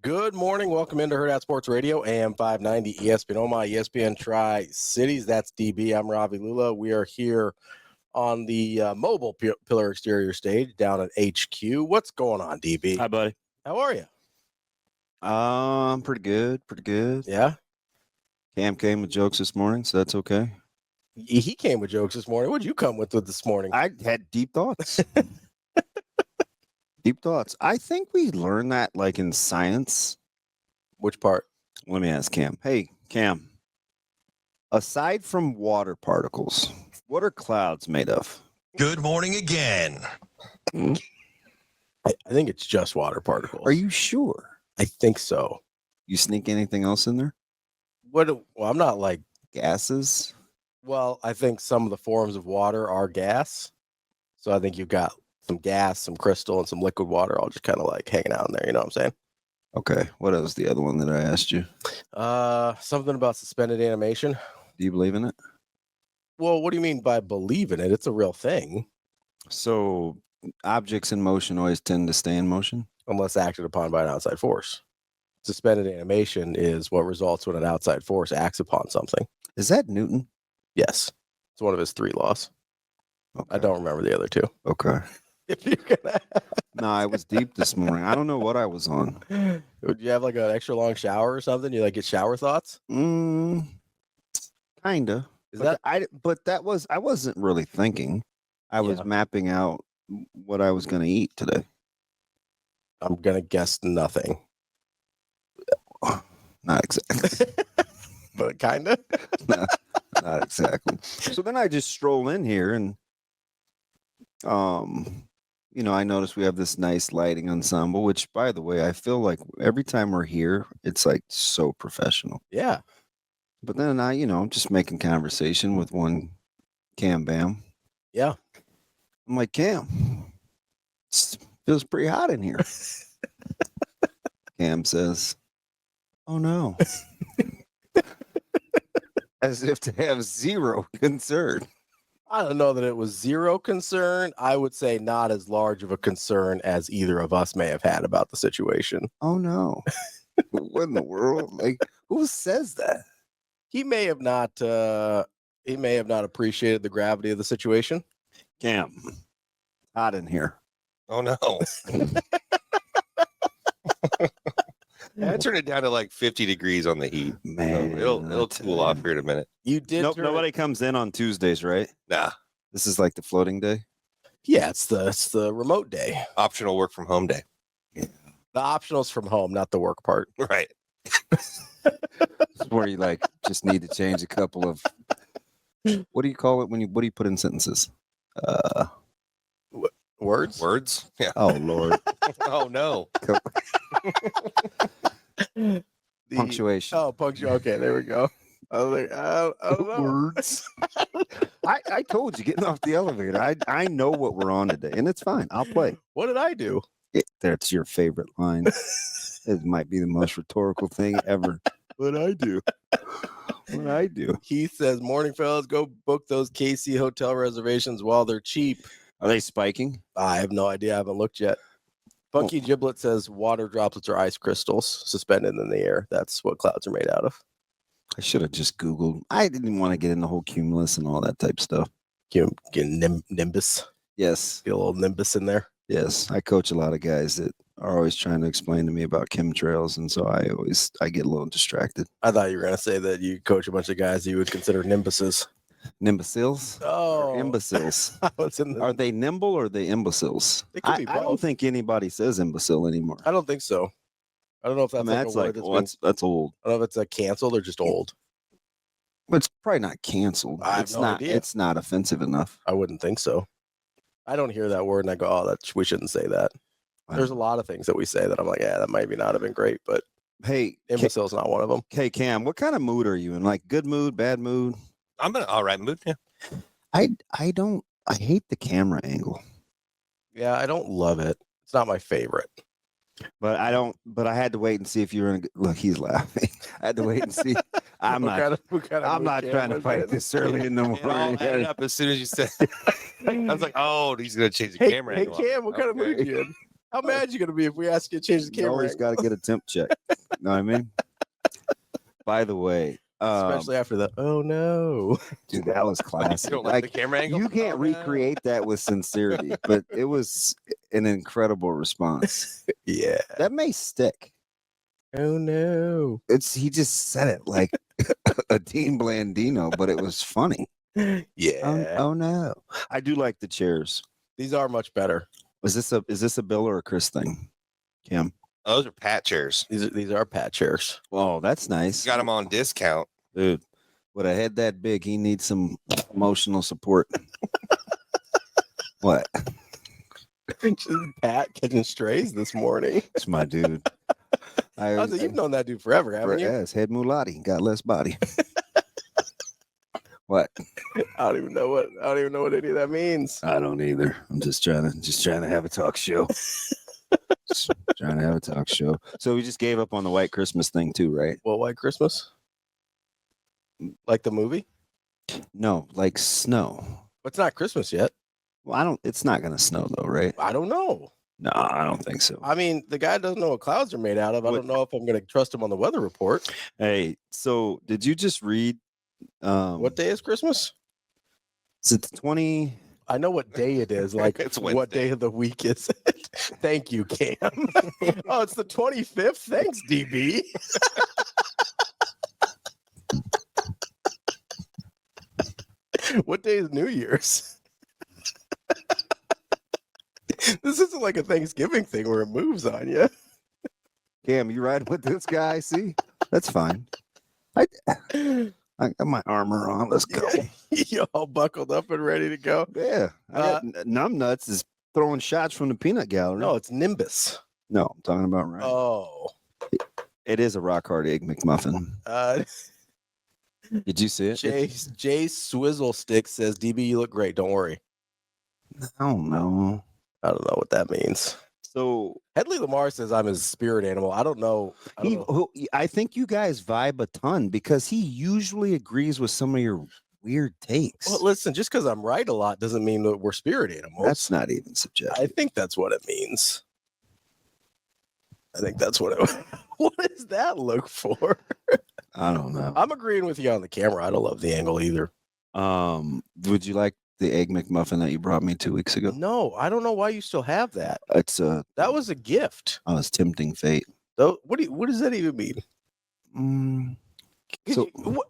Good morning. Welcome into Hurrdat Sports Radio, AM 590, ESPN Omaha, ESPN Tri-Cities. That's DB. I'm Ravi, Lulla. We are here on the mobile Pillar Exterior stage down at HQ. What's going on, DB? Hi, buddy. How are you? Pretty good. Yeah? Cam came with jokes this morning, so that's okay. He came with jokes this morning. What'd you come with this morning? I had deep thoughts. Deep thoughts. I think we learned that like in science. Which part? Let me ask Cam. Hey, Cam, aside from water particles, what are clouds made of? Good morning again. I think it's just water particles. Are you sure? I think so. You sneak anything else in there? Well, I'm not like... Gases? Well, I think some of the forms of water are gas. So I think you've got some gas, some crystal, and some liquid water all just kind of like hanging out in there. You know what I'm saying? Okay. What was the other one that I asked you? Something about suspended animation. Do you believe in it? Well, what do you mean by believe in it? It's a real thing. So objects in motion always tend to stay in motion? Unless acted upon by an outside force. Suspended animation is what results when an outside force acts upon something. Is that Newton? Yes. It's one of his 3 laws. Okay. I don't remember the other 2. Okay. If you're gonna... No, I was deep this morning. I don't know what I was on. Would you have like an extra long shower or something? You like get shower thoughts? Kinda. I wasn't really thinking. I was mapping out what I was going to eat today. I'm gonna guess nothing. Not exactly. But kinda. Not exactly. So then I just stroll in here and I noticed we have this nice lighting ensemble, which, by the way, I feel like every time we're here, it's like so professional. Yeah. But then I'm just making conversation with one Cam Bam. Yeah. I'm like, Cam, it feels pretty hot in here. Cam says, oh no. As if to have zero concern. I don't know that it was zero concern. I would say not as large of a concern as either of us may have had about the situation. Oh no. What in the world? Like, who says that? He may have not appreciated the gravity of the situation. Cam, hot in here. Oh no. I turned it down to like 50 degrees on the heat. Man, So it'll cool off here in a minute. You did. Nope, nobody comes in on Tuesdays, right? Nah. This is like the floating day. Yeah, it's the remote day. Optional work from home day. The optionals from home, not the work part. Right. It's where you like just need to change a couple of what do you call it what do you put in sentences? Words? Words? Yeah. Oh Lord. Oh no. Punctuation. Oh, punctuation. Okay, there we go. I was like, I don't know. Words. I told you getting off the elevator. I know what we're on today, and it's fine. I'll play. What did I do? That's your favorite line. It might be the most rhetorical thing ever. What I do. What I do. He says, morning, fellas, go book those KC hotel reservations while they're cheap. Are they spiking? I have no idea. I haven't looked yet. Funky Giblet says water droplets are ice crystals suspended in the air. That's what clouds are made out of. I should have just Googled. I didn't want to get in the whole cumulus and all that type stuff. Get nimbus. Yes. Get a little nimbus in there. Yes. I coach a lot of guys that are always trying to explain to me about chemtrails, and so I get a little distracted. I thought you were going to say that you coach a bunch of guys you would consider nimbuses. Nimbusiles? Oh. Or imbeciles? Are they nimble or are they imbeciles? They could be both. I don't think anybody says imbecile anymore. I don't think so. I don't know if that's that's old. I don't know if it's canceled or just old. But it's probably not canceled. I have no idea. It's not offensive enough. I wouldn't think so. I don't hear that word and I go, oh, we shouldn't say that. There's a lot of things that we say that I'm like, yeah, that maybe not have been great, but hey, imbecile's not one of them. Hey, Cam, what kind of mood are you in? Like good mood, bad mood? I'm in an all right mood. Yeah. I hate the camera angle. Yeah, I don't love it. It's not my favorite. But I had to wait and see if you were in look, he's laughing. I had to wait and see. I'm not trying to fight this early in the morning. I added up as soon as you said I was like, oh, he's gonna change the camera Hey angle. Cam, what kind of mood you in? How mad you gonna be if we ask you to change the You camera? always got to get a temp check. You know what I mean? By the way, Especially after the oh no, dude, that was classic. You don't like the camera angle? You can't Oh, no. recreate that with sincerity, but it was an incredible response. yeah. That may stick. Oh no. He just said it like a Dean Blandino, but it was funny. Yeah. Oh no. I do like the chairs. These are much better. Is this a Bill or a Chris thing, Kim? Oh, those are Pat chairs. These are Pat chairs. Oh, that's nice. Got them on discount. Dude, with a head that big, he needs some emotional support. What? Just Pat catching strays this morning. It's my dude. You've known that dude forever, haven't you? Yes, head mulati, got less body. What? I don't even know what any of that means. I don't either. I'm just trying to have a talk show. Just trying to have a talk show. So we just gave up on the White Christmas thing too, right? Well, White Christmas? Like the movie? No, like snow. But it's not Christmas yet. Well, it's not gonna snow though, right? I don't know. No, I don't think so. I mean, the guy doesn't know what clouds are made out of. I don't know if I'm going to trust him on the weather report. Hey, so did you just read? What day is Christmas? Is it the 20? I know what day it is. Like, It's what Wednesday. day of the week is it? Thank you, Cam. Oh, it's the 25th. Thanks, DB. What day is New Year's? This isn't like a Thanksgiving thing where it moves on you. Cam, you riding with this guy? See, that's fine. I got my armor on. Let's go. You all buckled up and ready to go. Yeah, I got Numbnuts is throwing shots from the peanut gallery. No, it's Nimbus. No, I'm talking about Ryan. Oh. It is a rock hard egg McMuffin. Did you see it? Jay Swizzle Stick says, DB, you look great. Don't worry. I don't know. I don't know what that means. So Headley Lamar says I'm his spirit animal. I don't know. I think you guys vibe a ton because he usually agrees with some of your weird takes. Well, listen, just because I'm right a lot doesn't mean that we're spirit animals. That's not even subjective. I think that's what it means. I think that's what it. What does that look for? I don't know. I'm agreeing with you on the camera. I don't love the angle either. Would you like the egg McMuffin that you brought me 2 weeks ago? No, I don't know why you still have that. That was a gift. I was tempting fate. So what does that even mean?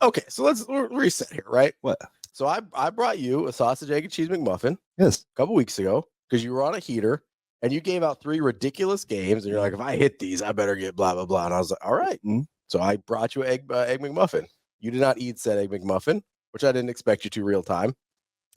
Okay, so let's reset here, right? What? So I brought you a sausage, egg, and cheese McMuffin Yes. a couple weeks ago because you were on a heater and you gave out 3 ridiculous games and you're like, if I hit these, I better get blah blah blah. And I was like, all right. Mhm. So I brought you an egg McMuffin. You did not eat said egg McMuffin, which I didn't expect you to real time.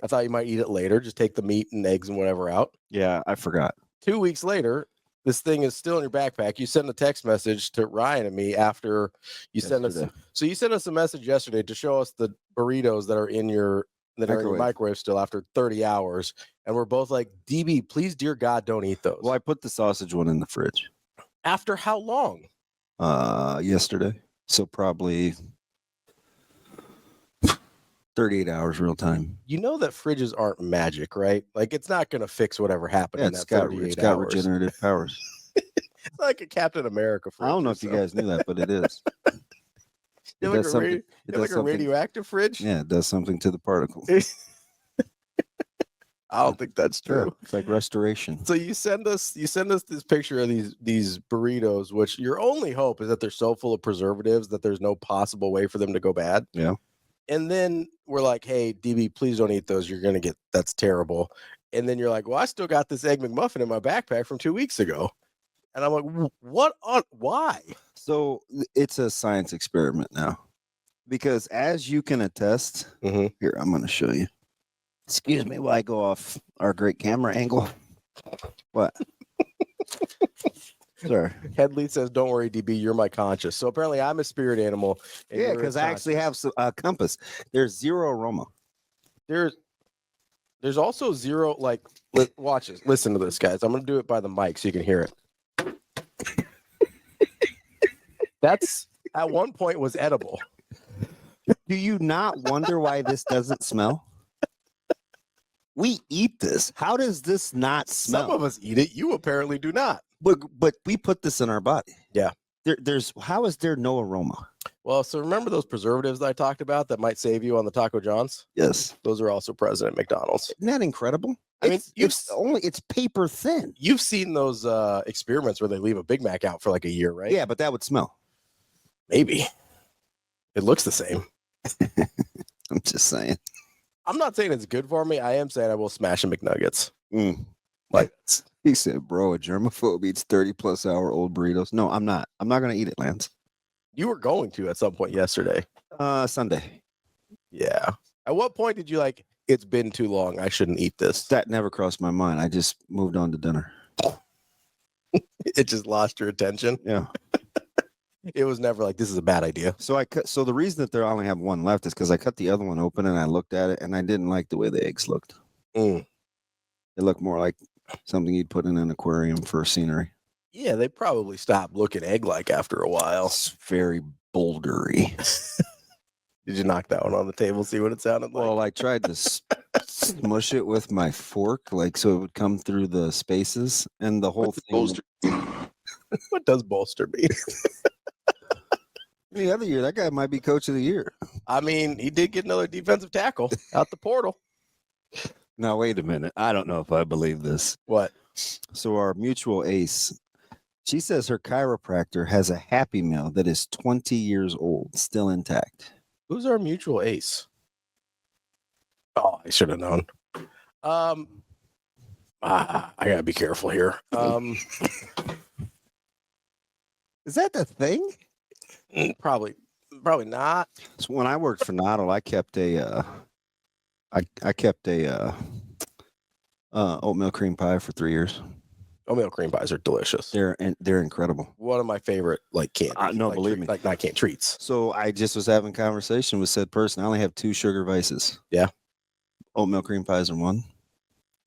I thought you might eat it later. Just take the meat and eggs and whatever out. Yeah, I forgot. 2 weeks later, this thing is still in your backpack. You sent a text message to Ryan and me after you sent us. So you sent us a message yesterday to show us the burritos that are in your microwave still after 30 hours. And we're both like, DB, please, dear God, don't eat those. Well, I put the sausage one in the fridge. After how long? Yesterday. So probably 38 hours real time. You know that fridges aren't magic, right? Like it's not going to fix whatever happened in that 38 it's got hours. regenerative powers. It's like a Captain America fridge. I don't know if you guys knew that, but it is. It like a radioactive fridge? Yeah, it does something to the particles. I don't think that's true. Yeah, it's like restoration. So you send us this picture of these burritos, which your only hope is that they're so full of preservatives that there's no possible way for them to go bad. Yeah. And then we're like, hey, DB, please don't eat those. You're gonna that's terrible. And then you're like, well, I still got this egg McMuffin in my backpack from 2 weeks ago. And I'm like, why? So it's a science experiment now. Because as you can attest, here, I'm gonna show you. Excuse me while I go off our great camera angle. What? Sorry. Headley says, don't worry, DB, you're my conscience. So apparently I'm a spirit animal. Yeah, because I actually have a compass. There's zero aroma. There's also zero, like, watch this. Listen to this, guys. I'm going to do it by the mic so you can hear it. That's, at one point, was edible. Do you not wonder why this doesn't smell? We eat this. How does this not smell? Some of us eat it. You apparently do not. But we put this in our body. Yeah. How is there no aroma? Well, so remember those preservatives that I talked about that might save you on the Taco John's? Yes. Those are also present at McDonald's. Isn't that incredible? I mean, it's paper thin. You've seen those experiments where they leave a Big Mac out for like a year, right? Yeah, but that would smell. Maybe. It looks the same. I'm just saying. I'm not saying it's good for me. I am saying I will smash a McNuggets. Like he said, bro, a germaphobe eats 30+ hour old burritos. No, I'm not. I'm not going to eat it, Lance. You were going to at some point yesterday. Sunday. Yeah. At what point did you like, it's been too long, I shouldn't eat this? That never crossed my mind. I just moved on to dinner. It just lost your attention. Yeah. It was never like, this is a bad idea. So so the reason that I only have one left is because I cut the other one open and I looked at it and I didn't like the way the eggs looked. It looked more like something you'd put in an aquarium for scenery. Yeah, they probably stopped looking egg-like after a while. It's very bouldery. Did you knock that one on the table, see what it sounded like? Well, I tried to smush it with my fork, like so it would come through the spaces, and the whole thing. What does bolster mean? The other year, that guy might be coach of the year. I mean, he did get another defensive tackle out the portal. Now, wait a minute. I don't know if I believe this. What? So our mutual ace, she says her chiropractor has a Happy Meal that is 20 years old, still intact. Who's our mutual ace? Oh, I should have known. I gotta be careful here. Is that the thing? Probably not. So when I worked for Noddle, I kept a oatmeal cream pie for 3 years. Oatmeal cream pies are delicious. They're incredible. One of my favorite like candy. No, like, believe me. Like not candy treats. So I just was having a conversation with said person. I only have 2 sugar vices. Yeah. Oatmeal cream pies are 1.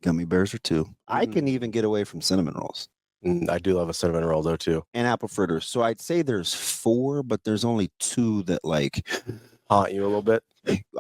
Gummy bears are 2. I can even get away from cinnamon rolls. I do love a cinnamon roll though too. And apple fritters. So I'd say there's 4, but there's only 2 that like haunt you a little bit.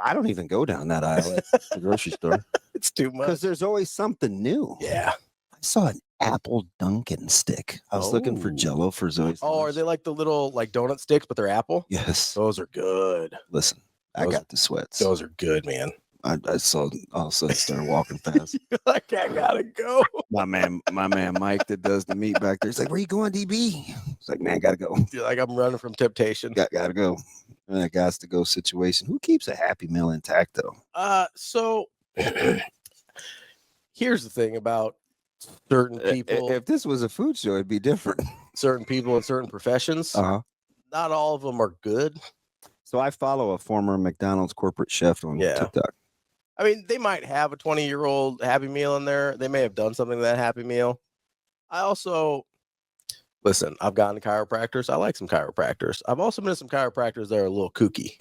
I don't even go down that aisle at the grocery store. It's too much. Because there's always something new. Yeah. I saw an apple Dunkin' stick. I was looking for Jell-O for Zoe's. Oh, are they like the little like donut sticks, but they're apple? Yes. Those are good. Listen, I got the sweats. Those are good, man. I saw all of a sudden started walking fast. Like I gotta go. My man Mike that does the meat back there. He's like, "Where you going, DB?" It's like, "Man, gotta go." You're like I'm running from temptation. Gotta go. And that gots to go situation. Who keeps a Happy Meal intact though? So here's the thing about certain people. If this was a food show, it'd be different. Certain people in certain professions. Not all of them are good. So I follow a former McDonald's corporate chef on TikTok. I mean, they might have a 20-year-old Happy Meal in there. They may have done something to that Happy Meal. I also, listen, I've gotten to chiropractors. I like some chiropractors. I've also been to some chiropractors that are a little kooky.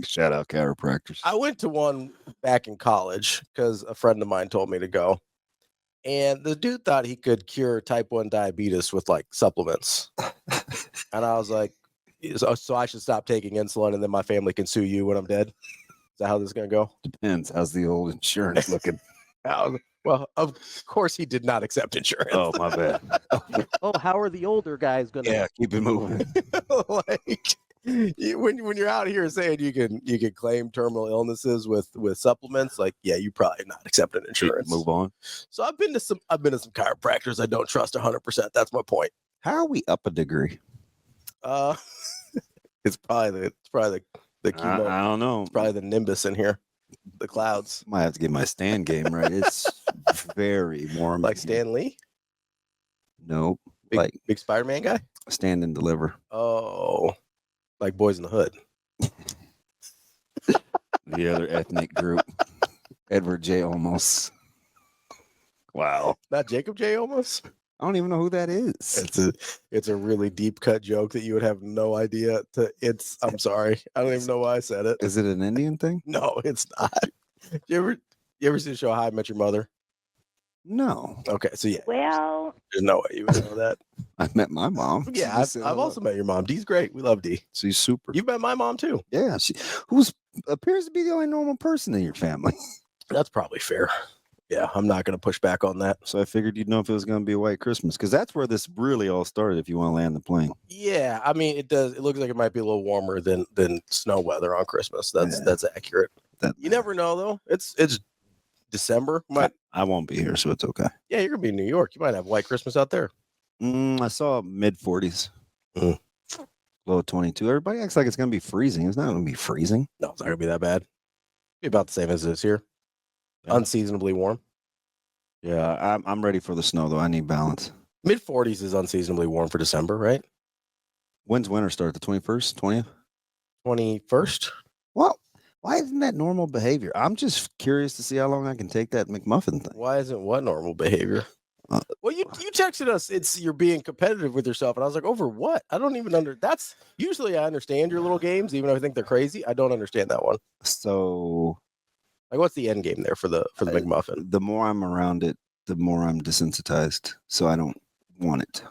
Shout out chiropractors. I went to one back in college because a friend of mine told me to go. And the dude thought he could cure type 1 diabetes with like supplements. And I was like, so I should stop taking insulin and then my family can sue you when I'm dead? Is that how this is going to go? Depends. How's the old insurance looking? Well, of course he did not accept insurance. Oh, my bad. Oh, how are the older guys going to? Yeah, keep it moving. Like when you're out here saying you can claim terminal illnesses with supplements, like you're probably not accepting insurance. Move on. So I've been to some chiropractors I don't trust 100%. That's my point. How are we up a degree? It's probably the keynote. I don't know. It's probably the nimbus in here, the clouds. Might have to get my stand game right. It's very warm. Like Stan Lee? Nope. Big Spider-Man guy? Stand and deliver. Oh, like Boys in the Hood. The other ethnic group. Edward J. Olmos. Wow. Not Jacob J. Olmos? I don't even know who that is. It's a really deep cut joke that you would have no idea. I'm sorry. I don't even know why I said it. Is it an Indian thing? No, it's not. You ever see the show How I Met Your Mother? No. Okay, so yeah. Well, There's no way you would know that. I met my mom. Yeah, I've also met your mom. Dee's great. We love Dee. She's super. You've met my mom too. Yeah, she appears to be the only normal person in your family. That's probably fair. Yeah, I'm not going to push back on that. So I figured you'd know if it was going to be a white Christmas, because that's where this really all started. If you want to land the plane, Yeah, I mean, it does. It looks like it might be a little warmer than snow weather on Christmas. That's accurate. You never know though. It's December. I won't be here, so it's okay. Yeah, you're gonna be in New York. You might have white Christmas out there. I saw mid-40s, low 22. Everybody acts like it's going to be freezing. It's not going to be freezing. No, it's not gonna be that bad. Be about the same as this here. Yeah. Unseasonably warm. Yeah, I'm ready for the snow though. I need balance. Mid 40s is unseasonably warm for December, right? When's winter start? The 21st, 20th, 21st. Well, why isn't that normal behavior? I'm just curious to see how long I can take that McMuffin thing. Why isn't what normal behavior? Well, you texted us. You're being competitive with yourself, and I was like, over what? I don't even That's usually I understand your little games, even though I think they're crazy. I don't understand that one. So, like, what's the end game there for the McMuffin? The more I'm around it, the more I'm desensitized. So I don't want it.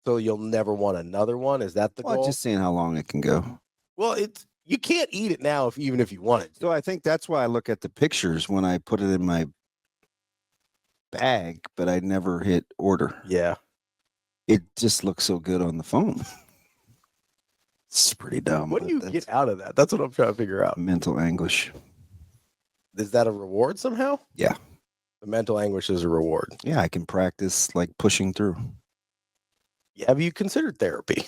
So you'll never want another one? Is that the goal? Just seeing how long it can go. Well, you can't eat it now even if you wanted to. So I think that's why I look at the pictures when I put it in my bag, but I never hit order. Yeah. It just looks so good on the phone. It's pretty dumb. What do you get out of that? That's what I'm trying to figure out. Mental anguish. Is that a reward somehow? Yeah. The mental anguish is a reward. Yeah, I can practice like pushing through. Have you considered therapy?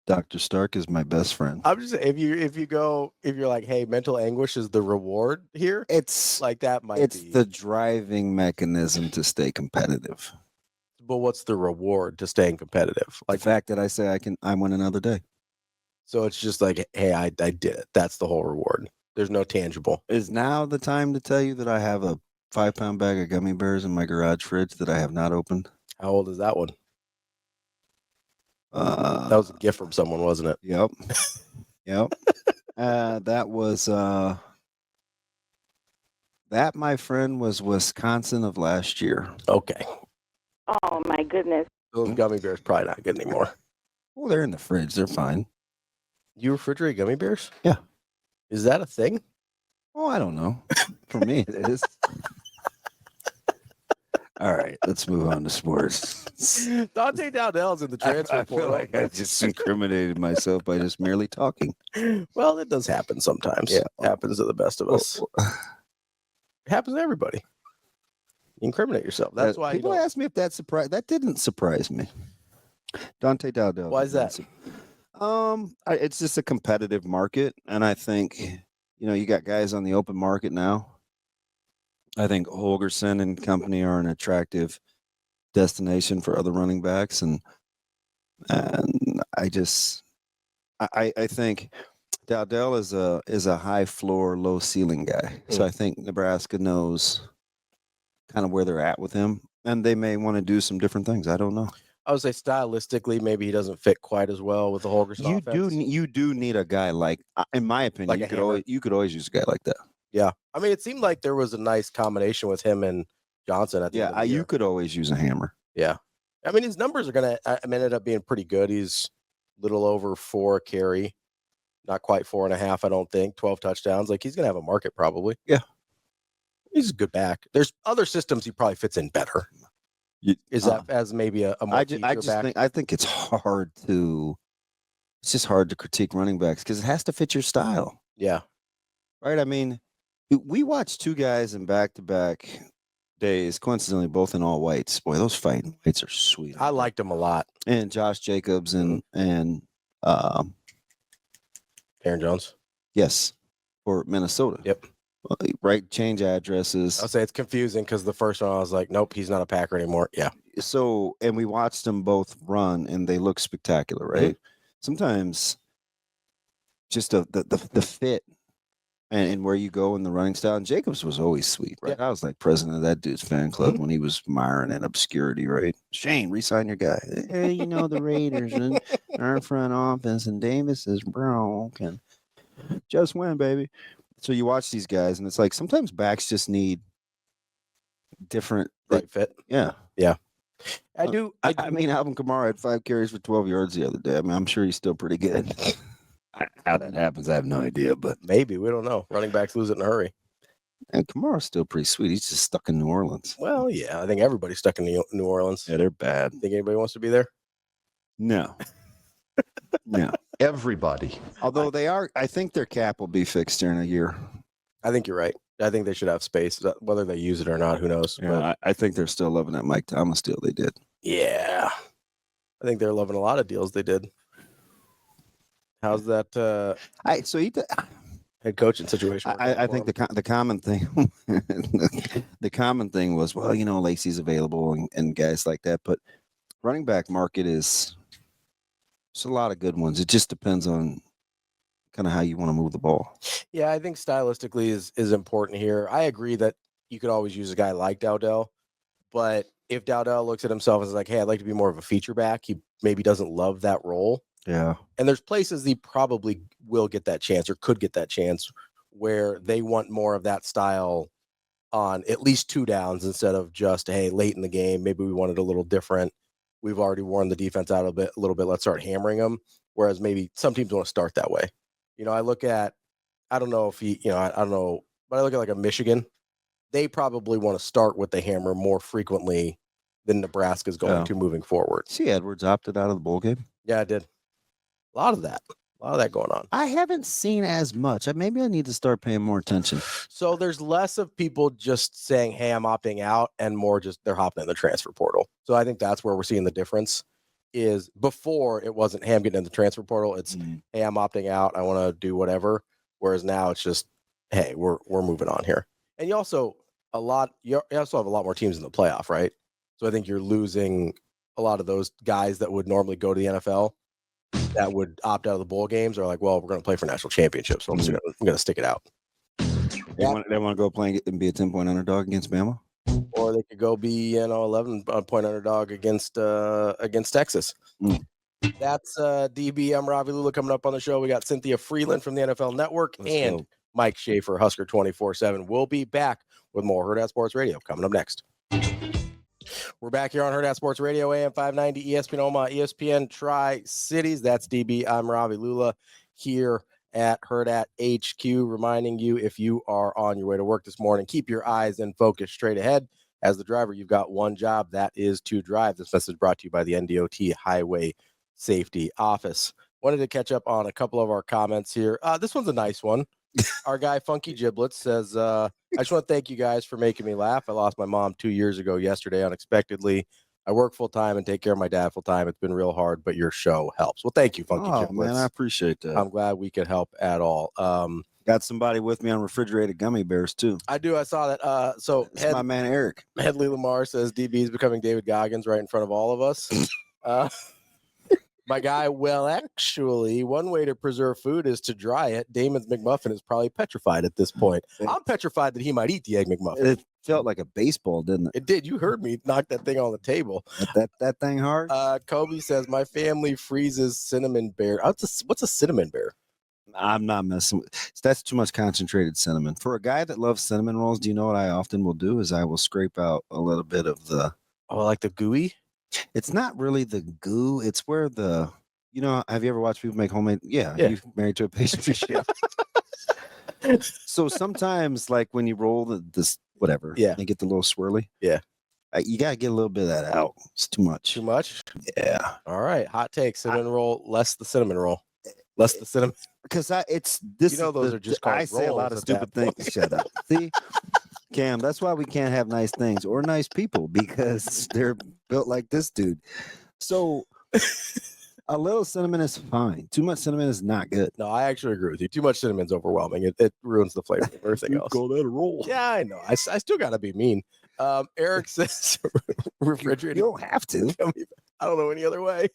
Dr. Stark is my best friend. I'm just if you're like, hey, mental anguish is the reward here. It's like that might it's be the driving mechanism to stay competitive. But what's the reward to staying competitive? Like the fact that I say I win another day. So it's just like, hey, I did it. That's the whole reward. There's no tangible. Is now the time to tell you that I have a 5-pound bag of gummy bears in my garage fridge that I have not opened? How old is that one? That was a gift from someone, wasn't it? Yep. Yep. That was that, my friend, was Wisconsin of last year. Okay. Oh my goodness. Those gummy bears probably not good anymore. Well, they're in the fridge. They're fine. You refrigerate gummy bears? Yeah. Is that a thing? Oh, I don't know. For me, it is. All right, let's move on to sports. Dante Dowdell's in the transfer portal. I feel like I just incriminated myself by just merely talking. Well, it does happen sometimes. Yeah, it happens to the best of us. It happens to everybody. You incriminate yourself. That's why people ask me if that surprised. That didn't surprise me. Dante Dowdell. Why is that? It's just a competitive market, and I think you got guys on the open market now. I think Holgerson and company are an attractive destination for other running backs, and I think Dowdell is a high floor, low ceiling guy. So I think Nebraska knows kind of where they're at with him, and they may want to do some different things. I don't know. I would say stylistically, maybe he doesn't fit quite as well with the Holgerson offense. You do need a guy like, in my opinion, you could always use a guy like that. Yeah, I mean, it seemed like there was a nice combination with him and Johnson at the end of the year. You could always use a hammer. Yeah, I mean, his numbers are ended up being pretty good. He's a little over 4 a carry, not quite 4.5, I don't think. 12 touchdowns. Like, he's gonna have a market probably. Yeah, he's a good back. There's other systems he probably fits in better. Is that as maybe a more back? I think it's hard to. It's just hard to critique running backs because it has to fit your style. Yeah, right. I mean, we watched two guys in back-to-back days, coincidentally both in all whites. Boy, those fighting whites are sweet. I liked them a lot. And Josh Jacobs and Aaron Jones. Yes, for Minnesota. Yep. Right, change addresses. I'll say it's confusing because the first one I was like, nope, he's not a Packer anymore. Yeah. So, and we watched them both run, and they look spectacular, right? Sometimes just the fit and where you go in the running style. And Jacobs was always sweet, right? Yeah. I was like president of that dude's fan club when he was miring in obscurity, right? Shane, re-sign your guy. Hey, the Raiders and our front office and Davis is broke and just win, baby. So you watch these guys, and it's like sometimes backs just need different fit. Yeah. Yeah. I mean, Alvin Kamara had 5 carries for 12 yards the other day. I mean, I'm sure he's still pretty good. How that happens, I have no idea. But Maybe. We don't know. Running backs lose it in a hurry. and Kamara's still pretty sweet. He's just stuck in New Orleans. Well, yeah. I think everybody's stuck in New Orleans. Yeah, they're bad. Think anybody wants to be there? No. No. Everybody. Although they are, I think their cap will be fixed during a year. I think you're right. I think they should have space. Whether they use it or not, who knows? Yeah, But, I think they're still loving that Mike Thomas deal they did. yeah. I think they're loving a lot of deals they did. How's that head coaching situation? I think the common thing, the common thing was, well, Lacey's available and guys like that, but running back market is a lot of good ones. It just depends on kind of how you want to move the ball. Yeah, I think stylistically is important here. I agree that you could always use a guy like Dowdell, but if Dowdell looks at himself as like, hey, I'd like to be more of a feature back, he maybe doesn't love that role. Yeah. And there's places he probably will get that chance or could get that chance where they want more of that style on at least 2 downs instead of just, hey, late in the game, maybe we want it a little different. We've already worn the defense out a little bit. Let's start hammering them. Whereas maybe some teams want to start that way. I look at, I don't know if I don't know, but I look at like a Michigan. They probably want to start with the hammer more frequently than Nebraska's going to moving forward. See, Edwards opted out of the bowl game. Yeah, I did. A lot of that going on. I haven't seen as much. Maybe I need to start paying more attention. So there's less of people just saying, hey, I'm opting out, and more just they're hopping in the transfer portal. So I think that's where we're seeing the difference. Is before it wasn't, hey, I'm getting in the transfer portal. It's, hey, I'm opting out. I want to do whatever. Whereas now it's just, hey, we're moving on here. And you also have a lot more teams in the playoff, right? So I think you're losing a lot of those guys that would normally go to the NFL that would opt out of the bowl games are like, well, we're going to play for national championships, so I'm going to stick it out. They want to go play and be a 10-point underdog against Bama? Or they could go be 11-point underdog against Texas. That's DB. I'm Ravi, Lulla. Coming up on the show, we got Cynthia Frelund from the NFL Network and Mike Schaefer, Husker 24/7. We'll be back with more Hurrdat Sports Radio coming up next. We're back here on Hurrdat Sports Radio, AM 590, ESPN Omaha, ESPN Tri-Cities. That's DB. I'm Ravi, Lulla here at Hurrdat HQ, reminding you, if you are on your way to work this morning, keep your eyes and focus straight ahead. As the driver, you've got one job, that is to drive. This message brought to you by the NDOT Highway Safety Office. Wanted to catch up on a couple of our comments here. This one's a nice one. Our guy Funky Giblets says, I just want to thank you guys for making me laugh. I lost my mom 2 years ago yesterday unexpectedly. I work full time and take care of my dad full time. It's been real hard, but your show helps. Well, thank you, Funky Giblets. Man, I appreciate that. I'm glad we could help at all. Got somebody with me on refrigerated gummy bears too. I do. I saw that. So it's my man Eric Headley Lamar says DB is becoming David Goggins right in front of all of us. My guy, well, actually, one way to preserve food is to dry it. Damon's McMuffin is probably petrified at this point. I'm petrified that he might eat the egg McMuffin. It felt like a baseball, didn't it? It did. You heard me knock that thing on the table. That thing hard? Kobe says, my family freezes cinnamon bear. What's a cinnamon bear? I'm not messing with. That's too much concentrated cinnamon. For a guy that loves cinnamon rolls, do you know what I often will do? Is I will scrape out a little bit of the. Oh, like the gooey? It's not really the goo. It's where the. Have you ever watched people make homemade? Yeah. Yeah. You're married to a pastry chef. So sometimes, like when you roll this whatever, they get the little swirly. Yeah. You gotta get a little bit of that out. It's too much. Too much? Yeah. All right. Hot take. Cinnamon roll, less the cinnamon roll. Less the cinnamon. Because those are just called I say a lot of stupid things. Shut up. See, Cam, that's why we can't have nice things or nice people, because they're built like this dude. So a little cinnamon is fine. Too much cinnamon is not good. No, I actually agree with you. Too much cinnamon's overwhelming. It ruins the flavor of everything else. Call that a roll. Yeah, I know. I still got to be mean. Eric says refrigerated. You don't have to. I don't know any other way.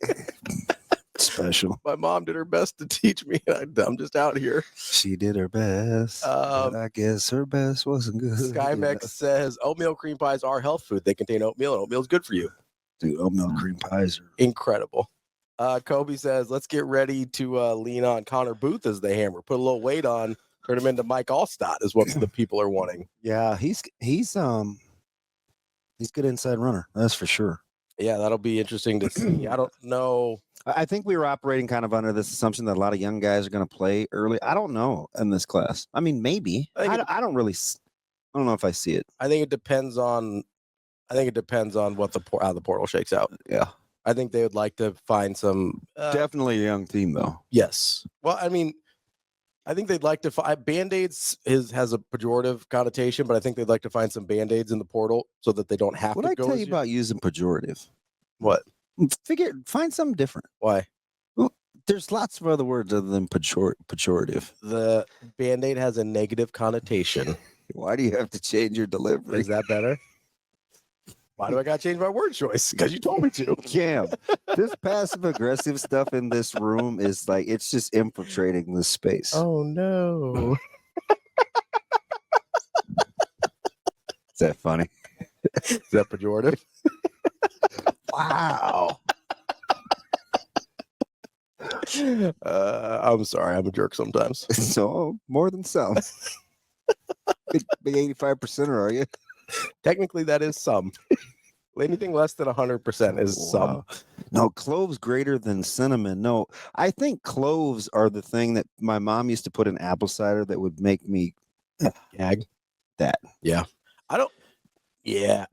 Special. My mom did her best to teach me. I'm just out here. She did her best. But I guess her best wasn't good. Skymex says oatmeal cream pies are health food. They contain oatmeal, and oatmeal is good for you. Dude, oatmeal cream pies are incredible. Kobe says, let's get ready to lean on Connor Booth as the hammer. Put a little weight on, turn him into Mike Allstott is what the people are wanting. Yeah, he's good inside runner. That's for sure. Yeah, that'll be interesting to see. I don't know. I think we were operating kind of under this assumption that a lot of young guys are going to play early. I don't know in this class. I mean, maybe. I don't really. I don't know if I see it. I think it depends on. What how the portal shakes out. Yeah, I think they would like to find some. definitely a young team though. Yes. Well, I mean, I think they'd like to find Band-Aids has a pejorative connotation, but I think they'd like to find some Band-Aids in the portal so that they don't have What to I go. tell you about using pejorative? What? Find something different. Why? Well, there's lots of other words other than pejorative. The Band-Aid has a negative connotation. Why do you have to change your delivery? Is that better? Why do I got to change my word choice? Because you told me to. Cam, this passive aggressive stuff in this room is like it's just infiltrating this space. Oh no. Is that funny? Is that pejorative? Wow. I'm sorry. I'm a jerk sometimes. So more than some. Big 85%, are you? Technically, that is some. Anything less than 100% is some. No, cloves greater than cinnamon. No, I think cloves are the thing that my mom used to put in apple cider that would make me Gag. that. Yeah.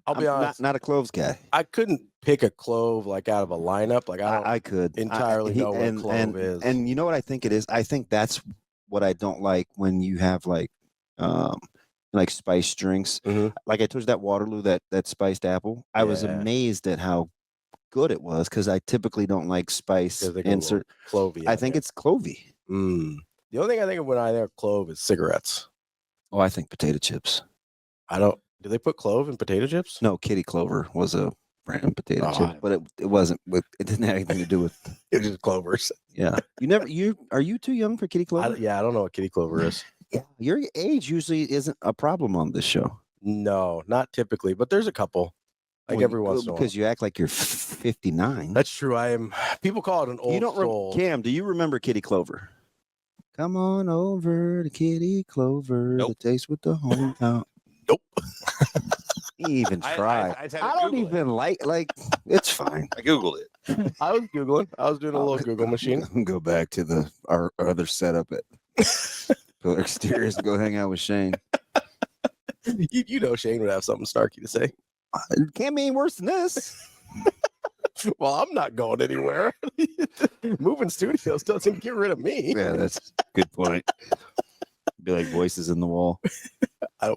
I'll be honest. Not a cloves guy. I couldn't pick a clove like out of a lineup. Like I could entirely know what clove is. And you know what I think it is? I think that's what I don't like when you have like spiced drinks. Mm-hmm. Like I told you that Waterloo, that spiced apple. I was amazed at how good it was because I typically don't like spice. Insert clovey. I think it's clovey. The only thing I think of when I think of clove is cigarettes. Oh, I think potato chips. Do they put clove in potato chips? No, Kitty Clover was a brand potato chip, but it wasn't. It didn't have anything to do with. It's just clovers. Yeah, are you too young for Kitty Clover? I don't know what Kitty Clover is. Yeah, your age usually isn't a problem on this show. No, not typically, but there's a couple. Like every once in a while. Because you act like you're 59. That's true. I am. People call it an old soul. Cam, do you remember Kitty Clover? Come on over to Kitty Clover. Nope. The taste with the hometown. Nope. Even try. I don't even like it's fine. I Googled it. I was Googling. I was doing a little Google machine. Go back to our other setup at Pillar Exteriors and go hang out with Shane. You know Shane would have something snarky to say. It can't be any worse than this. Well, I'm not going anywhere. Moving studios doesn't get rid of me. Yeah, that's a good point. Be like voices in the wall.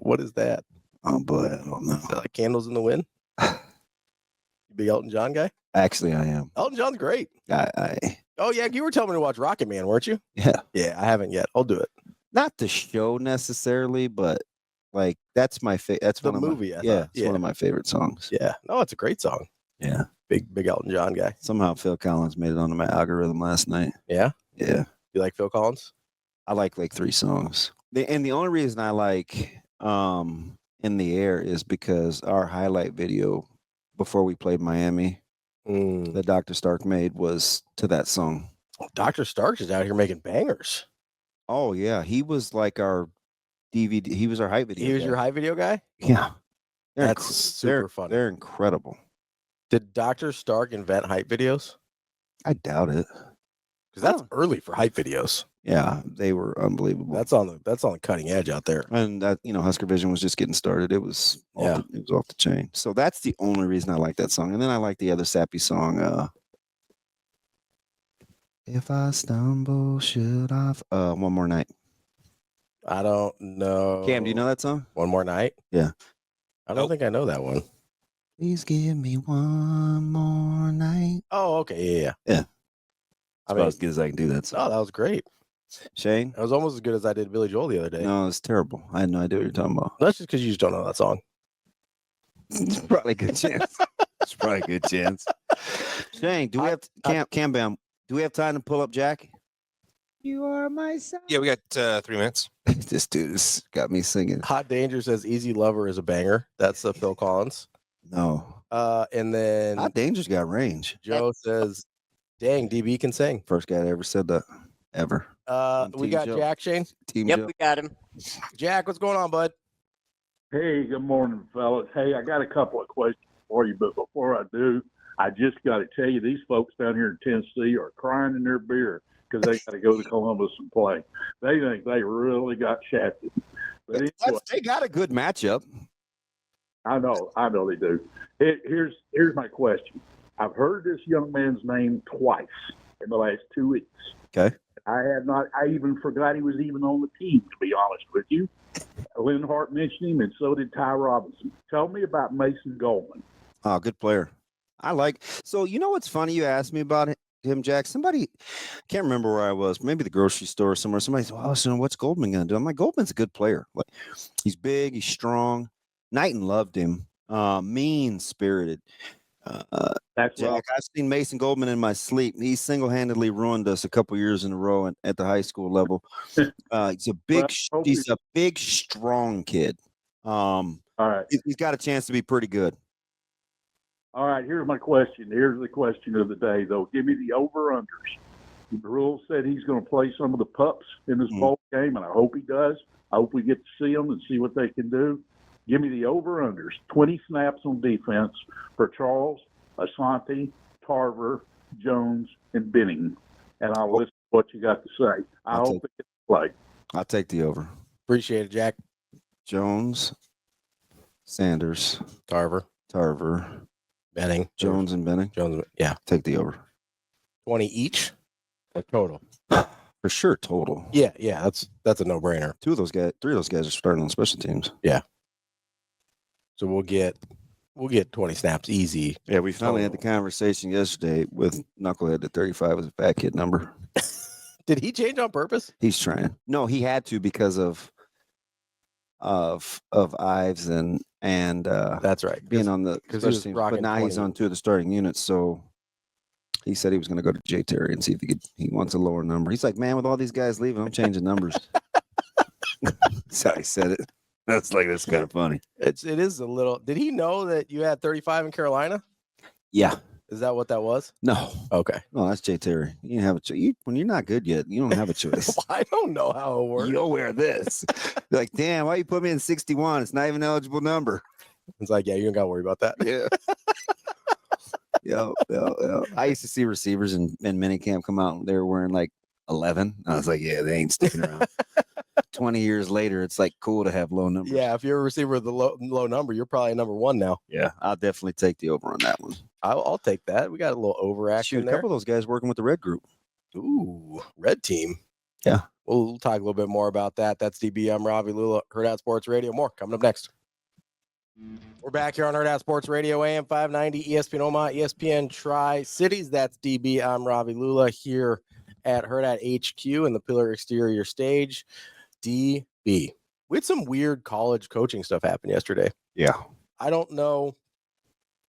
What is that? Oh boy, I don't know. Is that like Candles in the Wind? You big Elton John guy? Actually, I am. Elton John's great. I Oh yeah, you were telling me to watch Rocket Man, weren't you? Yeah. Yeah, I haven't yet. I'll do it. Not the show necessarily, but like that's my favorite. That's The one movie. of my, it's one of my favorite songs. Yeah. No, it's a great song. Yeah. Big Elton John guy. Somehow Phil Collins made it onto my algorithm last night. Yeah? Yeah. You like Phil Collins? I like 3 songs. And the only reason I like In the Air is because our highlight video before we played Miami that Dr. Stark made was to that song. Oh, Dr. Stark is out here making bangers. Oh yeah, he was like our DVD. He was our hype video. He was guy. your hype video guy? Yeah, That's super funny. They're incredible. Did Dr. Stark invent hype videos? I doubt it. Because that's early for hype videos. Yeah, they were unbelievable. That's on the cutting edge out there. And that Husker Vision was just getting started. It was it was off the chain. So that's the only reason I like that song. And then I like the other sappy song. If I stumble, should I? One More Night. I don't know. Cam, do you know that song? One More Night? Yeah. I don't think I know that one. Please give me one more night. Oh, okay. Yeah. That's about as good as I can do that song. Oh, that was great. Shane? That was almost as good as I did Billy Joel the other day. No, it's terrible. I had no idea what you're talking about. That's just because you just don't know that song. It's probably a good chance. It's probably a good chance. Shane, do we have Cam Bam? Do we have time to pull up Jack? You are my son. Yeah, we got 3 minutes. This dude has got me singing. Hot Danger says Easy Lover is a banger. That's Phil Collins. No. And then Hot Danger's got range. Joe says, dang, DB can sing. First guy that ever said that. Ever. We got Joe. Jack, Shane. Team Yep, Joe. we got him. Jack, what's going on, bud? Hey, good morning, fellas. Hey, I got a couple of questions for you, but before I do, I just got to tell you, these folks down here in Tennessee are crying in their beer because they got to go to Columbus and play. They think they really got shafted. But anyway, They got a good matchup. I know they do. Here's my question. I've heard this young man's name twice in the last 2 weeks. Okay. I even forgot he was even on the team, to be honest with you. Lynn Hart mentioned him, and so did Ty Robinson. Tell me about Mason Goldman. Oh, good player. So you know what's funny? You asked me about him, Jack. Somebody, can't remember where I was. Maybe the grocery store or somewhere. Somebody said, "Oh, so what's Goldman going to do?" I'm like, Goldman's a good player. Like, he's big, he's strong. Knighton loved him. Mean spirited. That's Jack, right. I've seen Mason Goldman in my sleep. He single-handedly ruined us a couple years in a row at the high school level. He's a big, strong kid. All right. He's got a chance to be pretty good. All right, here's my question. Here's the question of the day, though. Give me the over-unders. Rule said he's going to play some of the pups in this bowl game, and I hope he does. I hope we get to see them and see what they can do. Give me the over-unders. 20 snaps on defense for Charles, Asante, Tarver, Jones, and Benning. And I'll listen to what you got to say. I hope they get to play. I'll take the over. Appreciate it, Jack. Jones, Sanders, Tarver, Benning, Jones, and Benning. Yeah. Take the over. 20 each or total? For sure, total. Yeah, that's a no-brainer. 3 of those guys are starting on special teams. Yeah. So we'll get 20 snaps easy. Yeah, we finally had the conversation yesterday with Knucklehead that 35 was a fat kid number. Did he change on purpose? He's trying. No, he had to because of Ives and that's right. being on the special teams. But now 20. he's on 2 of the starting units, so he said he was going to go to Jay Terry and see if he wants a lower number. He's like, man, with all these guys leaving, I'm changing numbers. That's how he said it. That's kind of funny. It is a little. Did he know that you had 35 in Carolina? Yeah. Is that what that was? No. Okay. No, that's Jay Terry. You didn't have a choice. When you're not good yet, you don't have a choice. I don't know how it works. You'll wear this. You're like, damn, why you put me in 61? It's not even an eligible number. It's like, yeah, you don't got to worry about that. Yeah. Yeah. I used to see receivers in minicamp come out and they were wearing like 11. I was like, yeah, they ain't sticking around. 20 years later, it's like cool to have low numbers. Yeah, if you're a receiver with a low number, you're probably number 1 now. Yeah, I'll definitely take the over on that one. I'll take that. We got a little overaction Shoot, there. a couple of those guys working with the red group. Ooh, red team. Yeah. We'll talk a little bit more about that. That's DB. I'm Ravi, Lulla, Hurrdat Sports Radio. More coming up next. We're back here on Hurrdat Sports Radio, AM 590, ESPN Omaha, ESPN Tri-Cities. That's DB. I'm Ravi, Lulla, here at Hurrdat HQ in the Pillar Exterior Stage. DB. We had some weird college coaching stuff happen yesterday. Yeah. I don't know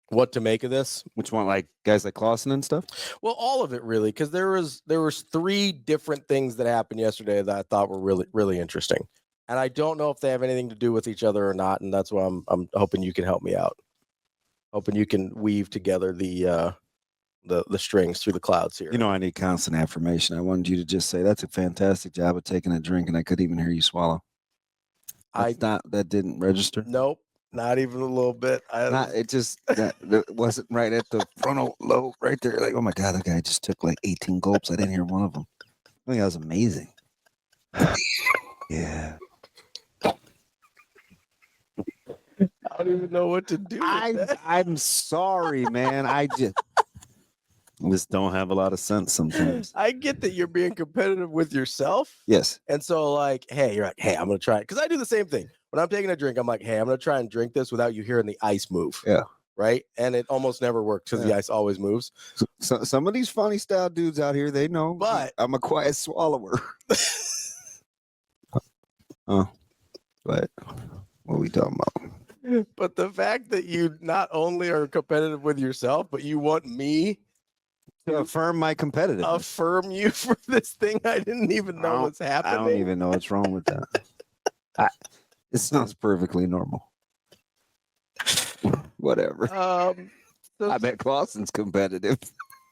what to make of this. Which one, like guys like Clausen and stuff? Well, all of it really, because there was 3 different things that happened yesterday that I thought were really, really interesting. And I don't know if they have anything to do with each other or not, and that's why I'm hoping you can help me out. Hoping you can weave together the strings through the clouds here. You know, I need constant affirmation. I wanted you to just say that's a fantastic job of taking a drink, and I couldn't even hear you swallow. That didn't register. Nope, not even a little bit. That wasn't right at the frontal lobe right there. Like, oh my God, that guy just took like 18 gulps. I didn't hear one of them. I think that was amazing. Yeah. I don't even know what to do. I'm sorry, man. I just don't have a lot of sense sometimes. I get that you're being competitive with yourself. Yes. And so like, hey, you're like, hey, I'm going to try it. Because I do the same thing. When I'm taking a drink, I'm like, hey, I'm going to try and drink this without you hearing the ice move. Yeah. Right. And it almost never works because the ice always moves. So some of these funny style dudes out here, they know. But I'm a quiet swallower. Oh, but what are we talking about? But the fact that you not only are competitive with yourself, but you want me to affirm my competitiveness. Affirm you for this thing I didn't even know was happening. I don't even know what's wrong with that. It sounds perfectly normal. Whatever. I bet Clausen's competitive.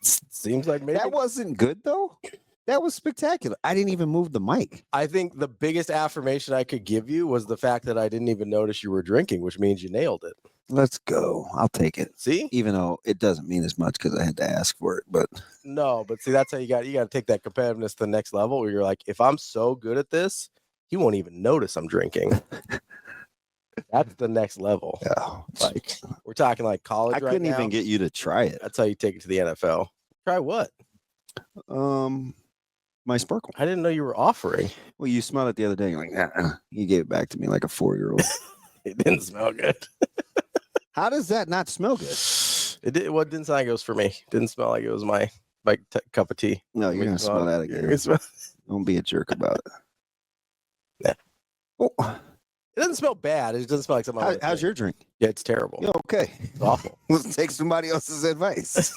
Seems like maybe that wasn't good though. That was spectacular. I didn't even move the mic. I think the biggest affirmation I could give you was the fact that I didn't even notice you were drinking, which means you nailed it. Let's go. I'll take it. See? Even though it doesn't mean as much because I had to ask for it, but No, but see, that's how you got to take that competitiveness to the next level where you're like, if I'm so good at this, he won't even notice I'm drinking. That's the next level. yeah. Like we're talking like college. I couldn't even get you to try it. That's how you take it to the NFL. Try what? My sparkle. I didn't know you were offering. Well, you smelled it the other day. You're like, you gave it back to me like a 4-year-old. It didn't smell good. How does that not smell good? It did. Well, it didn't sound like it was for me. It didn't smell like it was my cup of tea. No, you're gonna smell that again. Don't be a jerk about it. Yeah. Oh. It doesn't smell bad. It doesn't smell like something. How's your drink? Yeah, it's terrible. Yeah, okay. It's awful. Let's take somebody else's advice.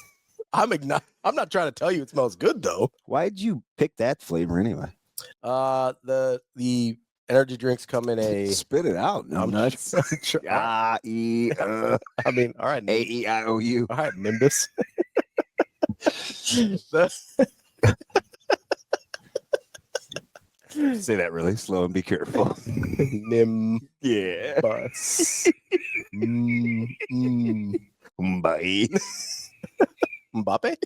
I'm not trying to tell you it smells good though. Why'd you pick that flavor anyway? The energy drinks come in a. Spit it out. No, I'm nuts. I mean, all right. A-E-I-O-U. All right, Nimbus. Say that really slow and be careful. Yeah. Nimbus. Bye. Mbappe.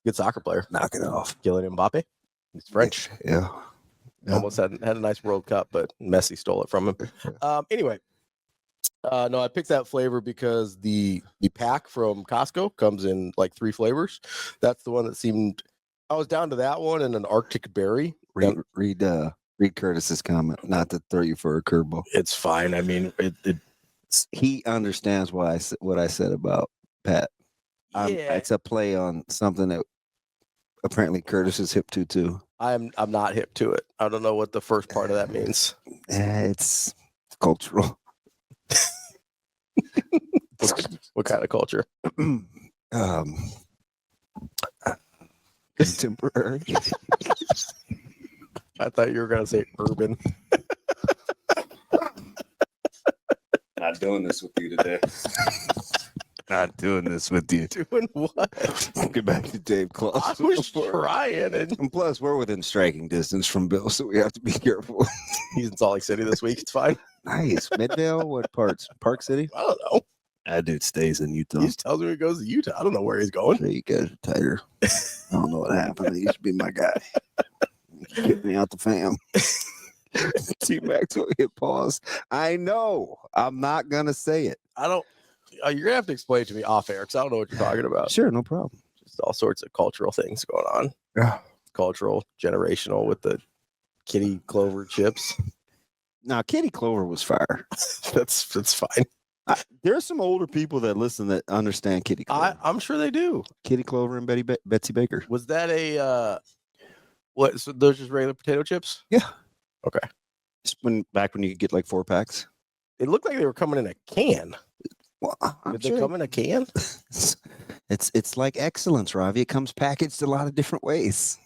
Good soccer player. Knock it off. Kylian Mbappe. He's French. Yeah. Almost had a nice World Cup, but Messi stole it from him. Anyway, no, I picked that flavor because the pack from Costco comes in like 3 flavors. That's the one that seemed. I was down to that one and an Arctic berry. Read Curtis's comment. Not to throw you for a curveball. It's fine. I mean, he understands what I said about Pat. Yeah. It's a play on something that apparently Curtis is hip to too. I'm not hip to it. I don't know what the first part of that means. It's cultural. What kind of culture? Contemporary. I thought you were going to say urban. Not doing this with you today. Not doing this with you. Doing what? Get back to Dave Claus. I was trying. And plus, we're within striking distance from Bill, so we have to be careful. He's in Salt Lake City this week. It's fine. Nice. Midvale? What parts? Park City? I don't know. That dude stays in Utah. He just tells me he goes to Utah. I don't know where he's going. So you guys are tighter. I don't know what happened. He used to be my guy. Get me out the fam. T-Max will hit pause. I know. I'm not going to say it. I don't. You're going to have to explain it to me off air because I don't know what you're talking about. Sure, no problem. Just all sorts of cultural things going on. Yeah. Cultural, generational with the kitty clover chips. Now, Kitty Clover was fire. That's fine. There's some older people that listen that understand Kitty Clover. I'm sure they do. Kitty Clover and Betsy Baker. Was that a what? So those just regular potato chips? Yeah. Okay. Back when you could get like 4-packs. It looked like they were coming in a can. Well, Did they come in a can? It's like excellence, Ravi. It comes packaged a lot of different ways.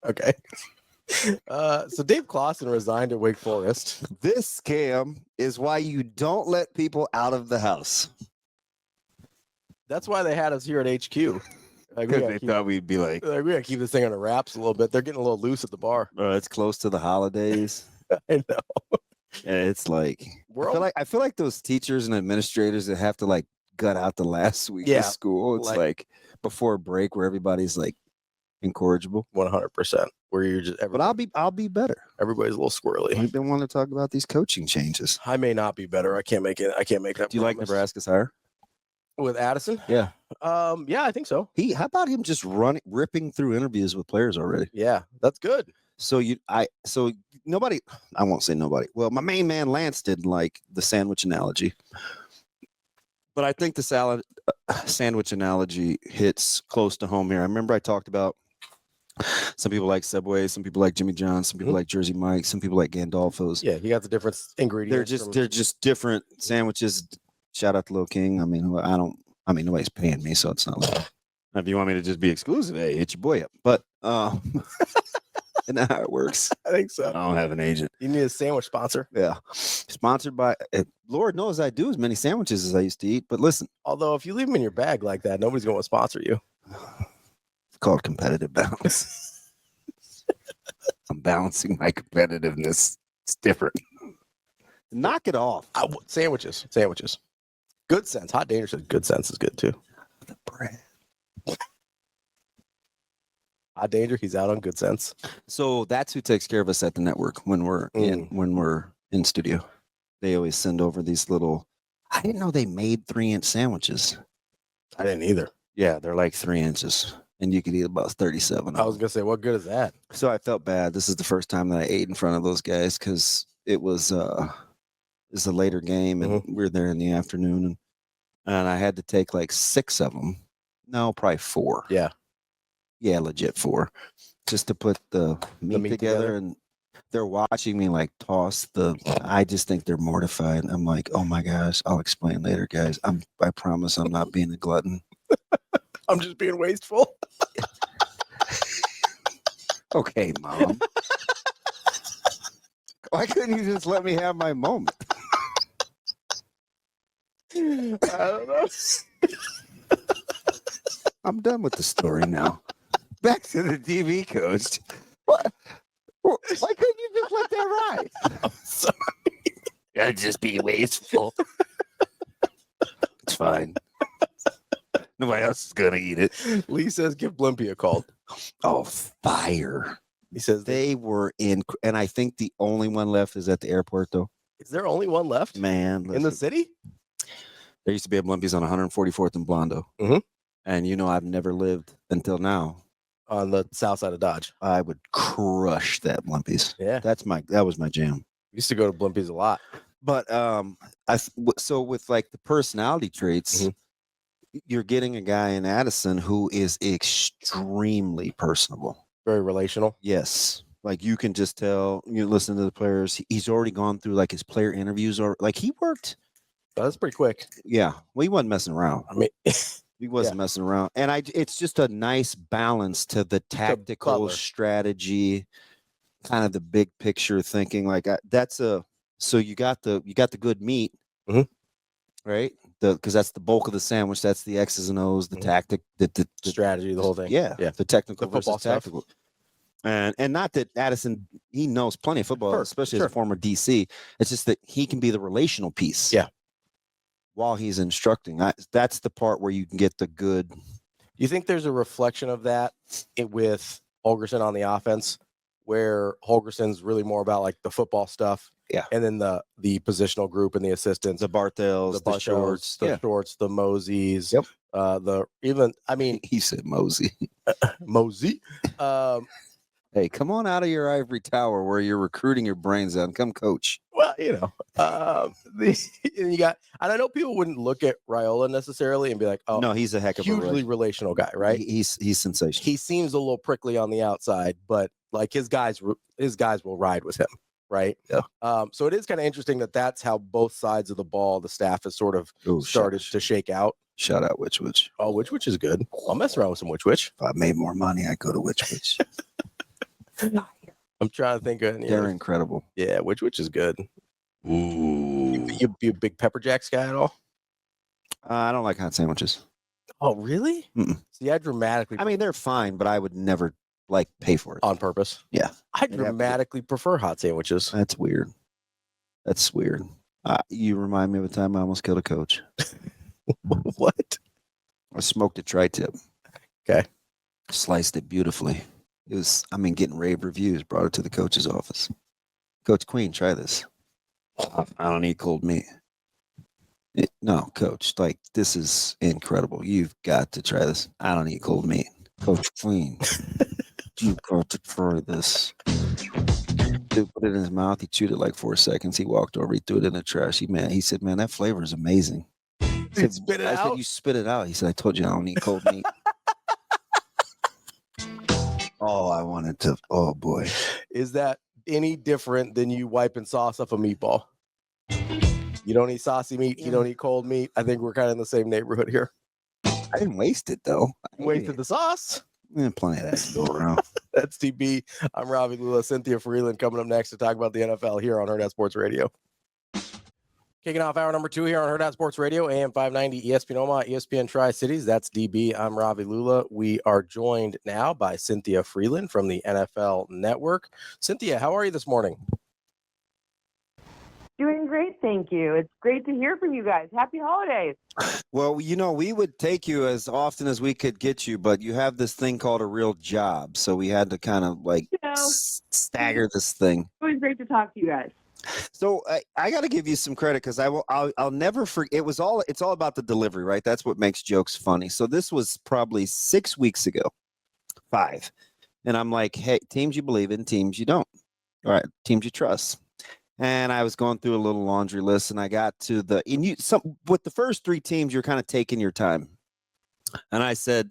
Okay. So Dave Clawson resigned at Wake Forest. This scam is why you don't let people out of the house. That's why they had us here at HQ. Like, Because they thought we'd be like, we gotta keep this thing under wraps a little bit. They're getting a little loose at the bar. it's close to the holidays. I know. And it's like I feel like those teachers and administrators that have to like gut out the last week of school. It's like before break where everybody's like incorrigible. 100%. Where you're just. But I'll be better. Everybody's a little squirrely. We've been wanting to talk about these coaching changes. I may not be better. I can't make it. I can't make that. Do you like Nebraska's hire with Addison? Yeah. Yeah, I think so. How about him just ripping through interviews with players already? Yeah, that's good. So nobody, I won't say nobody. Well, my main man Lance didn't like the sandwich analogy, but I think the sandwich analogy hits close to home here. I remember I talked about some people like Subway, some people like Jimmy John's, some people like Jersey Mike, some people like Gandolfo's. Yeah, you got the different ingredients. They're just different sandwiches. Shout out to Lil King. I mean, nobody's paying me, so it's not like if you want me to just be exclusive, hey, hit your boy up. But Isn't that how it works? I think so. I don't have an agent. You need a sandwich sponsor. Yeah. Sponsored by, Lord knows I do as many sandwiches as I used to eat. But listen. Although if you leave them in your bag like that, nobody's going to sponsor you. It's called competitive balance. I'm balancing my competitiveness. It's different. Knock it off. Sandwiches. Good sense. Hot Danger says good sense is good too. The bread. Hot Danger, he's out on good sense. So that's who takes care of us at the network when we're in studio. They always send over these little. I didn't know they made 3-inch sandwiches. I didn't either. Yeah, they're like 3 inches, and you could eat about 37. I was gonna say, what good is that? So I felt bad. This is the first time that I ate in front of those guys because it was a later game, and we were there in the afternoon, and I had to take like 6 of them. No, probably 4. Yeah, legit 4, just to put the meat together. And they're watching me like toss the. I just think they're mortified. I'm like, oh my gosh, I'll explain later, guys. I promise I'm not being a glutton. I'm just being wasteful. Okay, Mom. Why couldn't you just let me have my moment? I don't know. I'm done with the story now. Back to the TV coach. What? Why couldn't you just let that ride? I'm sorry. I'd just be wasteful. It's fine. Nobody else is gonna eat it. Lee says give Blimpie a call. Oh, fire. He says They were in, and I think the only one left is at the airport, though. Is there only one left? Man, in the city? There used to be a Blimpies on 144th and Blondo. And I've never lived until now on the south side of Dodge. I would crush that Blimpies. Yeah, that was my jam. Used to go to Blimpies a lot. But so with like the personality traits, you're getting a guy in Addison who is extremely personable. Very relational. Yes. Like you can just tell, you listen to the players. He's already gone through like his player interviews, or like he worked. That's pretty quick. Yeah. Well, he wasn't messing around. I mean, he wasn't messing around. And it's just a nice balance to the tactical strategy, kind of the big picture thinking. Like so you got the good meat, right? Because that's the bulk of the sandwich. That's the X's and O's, the tactic, the strategy, the whole thing. Yeah. The technical the versus tactical. And not that Addison, he knows plenty of football, especially as a former DC. It's just that he can be the relational piece. Yeah. While he's instructing. That's the part where you can get the good. You think there's a reflection of that with Holgerson on the offense, where Holgerson's really more about like the football stuff? Yeah. And then the positional group and the assistants, the Barthels, the Shorts, the Moseys. Yep. He said Mosey. Mosey. Hey, come on out of your ivory tower where you're recruiting your brains out and come coach. Well, you got, and I know people wouldn't look at Raiola necessarily and be like, oh, no, he's a heck of hugely relational guy, right? He's sensational. He seems a little prickly on the outside, but like his guys will ride with him. Right. Yeah. So it is kind of interesting that that's how both sides of the ball, the staff has sort of started to shake out. Shout out Witch. Oh, Witch is good. I'll mess around with some Witch. If I made more money, I'd go to Witch. I'm trying to think of. They're incredible. Yeah, Witch is good. Ooh. You be a big pepper jacks guy at all? I don't like hot sandwiches. Oh, really? Mm-mm. See, I dramatically. I mean, they're fine, but I would never pay for it on purpose. Yeah, I dramatically prefer hot sandwiches. That's weird. You remind me of a time I almost killed a coach. What? I smoked a tri-tip. Okay. Sliced it beautifully. It was, getting rave reviews. Brought it to the coach's office. Coach Queen, try this. I don't eat cold meat. No, coach, this is incredible. You've got to try this. I don't eat cold meat. Coach Queen, you've got to try this. Dude put it in his mouth. He chewed it like 4 seconds. He walked over. He threw it in the trash. He said, man, that flavor is amazing. I said, you spit it out. He said, I told you I don't eat cold meat. Oh, boy. Is that any different than you wiping sauce off a meatball? You don't eat saucy meat. You don't eat cold meat. I think we're kind of in the same neighborhood here. I didn't waste it, though. Wasted the sauce. Plenty of that to go around. That's DB. I'm Ravi, Lulla, Cynthia Frelund coming up next to talk about the NFL here on Hurrdat Sports Radio. Kicking off hour number 2 here on Hurrdat Sports Radio, AM 590, ESPN Omaha, ESPN Tri-Cities. That's DB. I'm Ravi Lulla. We are joined now by Cynthia Frelund from the NFL Network. Cynthia, how are you this morning? Doing great, thank you. It's great to hear from you guys. Happy holidays. Well, we would take you as often as we could get you, but you have this thing called a real job, so we had to kind of stagger this thing. Always great to talk to you guys. So I got to give you some credit because I'll never forget. It's all about the delivery, right? That's what makes jokes funny. So this was probably 6 weeks ago, 5, and I'm like, hey, teams you believe in, teams you don't. All right, teams you trust. And I was going through a little laundry list, and I got to with the first 3 teams, you're kind of taking your time. And I said,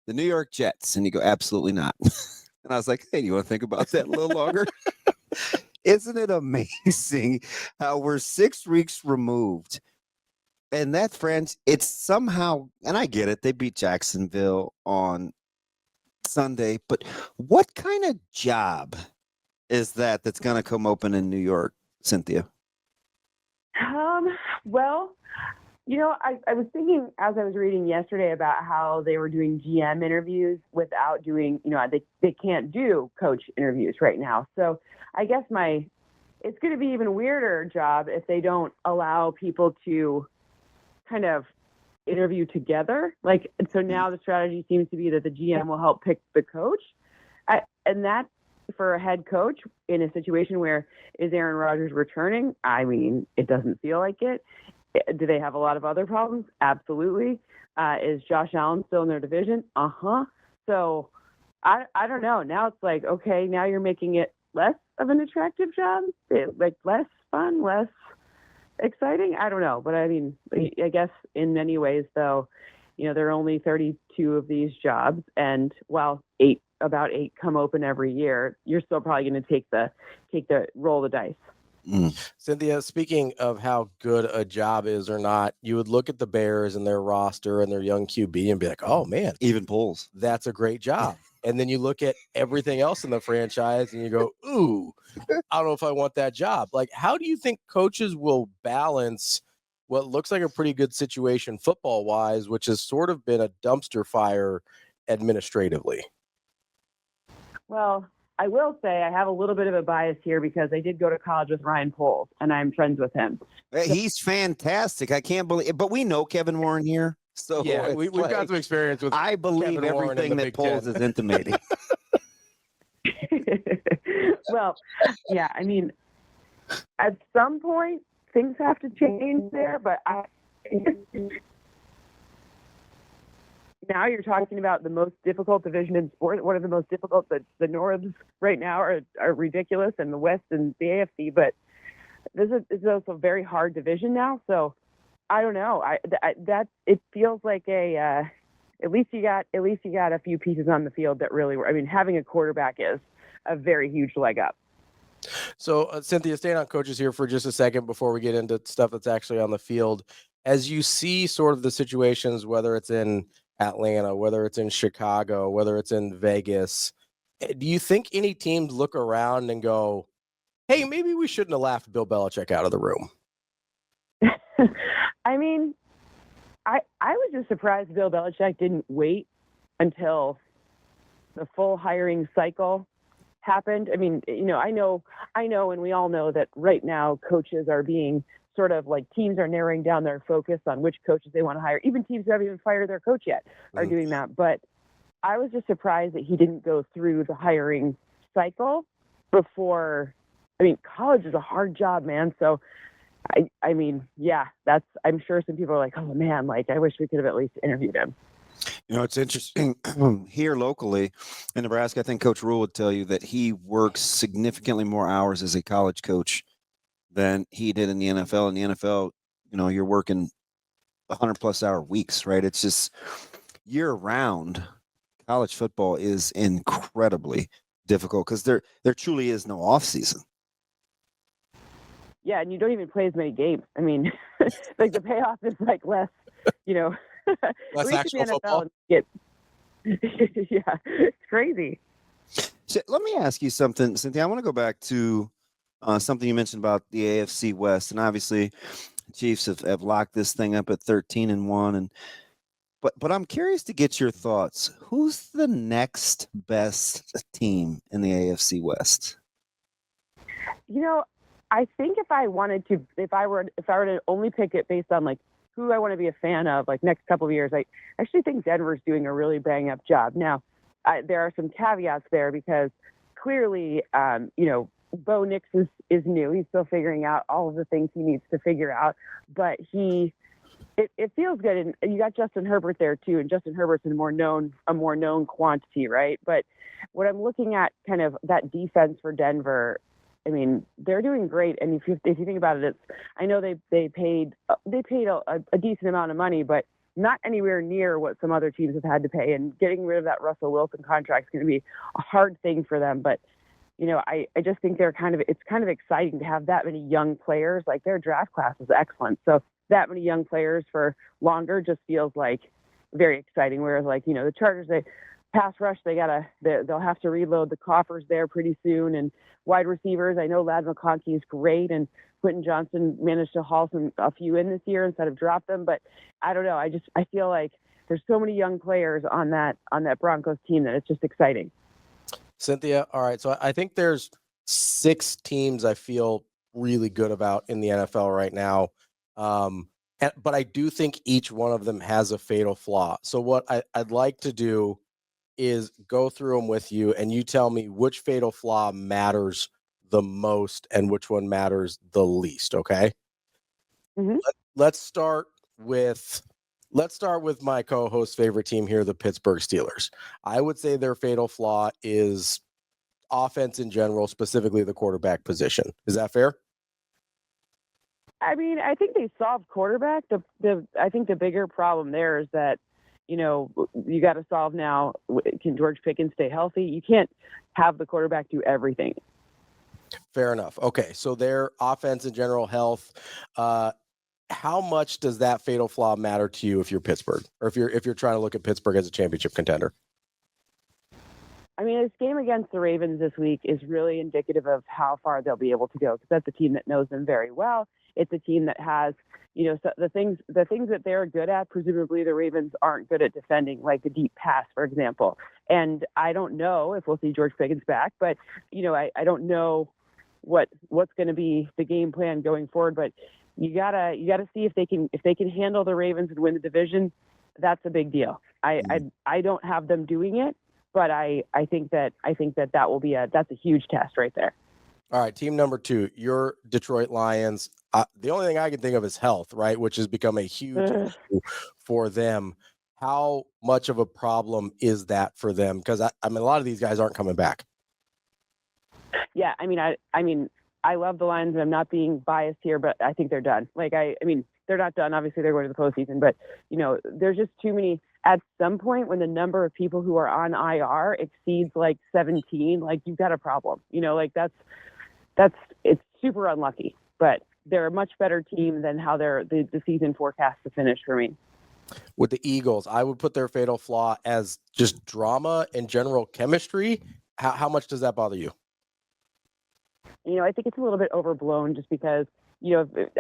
the New York Jets, and you go, absolutely not. And I was like, hey, do you want to think about that a little longer? Isn't it amazing how we're 6 weeks removed? And that friends, it's somehow, and I get it, they beat Jacksonville on Sunday, but what kind of job is that's going to come open in New York, Cynthia? Well, I was thinking as I was reading yesterday about how they were doing GM interviews without doing, they can't do coach interviews right now. So I guess it's going to be even weirder job if they don't allow people to kind of interview together. So now the strategy seems to be that the GM will help pick the coach. And that for a head coach in a situation where is Aaron Rodgers returning? I mean, it doesn't feel like it. Do they have a lot of other problems? Absolutely. Is Josh Allen still in their division? So I don't know. Now it's like, okay, now you're making it less of an attractive job, less fun, less exciting. I don't know. But I mean, I guess in many ways, though, there are only 32 of these jobs. And while about 8 come open every year, you're still probably going to roll the dice. Cynthia, speaking of how good a job is or not, you would look at the Bears and their roster and their young QB and be like, oh man, even polls, that's a great job. And then you look at everything else in the franchise and you go, ooh, I don't know if I want that job. Like, how do you think coaches will balance what looks like a pretty good situation football wise, which has sort of been a dumpster fire administratively? Well, I will say I have a little bit of a bias here because I did go to college with Ryan Poles, and I'm friends with him. He's fantastic. I can't believe it. But we know Kevin Warren here. So yeah, we've got some experience with I believe Kevin everything that Poles is intimating. Well, yeah, I mean, at some point, things have to change there, but now you're talking about the most difficult division in sport. One of the most difficult. The Norths right now are ridiculous, and the West and the AFC. But this is also a very hard division now. So I don't know. It feels like at least you got a few pieces on the field that really. I mean, having a quarterback is a very huge leg up. So Cynthia, staying on coaches here for just a second before we get into stuff that's actually on the field. As you see sort of the situations, whether it's in Atlanta, whether it's in Chicago, whether it's in Vegas, do you think any teams look around and go, hey, maybe we shouldn't have laughed Bill Belichick out of the room? I mean, I was just surprised Bill Belichick didn't wait until the full hiring cycle happened. I mean, I know, and we all know that right now coaches are being sort of like teams are narrowing down their focus on which coaches they want to hire. Even teams who haven't even fired their coach yet are doing that. But I was just surprised that he didn't go through the hiring cycle before. I mean, college is a hard job, man. So, I mean, yeah, I'm sure some people are like, oh man, like I wish we could have at least interviewed him. It's interesting here locally in Nebraska. I think Coach Rule would tell you that he works significantly more hours as a college coach than he did in the NFL. In the NFL, you're working 100+ hour weeks, right? It's just year round. College football is incredibly difficult because there truly is no off season. Yeah, and you don't even play as many games. I mean, like the payoff is like less, less actual football. Yeah, it's crazy. So let me ask you something, Cynthia. I want to go back to something you mentioned about the AFC West, and obviously, Chiefs have locked this thing up at 13-1, and but I'm curious to get your thoughts. Who's the next best team in the AFC West? I think if I were to only pick it based on like who I want to be a fan of, like next couple of years, I actually think Denver's doing a really bang up job. Now, there are some caveats there because clearly, Bo Nix is new. He's still figuring out all of the things he needs to figure out, but it feels good. And you got Justin Herbert there too, and Justin Herbert's a more known quantity, right? But what I'm looking at, kind of that defense for Denver, I mean, they're doing great. And if you think about it, I know they paid a decent amount of money, but not anywhere near what some other teams have had to pay. And getting rid of that Russell Wilson contract is going to be a hard thing for them. But I just think it's kind of exciting to have that many young players. Like their draft class is excellent. So that many young players for longer just feels like very exciting. Whereas the Chargers, they pass rush, they'll have to reload the coffers there pretty soon. And wide receivers, I know Ladd McConkey is great, and Quentin Johnson managed to haul a few in this year instead of drop them. But I don't know. I feel like there's so many young players on that Broncos team that it's just exciting. Cynthia, all right. So I think there's 6 teams I feel really good about in the NFL right now. But I do think each one of them has a fatal flaw. So what I'd like to do is go through them with you, and you tell me which fatal flaw matters the most and which one matters the least. Okay. Mm-hmm. Let's start with my co-host's favorite team here, the Pittsburgh Steelers. I would say their fatal flaw is offense in general, specifically the quarterback position. Is that fair? I mean, I think they solved quarterback. I think the bigger problem there is that, you got to solve now. Can George Pickens stay healthy? You can't have the quarterback do everything. Fair enough. Okay. So their offense in general, health, how much does that fatal flaw matter to you if you're Pittsburgh, or if you're trying to look at Pittsburgh as a championship contender? I mean, this game against the Ravens this week is really indicative of how far they'll be able to go, because that's a team that knows them very well. It's a team that has, so the things that they're good at, presumably the Ravens aren't good at defending, like the deep pass, for example. And I don't know if we'll see George Pickens back, but, I don't know what's going to be the game plan going forward, but you gotta see if they can handle the Ravens and win the division. That's a big deal. I don't have them doing it, but I think that will be that's a huge test right there. All right, team number 2, your Detroit Lions. The only thing I can think of is health, right, which has become a huge issue for them. How much of a problem is that for them? Because I mean, a lot of these guys aren't coming back. Yeah, I mean, I love the Lions, and I'm not being biased here, but I think they're done. Like, I mean, they're not done. Obviously, they're going to the postseason, but there's just too many. At some point, when the number of people who are on IR exceeds like 17, like you've got a problem. It's super unlucky. But they're a much better team than how the season forecast to finish for me. With the Eagles, I would put their fatal flaw as just drama and general chemistry. How much does that bother you? I think it's a little bit overblown just because,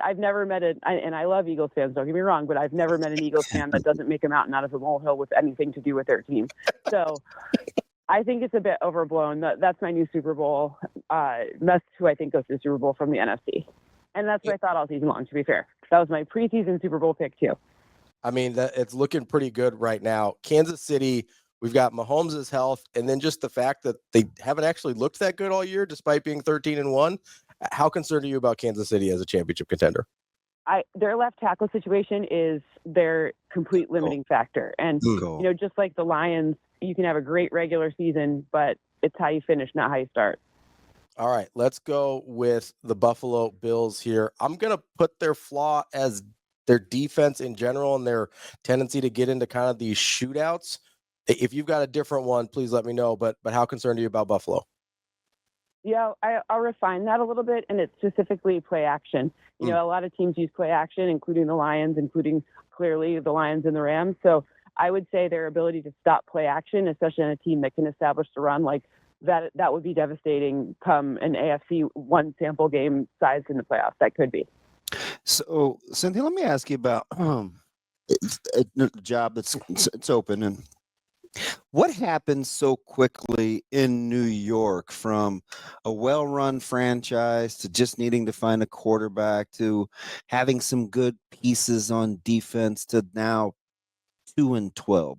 I've never met and I love Eagles fans, don't get me wrong, but I've never met an Eagles fan that doesn't make a mountain out of a molehill with anything to do with their team. So I think it's a bit overblown. That's my new Super Bowl. That's who I think goes to the Super Bowl from the NFC. And that's what I thought all season long, to be fair. That was my preseason Super Bowl pick, too. I mean, it's looking pretty good right now. Kansas City, we've got Mahomes' health, and then just the fact that they haven't actually looked that good all year, despite being 13-1. How concerned are you about Kansas City as a championship contender? Their left tackle situation is their complete limiting factor. And, just like the Lions, you can have a great regular season, but it's how you finish, not how you start. All right, let's go with the Buffalo Bills here. I'm going to put their flaw as their defense in general and their tendency to get into kind of these shootouts. If you've got a different one, please let me know. But how concerned are you about Buffalo? Yeah, I'll refine that a little bit, and it's specifically play action. A lot of teams use play action, including the Lions, including clearly the Lions and the Rams. So I would say their ability to stop play action, especially on a team that can establish the run, like that would be devastating come an AFC one sample game size in the playoffs. That could be. So, Cynthia, let me ask you about a job it's open, and what happened so quickly in New York from a well-run franchise to just needing to find a quarterback to having some good pieces on defense to now 2-12?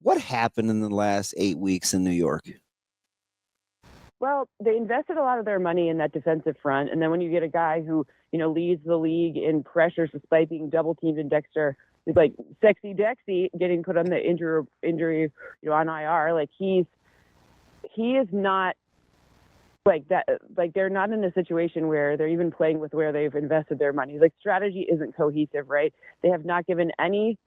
What happened in the last 8 weeks in New York? Well, they invested a lot of their money in that defensive front, and then when you get a guy who leads the league in pressures despite being double teamed in Dexter, he's like Sexy Dexy getting put on the injury on IR. Like he is not like that. Like they're not in a situation where they're even playing with where they've invested their money. Like strategy isn't cohesive, right? They have not given any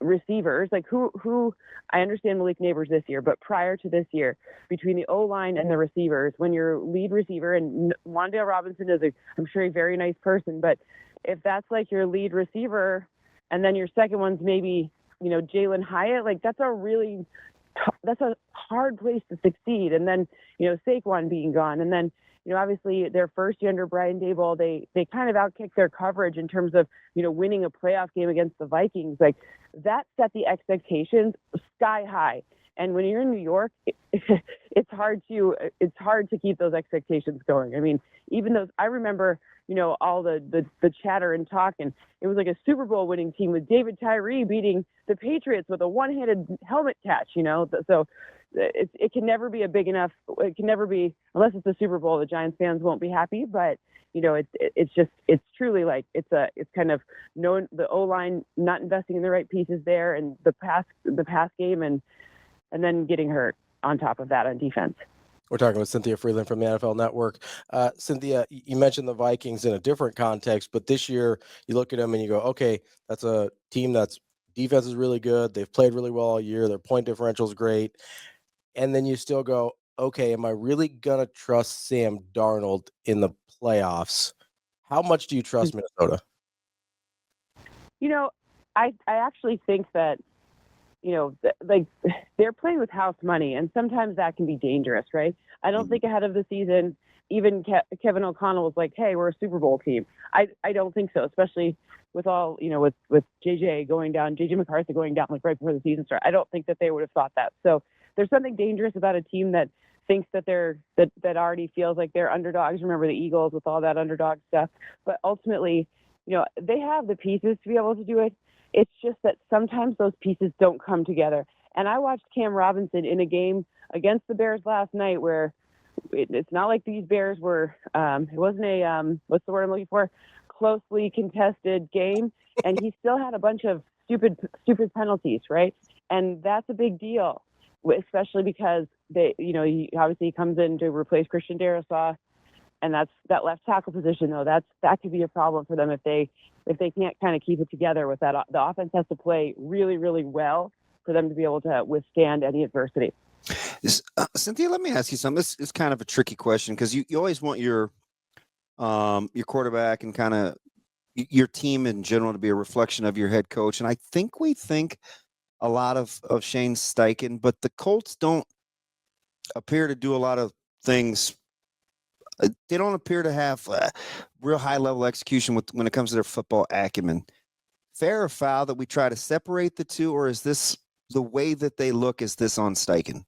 receivers, like who I understand Malik Neighbors this year, but prior to this year, between the O-line and the receivers, when your lead receiver, and Wan'Dale Robinson is I'm sure a very nice person, but if that's like your lead receiver and then your second one's maybe, Jalen Hyatt, like that's a hard place to succeed. And then, Saquon being gone, and then, obviously their first year under Brian Daboll, they kind of outkicked their coverage in terms of, winning a playoff game against the Vikings. Like that set the expectations sky high. And when you're in New York, it's hard to keep those expectations going. I mean, even those, I remember, all the chatter and talk, and it was like a Super Bowl winning team with David Tyree beating the Patriots with a one-handed helmet catch, so it can never be it can never be, unless it's a Super Bowl, the Giants fans won't be happy, but it's truly like it's kind of knowing the O-line not investing in the right pieces there, and the pass game, and then getting hurt on top of that on defense. We're talking with Cynthia Frelund from the NFL Network. Cynthia, you mentioned the Vikings in a different context, but this year you look at them and you go, okay, that's a team that's defense is really good. They've played really well all year. Their point differential is great. And then you still go, okay, am I really going to trust Sam Darnold in the playoffs? How much do you trust Minnesota? I actually think that, like they're playing with house money, and sometimes that can be dangerous, right? I don't think ahead of the season, even Kevin O'Connell was like, hey, we're a Super Bowl team. I don't think so, especially with all, with JJ McCarthy going down like right before the season started. I don't think that they would have thought that. So there's something dangerous about a team that thinks that that already feels like they're underdogs. Remember the Eagles with all that underdog stuff. But ultimately, they have the pieces to be able to do it. It's just that sometimes those pieces don't come together. And I watched Cam Robinson in a game against the Bears last night where it's not like these Bears were, it wasn't a, what's the word I'm looking for? Closely contested game. And he still had a bunch of stupid penalties, right? And that's a big deal, especially because he obviously comes in to replace Christian Darrisaw. And that left tackle position, though, that could be a problem for them if they can't kind of keep it together with that. The offense has to play really, really well for them to be able to withstand any adversity. Cynthia, let me ask you something. This is kind of a tricky question because you always want your quarterback and kind of your team in general to be a reflection of your head coach. And I think we think a lot of Shane Steichen, but the Colts don't appear to do a lot of things. They don't appear to have real high-level execution when it comes to their football acumen. Fair or foul that we try to separate the two, or is this the way that they look? Is this on Steichen?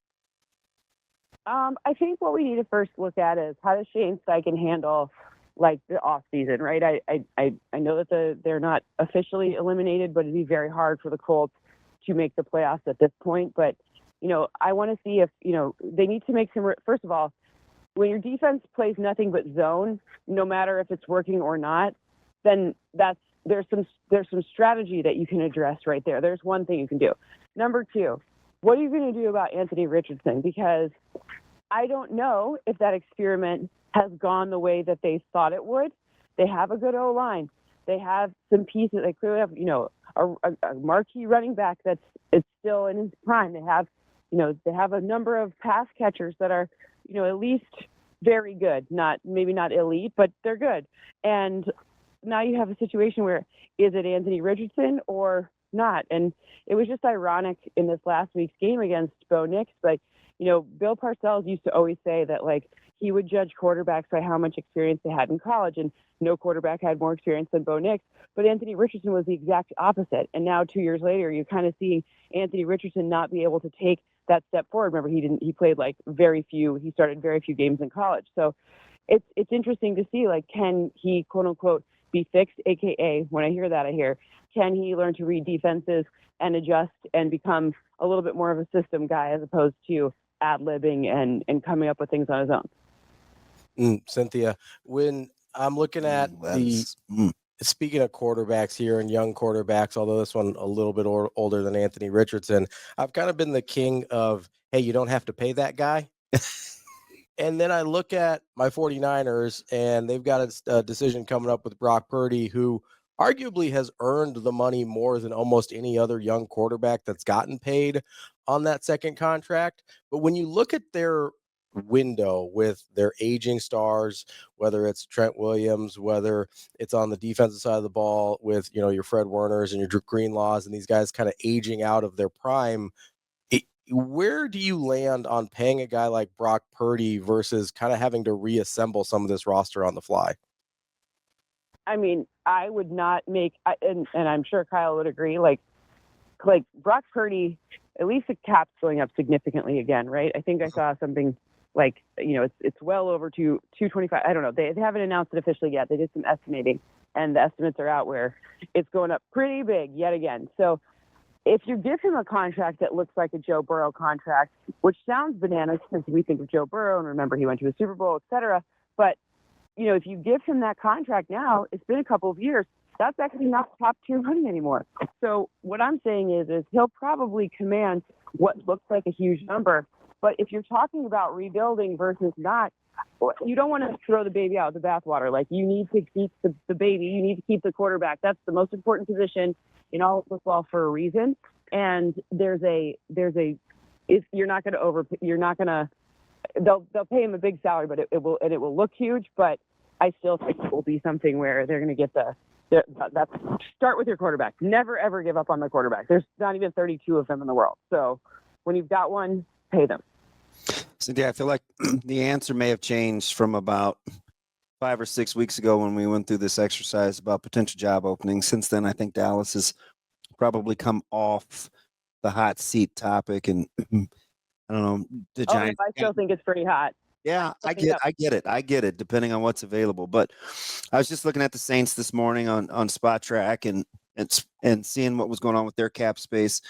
I think what we need to first look at is how does Shane Steichen handle like the off season, right? I know that they're not officially eliminated, but it'd be very hard for the Colts to make the playoffs at this point. But I want to see if they need to make some. First of all, when your defense plays nothing but zone, no matter if it's working or not, then there's some strategy that you can address right there. There's one thing you can do. Number two, what are you going to do about Anthony Richardson? Because I don't know if that experiment has gone the way that they thought it would. They have a good O-line. They have some pieces. They clearly have, a marquee running back it's still in his prime. They have, they have a number of pass catchers that are, at least very good. Maybe not elite, but they're good. And now you have a situation where is it Anthony Richardson or not? And it was just ironic in this last week's game against Bo Nix. But, Bill Parcells used to always say that, he would judge quarterbacks by how much experience they had in college, and no quarterback had more experience than Bo Nix. But Anthony Richardson was the exact opposite. And now 2 years later, you're kind of seeing Anthony Richardson not be able to take that step forward. Remember, he played he started very few games in college. So it's interesting to see, can he, quote unquote, be fixed? AKA, when I hear that, can he learn to read defenses and adjust and become a little bit more of a system guy as opposed to ad-libbing and coming up with things on his own? Cynthia, when I'm looking at speaking of quarterbacks here and young quarterbacks, although this one a little bit older than Anthony Richardson, I've kind of been the king of, hey, you don't have to pay that guy. And then I look at my 49ers, and they've got a decision coming up with Brock Purdy, who arguably has earned the money more than almost any other young quarterback that's gotten paid on that second contract. But when you look at their window with their aging stars, whether it's Trent Williams, whether it's on the defensive side of the ball with, your Fred Warners and your Drew Greenlaws and these guys kind of aging out of their prime, where do you land on paying a guy like Brock Purdy versus kind of having to reassemble some of this roster on the fly? I mean, I would not make, and I'm sure Kyle would agree, like Brock Purdy, at least the cap's going up significantly again, right? I think I saw something it's well over 225. I don't know. They haven't announced it officially yet. They did some estimating, and the estimates are out where it's going up pretty big yet again. So if you give him a contract that looks like a Joe Burrow contract, which sounds bananas since we think of Joe Burrow and remember he went to a Super Bowl, et cetera. But, if you give him that contract now, it's been a couple of years, that's actually not top tier money anymore. So what I'm saying is he'll probably command what looks like a huge number. But if you're talking about rebuilding versus not, you don't want to throw the baby out with the bathwater. You need to keep the baby. You need to keep the quarterback. That's the most important position in all of football for a reason. And you're not going to they'll pay him a big salary, but it will look huge. But I still think it will be something where they're going to get that's start with your quarterback. Never ever give up on the quarterback. There's not even 32 of them in the world. So when you've got one, pay them. Cynthia, I feel like the answer may have changed from about 5 or 6 weeks ago when we went through this exercise about potential job openings. Since then, I think Dallas has probably come off the hot seat topic, and I don't know, the Giants. I still think it's pretty hot. Yeah, I get it, depending on what's available. But I was just looking at the Saints this morning on Spot Track and seeing what was going on with their cap space.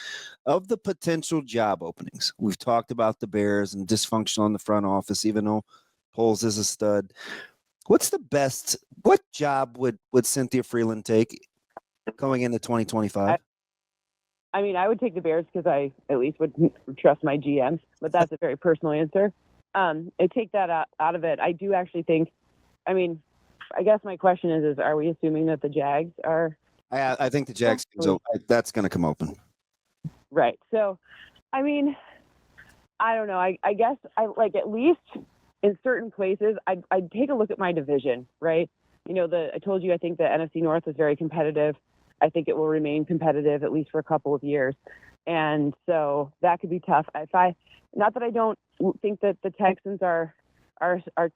Of the potential job openings, we've talked about the Bears and dysfunctional in the front office, even though Poles is a stud. What job would Cynthia Frelund take going into 2025? I would take the Bears because I at least would trust my GM, but that's a very personal answer. I take that out of it. I do actually think, I guess my question is are we assuming that the Jags are? I think the Jags, that's going to come open. Right. So, I don't know. I guess at least in certain places, I'd take a look at my division, right? I told you, I think the NFC North is very competitive. I think it will remain competitive at least for a couple of years. And so that could be tough. Not that I don't think that the Texans are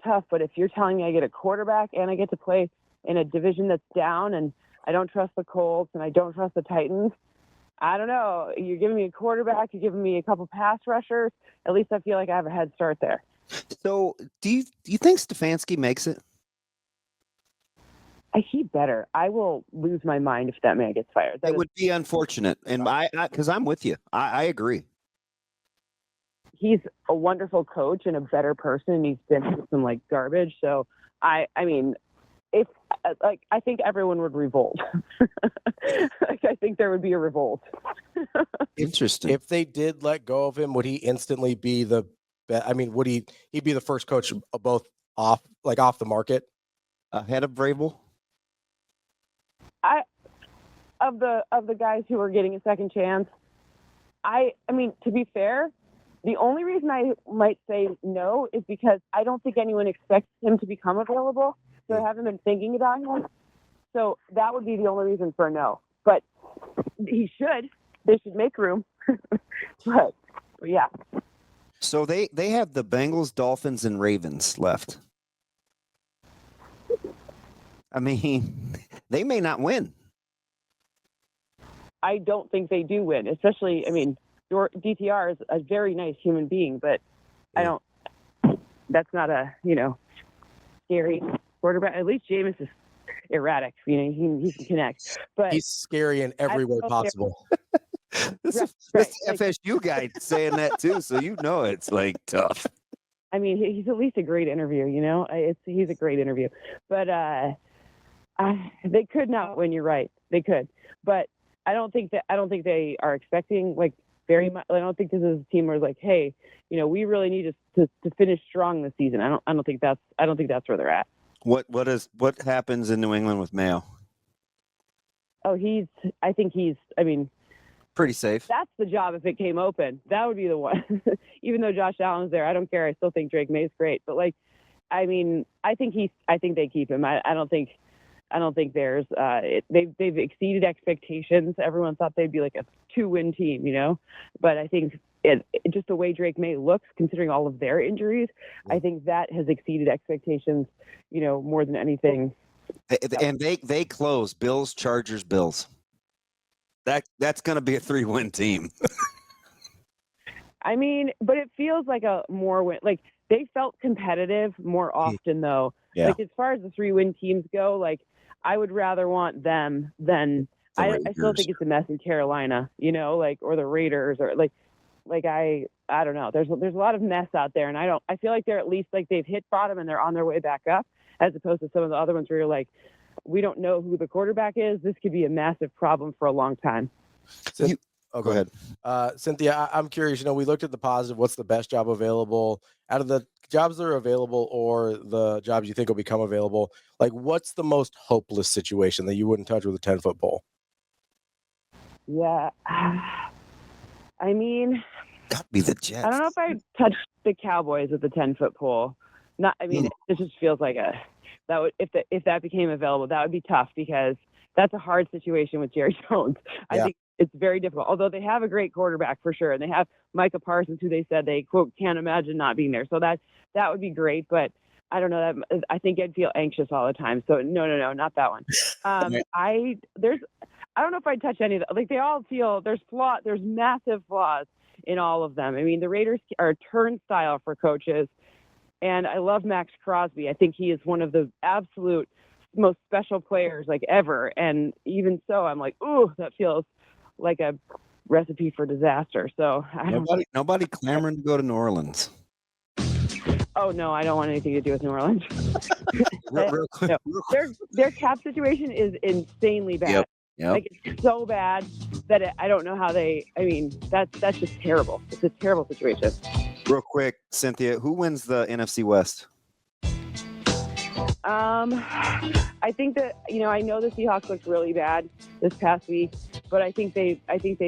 tough, but if you're telling me I get a quarterback and I get to play in a division that's down and I don't trust the Colts and I don't trust the Titans, I don't know. You're giving me a quarterback, you're giving me a couple pass rushers. At least I feel like I have a head start there. So do you think Stefanski makes it? He better. I will lose my mind if that man gets fired. It would be unfortunate. And because I'm with you. I agree. He's a wonderful coach and a better person. He's been through some garbage. So I think everyone would revolt. I think there would be a revolt. Interesting. If they did let go of him, would he instantly be would he'd be the first coach both off the market? Ahead of Vrabel? Of the guys who are getting a second chance, to be fair, the only reason I might say no is because I don't think anyone expects him to become available. So I haven't been thinking about him. So that would be the only reason for a no. But he should. They should make room. but yeah. So they have the Bengals, Dolphins, and Ravens left. I mean, they may not win. I don't think they do win, especially, I mean, your DTR is a very nice human being, but that's not a, scary quarterback. At least Jameis is erratic. He can connect. But he's scary in every way possible. This is FSU guy saying that too, so it's like tough. I mean, he's at least a great interview. He's a great interview. But they could not win. You're right, they could. But I don't think they are expecting very much. I don't think this is a team where like, hey, we really need to finish strong this season. I don't think that's where they're at. What happens in New England with Mayo? Oh, I mean, pretty safe. That's the job if it came open. That would be the one. Even though Josh Allen's there, I don't care. I still think Drake May's great. But I think they keep him. I don't think there's they've exceeded expectations. Everyone thought they'd be like a 2-win team, But I think just the way Drake May looks, considering all of their injuries, I think that has exceeded expectations, more than anything. And they close Bills, Chargers, Bills. That's going to be a 3-win team. I mean, but it feels like a more win. They felt competitive more often, though. Yeah. As far as the 3-win teams go, I would rather want them than I still think it's a mess in Carolina, or the Raiders, or I don't know. There's a lot of mess out there, and I feel like they're at least they've hit bottom and they're on their way back up, as opposed to some of the other ones where you're like, we don't know who the quarterback is. This could be a massive problem for a long time. Go ahead. Cynthia, I'm curious, we looked at the positive. What's the best job available out of the jobs that are available or the jobs you think will become available? What's the most hopeless situation that you wouldn't touch with a 10-foot pole? Yeah. I mean, gotta be the Jets. I don't know if I'd touch the Cowboys with the 10-foot pole. It just feels like that would, if that became available, that would be tough because that's a hard situation with Jerry Jones. I think it's very difficult, although they have a great quarterback for sure. And they have Micah Parsons, who they said they, quote, can't imagine not being there. So that would be great. But I don't know. I think I'd feel anxious all the time. So no, not that one. I don't know if I'd touch any of them. They all feel there's massive flaws in all of them. I mean, the Raiders are a turnstile for coaches. And I love Max Crosby. I think he is one of the absolute most special players ever. And even so, I'm like, ooh, that feels like a recipe for disaster. So nobody clamoring to go to New Orleans. Oh no, I don't want anything to do with New Orleans. real quick. No, their cap situation is insanely bad. Yep. It's so bad that I don't know how they. I mean, that's just terrible. It's a terrible situation. Real quick, Cynthia, who wins the NFC West? I think that I know the Seahawks looked really bad this past week, but I think they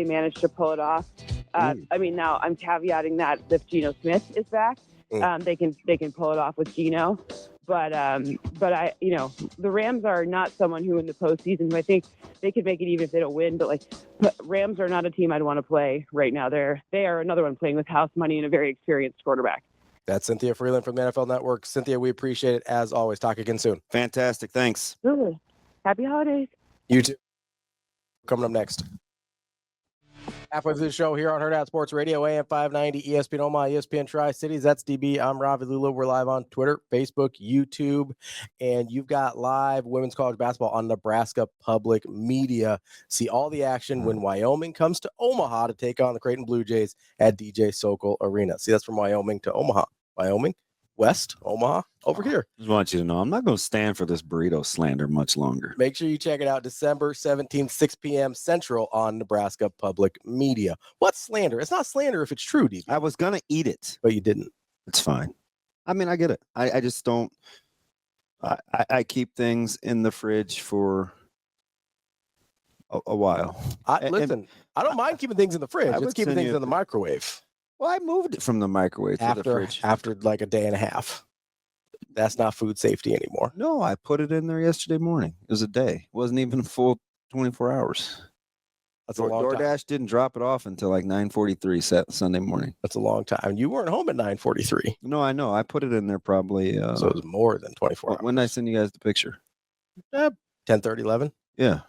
managed to pull it off. Now I'm caveating that if Geno Smith is back, they can pull it off with Geno. But I the Rams are not someone who in the postseason who I think they could make it even if they don't win. But Rams are not a team I'd want to play right now. They are another one playing with house money and a very experienced quarterback. That's Cynthia Frelund from the NFL Network. Cynthia, we appreciate it as always. Talk again soon. Fantastic. Thanks. Absolutely. Happy holidays. You too. Coming up next. Halfway through the show here on Hurrdat Sports Radio, AM 590, ESPN Omaha, ESPN Tri-Cities. That's DB. I'm Ravi, Lulla. We're live on Twitter, Facebook, YouTube, and you've got live women's college basketball on Nebraska Public Media. See all the action when Wyoming comes to Omaha to take on the Creighton Blue Jays at DJ Sokol Arena. See, that's from Wyoming to Omaha. Wyoming, West, Omaha, over here. Just want you to know, I'm not going to stand for this burrito slander much longer. Make sure you check it out December 17th, 6 p.m. Central on Nebraska Public Media. What's slander? It's not slander if it's true, DB. I was going to eat it. But you didn't. It's fine. I mean, I get it. I just don't. I keep things in the fridge for a while. Listen, I don't mind keeping things in the fridge. It's keeping things in the microwave. Well, I moved it from the microwave to the fridge. After like a day and a half. That's not food safety anymore. No, I put it in there yesterday morning. It was a day. It wasn't even a full 24 hours. That's a long time. DoorDash didn't drop it off until like 9:43 Sunday morning. That's a long time. You weren't home at 9:43. No, I know. I put it in there probably. So it was more than 24 hours. When did I send you guys the picture? 10:30, 11. Yeah.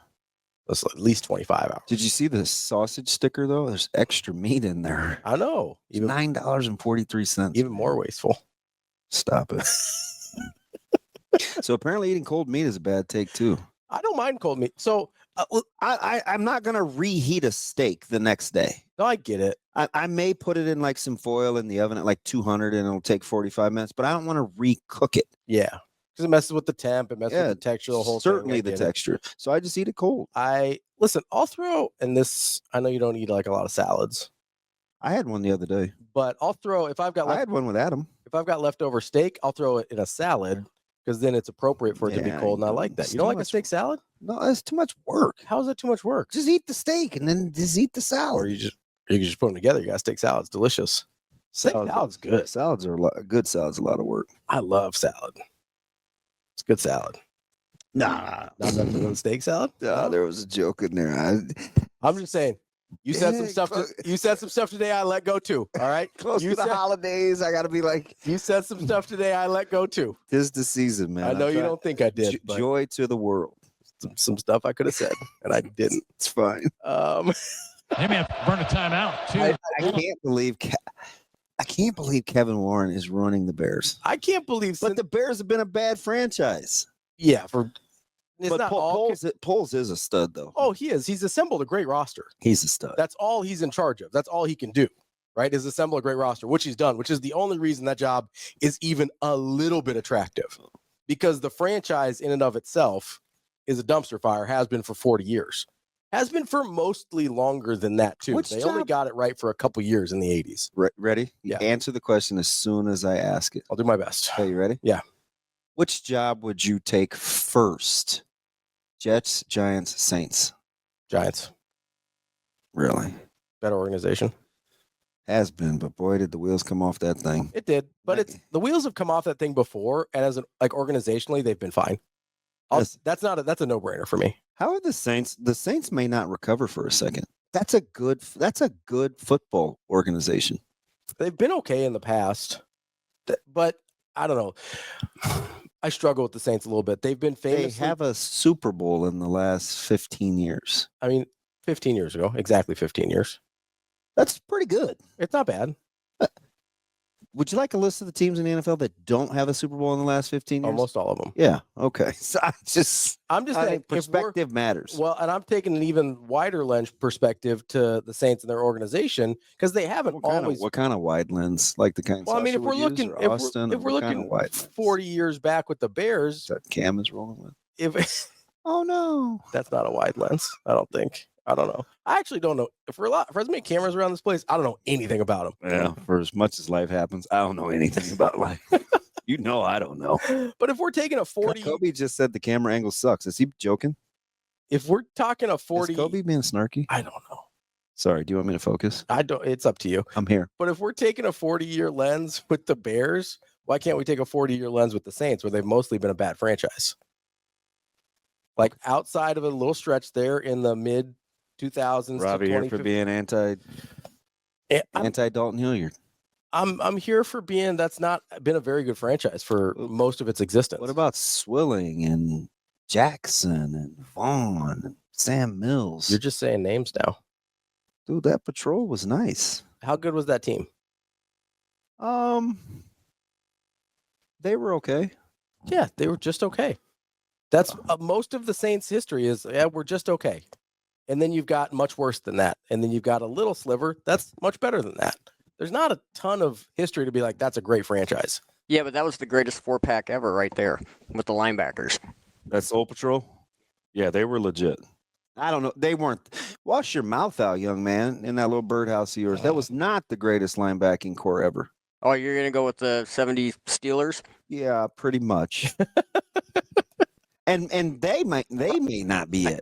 That's at least 25 hours. Did you see the sausage sticker though? There's extra meat in there. I know. It's $9.43. Even more wasteful. Stop it. So apparently eating cold meat is a bad take too. I don't mind cold meat. So I'm not gonna reheat a steak the next day. no, I get it. I may put it in like some foil in the oven at like 200 and it'll take 45 minutes, but I don't want to recook it. Yeah. Because it messes with the temp. It messes with the texture, the whole certainly thing. the texture. So I just eat it cold. Listen, I'll throw, and this, I know you don't eat like a lot of salads, I had one the other day. but I'll throw, if I've got I had one with Adam. if I've got leftover steak, I'll throw it in a salad because then it's appropriate for it to be Yeah, cold. And I you like know, that. it's You don't too like a much- steak salad? No, it's too much work. How is that too much work? Just eat the steak and then just eat the Or salad. you can just put them together. You got steak salad's delicious. Steak salad's good. Salads are good. Salad's a lot of work. I love salad. It's good salad. Nah, Not nothing on steak salad. there was a joke in there. I'm just saying. You said some Yeah, stuff. You said some stuff today. I let go too. All right. Close You to the said- holidays, I gotta be like, You said some stuff today. I let go too. "Tis the season, man." I know I'm you trying- don't think I did. But Joy to the world. some stuff I could have said and I didn't. It's fine. They may have to burn a timeout too. I can't believe Kevin Warren is running the Bears. I can't believe. But the Bears have been a bad franchise. Yeah, for it's But not all. Poles is a stud, though. Oh, he is. He's assembled a great roster. He's a stud. That's all he's in charge of. That's all he can do, right? Is assemble a great roster, which he's done, which is the only reason that job is even a little bit attractive. Because the franchise in and of itself is a dumpster fire, has been for 40 years. Has been for mostly longer than that, too. Which They only job? got it right for a couple years in the 80s. Ready? Yeah. Answer the question as soon as I ask it. I'll do my best. Okay, you ready? Yeah. Which job would you take first? Jets, Giants, Saints. Giants, Really? better organization. Has been, but boy, did the wheels come off that thing. It did, but Right. it's the wheels have come off that thing before, and as like organizationally, they've been fine. Yes. That's a no-brainer for me. How are the Saints? The Saints may not recover for a second. That's a good football organization. They've been okay in the past, but I don't know. I struggle with the Saints a little bit. They've been They famous. have a Super Bowl in the last 15 years. I mean, 15 years ago, exactly 15 years. That's pretty good. It's not bad. Would you like a list of the teams in the NFL that don't have a Super Bowl in the last 15 years? Almost all of them. Yeah. Okay. So I'm just I saying think perspective matters. Well, and I'm taking an even wider lens perspective to the Saints and their organization because they haven't What kind of wide lens? Like the kind. Well, I mean, if Sasha we're would use, looking, or if Austin, we're, or if we're what kind of looking wide lens 40 years back with the Bears, that Cam is rolling with. if Oh no. that's not a wide lens, I don't think. I don't know. I actually don't know. For as many cameras around this place, I don't know anything about them. Yeah. For as much as life happens, I don't know anything about life. You know, I don't know. But if we're taking a 40, Kobe just said the camera angle sucks. Is he joking? if we're talking a 40, Is Kobe being snarky? I don't know. Sorry. Do you want me to focus? I don't. It's up to you. I'm here. But if we're taking a 40-year lens with the Bears, why can't we take a 40-year lens with the Saints, where they've mostly been a bad franchise? Like outside of a little stretch there in the mid 2000s, Ravi to here for 2015. being anti Dalton Hilliard. I'm here for being that's not been a very good franchise for most of its existence. What about Swilling and Jackson and Vaughn and Sam Mills? You're just saying names now. Dude, that patrol was nice. How good was that team? They were okay. Yeah, they were just okay. That's most of the Saints' history is we're just okay. And then you've got much worse than that. And then you've got a little sliver that's much better than that. There's not a ton of history to be like, that's a great franchise. Yeah, but that was the greatest 4-pack ever right there with the linebackers. That's Soul Patrol? Yeah, they were legit. I don't know. They weren't. Wash your mouth out, young man, in that little birdhouse of yours. That was not the greatest linebacking core ever. Oh, you're going to go with the 70 Steelers? Yeah, pretty much. and they may not be it.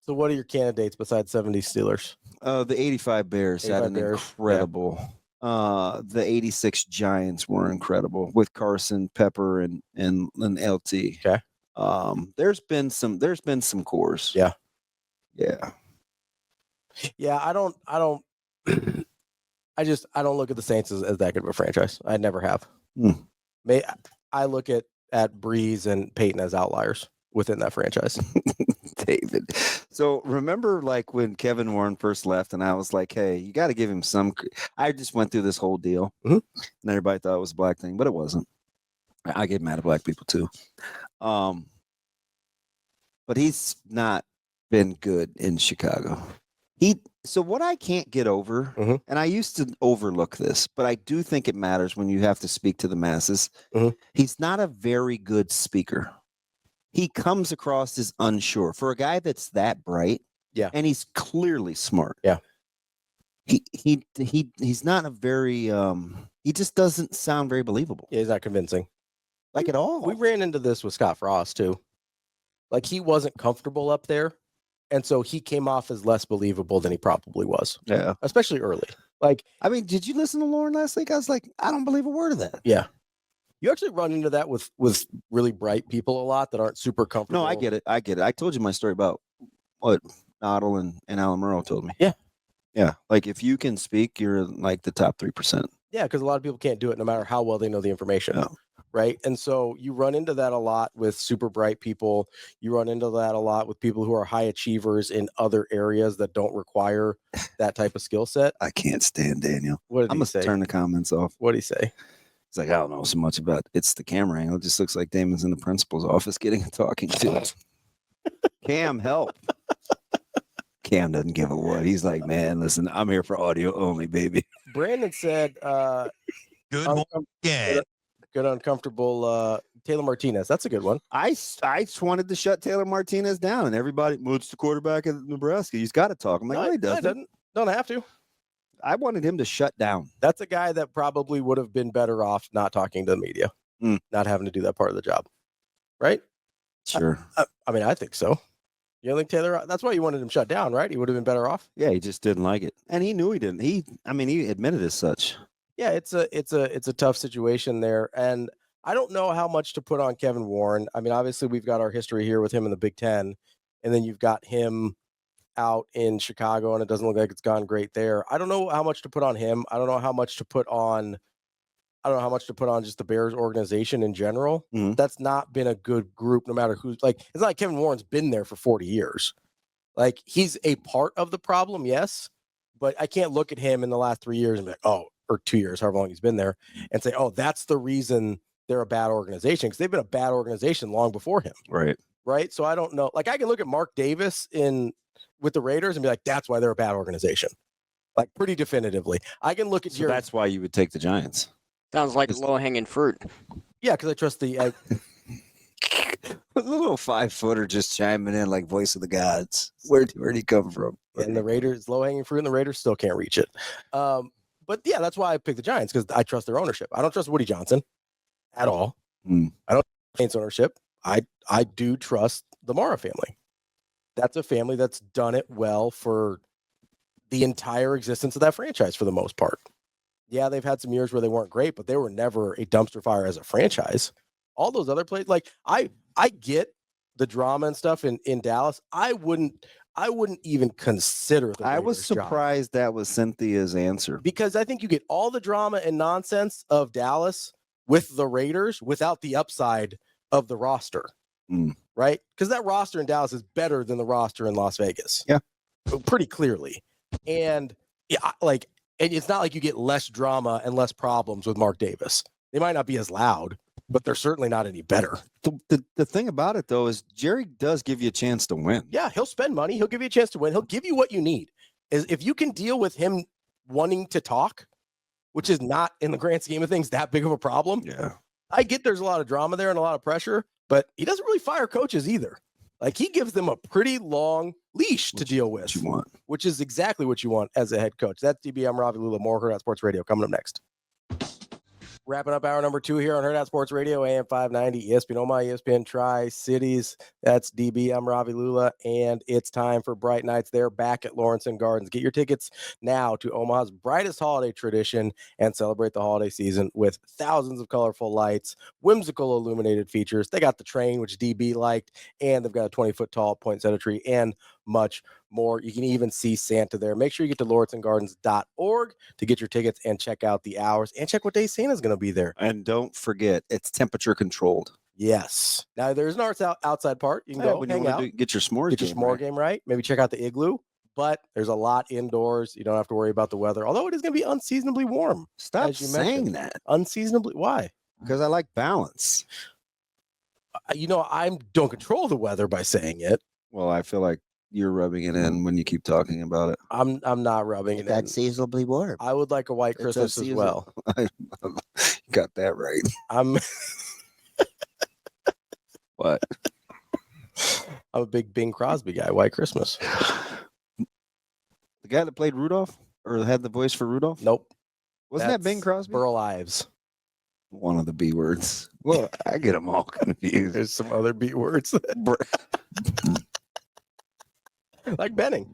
So what are your candidates besides 70 Steelers? The 85 Bears had 85 an Bears, incredible the 86 Giants were incredible with Carson, Pepper, and LT. Okay. There's been some cores. Yeah. Yeah. Yeah, I don't I don't look at the Saints as that good of a franchise. I never have. I look at Breeze and Peyton as outliers within that franchise. David. So remember like when Kevin Warren first left and I was like, hey, you got to give him some. I just went through this whole deal and everybody thought it was a black thing, but it wasn't. I get mad at black people too. But he's not been good in Chicago. So what I can't get over, and I used to overlook this, but I do think it matters when you have to speak to the masses. He's not a very good speaker. He comes across as unsure for a guy that's that bright. Yeah. And he's clearly smart. Yeah. He's not a very he just doesn't sound very believable. Yeah, he's not convincing. Like at all. We ran into this with Scott Frost too. Like he wasn't comfortable up there. And so he came off as less believable than he probably was. Yeah. Especially early. Like, I mean, did you listen to Lauren last week? I was like, I don't believe a word of that. Yeah. You actually run into that with really bright people a lot that aren't super comfortable. No, I get it. I told you my story about what Noddle and Alan Murrow told me. Yeah. Yeah. Like if you can speak, you're like the top 3%. Yeah, because a lot of people can't do it no matter how well they know the information. Yeah. Right. And so you run into that a lot with super bright people. You run into that a lot with people who are high achievers in other areas that don't require that type of skill set. I can't stand Daniel. What did I'm he going say? to turn the comments off. What did he say? It's like, I don't know so much about it's the camera angle. It just looks like Damon's in the principal's office getting a talking to. Cam, help. Cam doesn't give a what. He's like, man, listen, I'm here for audio only, baby. Brandon said, good morning. Good uncomfortable Taylor Martinez. That's a good one. I just wanted to shut Taylor Martinez down, and everybody, well, it's the quarterback of Nebraska. He's got to talk. I'm like, no, he doesn't. Don't have to. I wanted him to shut down. That's a guy that probably would have been better off not talking to the media, not having to do that part of the job. Right? Sure. I mean, I think so. You don't think Taylor, that's why you wanted him shut down, right? He would have been better off. Yeah, he just didn't like it. And he knew he didn't. He admitted as such. Yeah, it's a tough situation there. And I don't know how much to put on Kevin Warren. I mean, obviously we've got our history here with him in the Big Ten, and then you've got him out in Chicago, and it doesn't look like it's gone great there. I don't know how much to put on him. I don't know how much to put on just the Bears organization in general. That's not been a good group, no matter who's like, it's not like Kevin Warren's been there for 40 years. Like he's a part of the problem. Yes. But I can't look at him in the last 3 years and be like, or 2 years, however long he's been there, and say, that's the reason they're a bad organization, because they've been a bad organization long before him. Right. So I don't know. Like I can look at Mark Davis with the Raiders and be like, that's why they're a bad organization. Like pretty definitively. I can look at that's why you would take the Giants. Sounds like low-hanging fruit. Yeah, because I trust the a little 5-footer just chiming in like voice of the gods. Where'd he come from? And the Raiders, low-hanging fruit, and the Raiders still can't reach it. But yeah, that's why I picked the Giants, because I trust their ownership. I don't trust Woody Johnson at all. I don't trust Saints ownership. I do trust the Mara family. That's a family that's done it well for the entire existence of that franchise for the most part. Yeah, they've had some years where they weren't great, but they were never a dumpster fire as a franchise. All those other plays, like I get the drama and stuff in Dallas. I wouldn't even consider the I was surprised that was Cynthia's answer, because I think you get all the drama and nonsense of Dallas with the Raiders without the upside of the roster. Right? Because that roster in Dallas is better than the roster in Las Vegas. Yeah. Pretty clearly. And and it's not like you get less drama and less problems with Mark Davis. They might not be as loud, but they're certainly not any better. The thing about it, though, is Jerry does give you a chance to win. Yeah, he'll spend money. He'll give you a chance to win. He'll give you what you need. If you can deal with him wanting to talk, which is not, in the grand scheme of things, that big of a problem. Yeah. I get there's a lot of drama there and a lot of pressure, but he doesn't really fire coaches either. Like he gives them a pretty long leash to deal with, which is exactly what you want as a head coach. That's DB. I'm Ravi, Lulla, more Hurrdat Sports Radio. Coming up next. Wrapping up hour number 2 here on Hurrdat Sports Radio, AM 590, ESPN Omaha, ESPN Tri-Cities. That's DB. I'm Ravi Lulla, and it's time for Bright Nights there back at Lawrence Gardens. Get your tickets now to Omaha's brightest holiday tradition and celebrate the holiday season with thousands of colorful lights, whimsical illuminated features. They got the train, which DB liked, and they've got a 20-foot tall poinsettia tree and much more. You can even see Santa there. Make sure you get to lawrencegardens.org to get your tickets and check out the hours and check what day Santa's going to be there. And don't forget, it's temperature controlled. Yes. Now, there's an outside part. You can go when hang you out, get your s'mores get your s'more game right. Maybe check out the igloo. But there's a lot indoors. You don't have to worry about the weather, although it is going to be unseasonably warm. Stop saying that. Unseasonably. Why? Because I like balance. I don't control the weather by saying it. Well, I feel like you're rubbing it in when you keep talking about it. I'm not rubbing it in. That's seasonably warm. I would like a white Christmas as well. You got that right. What? I'm a big Bing Crosby guy. White Christmas. The guy that played Rudolph or had the voice for Rudolph? Nope. Wasn't that Bing Crosby? Burl Ives. One of the B words. Well, I get them all confused. There's some other B words. Like Benning.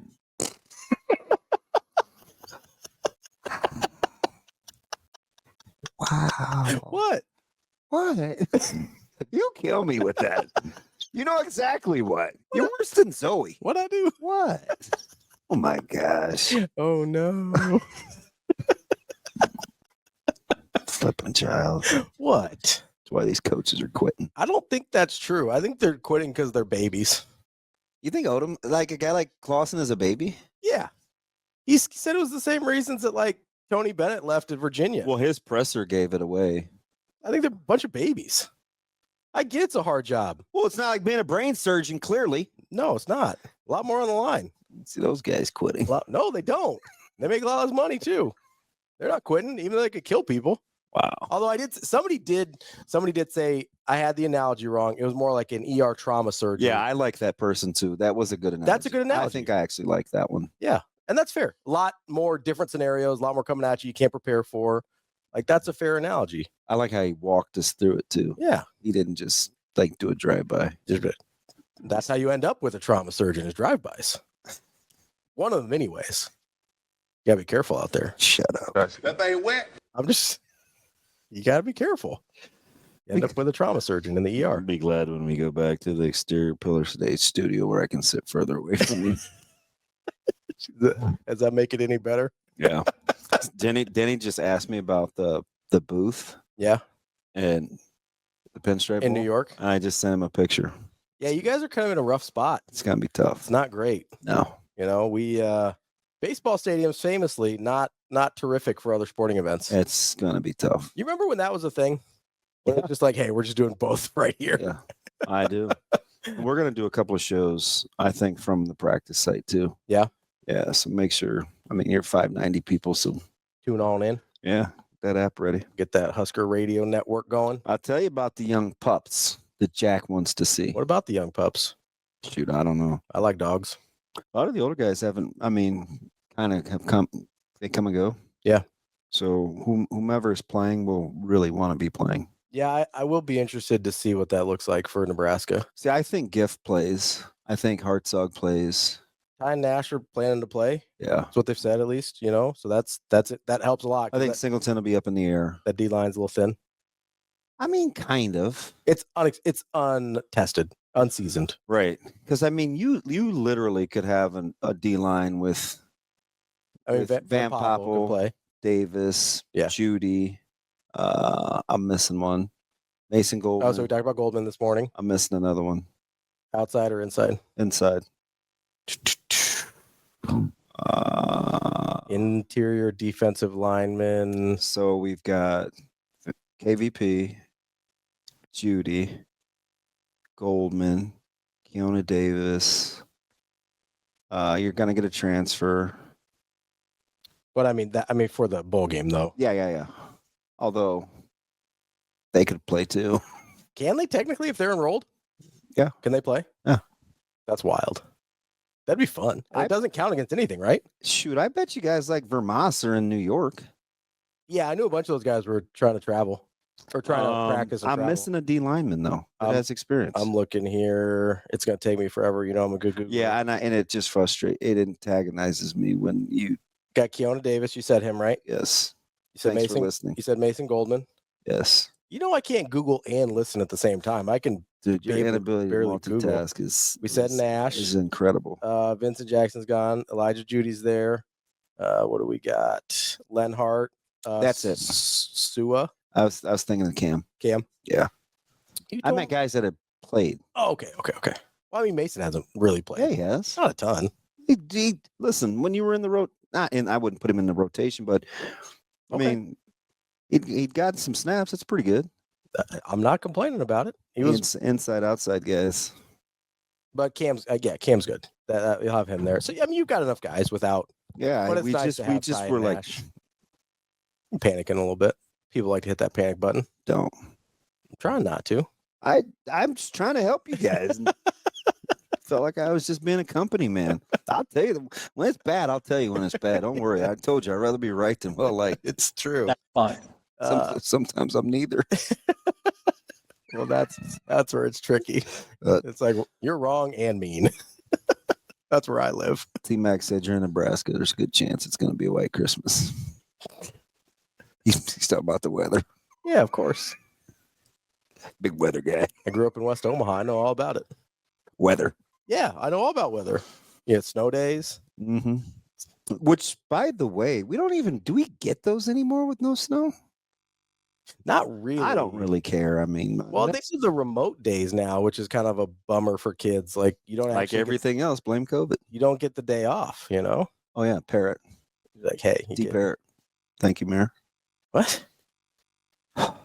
Wow. What? You kill me with that. You know exactly what. You're worse than Zoe. What'd I do? What? Oh my gosh. Oh no. Flipping child. What? That's why these coaches are quitting. I don't think that's true. I think they're quitting because they're babies. You think Odom, like a guy like Clausen, is a baby? Yeah. He said it was the same reasons that like Tony Bennett left at Virginia. Well, his presser gave it away. I think they're a bunch of babies. I get it's a hard job. Well, it's not like being a brain surgeon, clearly. No, it's not. A lot more on the line. See those guys quitting. No, they don't. They make a lot less money too. They're not quitting, even though they could kill people. Wow. Although somebody did say I had the analogy wrong. It was more like an ER trauma surgeon. Yeah, I like that person too. That was a good analogy. That's a good analogy. I think I actually like that one. Yeah, and that's fair. A lot more different scenarios, a lot more coming at you can't prepare for. Like, that's a fair analogy. I like how he walked us through it too. Yeah. He didn't just like do a drive-by. That's how you end up with a trauma surgeon, is drive-bys. One of them anyways. You gotta be careful out there. Shut up. That ain't wet. You gotta be careful. You end up with a trauma surgeon in the ER. I'll be glad when we go back to the exterior Pillar Stage studio where I can sit further away from you. Does that make it any better? Yeah. Denny just asked me about the booth. Yeah. And the pinstripe in bowl, New York. And I just sent him a picture. Yeah, you guys are kind of in a rough spot. It's gonna be tough. It's not great. No. We baseball stadiums famously not terrific for other sporting events. It's gonna be tough. You remember when that was a thing? When it's just like, hey, we're just doing both right here. Yeah, I do. We're gonna do a couple of shows, I think, from the practice site too. Yeah. Yeah. So make sure. I mean, you're 590 people, so tune on in. Yeah, that app ready. Get that Husker radio network going. I'll tell you about the young pups that Jack wants to see. What about the young pups? Shoot, I don't know. I like dogs. A lot of the older guys haven't. I mean, kind of have come. They come and go. Yeah. So whomever is playing will really want to be playing. Yeah, I will be interested to see what that looks like for Nebraska. See, I think Gift plays. I think Hartzog plays. Ty and Nash are planning to play. Yeah. That's what they've said, at least, So that's it. That helps a lot. I think Singleton will be up in the air. That D line's a little thin. I mean, kind of. It's untested, unseasoned. Right. Because, I mean, you literally could have a D line with, Van Poppel, play. Davis, yeah. Judy. I'm missing one. Mason Goldman. Oh, so we talked about Goldman this morning. I'm missing another one. Outside or inside? Inside. Interior defensive lineman. So we've got KVP, Judy, Goldman, Keona Davis. You're gonna get a transfer. But I mean for the bowl game though. Yeah. Although they could play too. Can they technically if they're enrolled? Yeah. Can they play? Yeah. That's wild. That'd be fun. It doesn't count against anything, right? Shoot, I bet you guys like Vermont are in New York. Yeah, I knew a bunch of those guys were trying to travel or trying to practice. And I'm travel. missing a D lineman though that has experience. I'm looking here. It's going to take me forever. I'm a good Googler. Yeah, and it just frustrates. It antagonizes me when you got Keona Davis. You said him, right? Yes. You said Thanks Mason. for listening. You said Mason Goldman. Yes. I can't Google and listen at the same time. I can. Dude, your inability to multitask We said Nash is incredible. Vincent Jackson's gone. Elijah Judy's there. What do we got? Lenhart. That's it. Sua. I was thinking of Cam. Cam. Yeah. I meant guys that have played. Oh, okay. Well, I mean, Mason hasn't really played. Yeah, he has. Not a ton. Listen, when you were in the I wouldn't put him in the rotation, but I mean, he'd gotten some snaps. That's pretty good. I'm not complaining about it. He was inside, outside guys. But Cam's good. You'll have him there. So I mean, you've got enough guys without. Yeah, but it's we nice just were like panicking a little bit. People like to hit that panic button. Don't. I'm trying not to. I'm just trying to help you guys. Felt like I was just being a company man. I'll tell you when it's bad. I'll tell you when it's bad. Don't worry. I told you I'd rather be right than well liked. It's true. That's fine. Sometimes I'm neither. Well, that's where it's tricky. It's like you're wrong and mean. That's where I live. T-Mac said you're in Nebraska. There's a good chance it's going to be a white Christmas. He's talking about the weather. Yeah, of course. Big weather guy. I grew up in West Omaha. I know all about it. Weather. Yeah, I know all about weather. Yeah, snow days. Mm-hmm. Which, by the way, do we get those anymore with no snow? Not really. I don't really care. I mean, well, these are the remote days now, which is kind of a bummer for kids. Like you don't like everything else. Blame COVID. You don't get the day off. Oh yeah, Parrot. Like, hey, D Parrot. Thank you, Mayor. What? I'm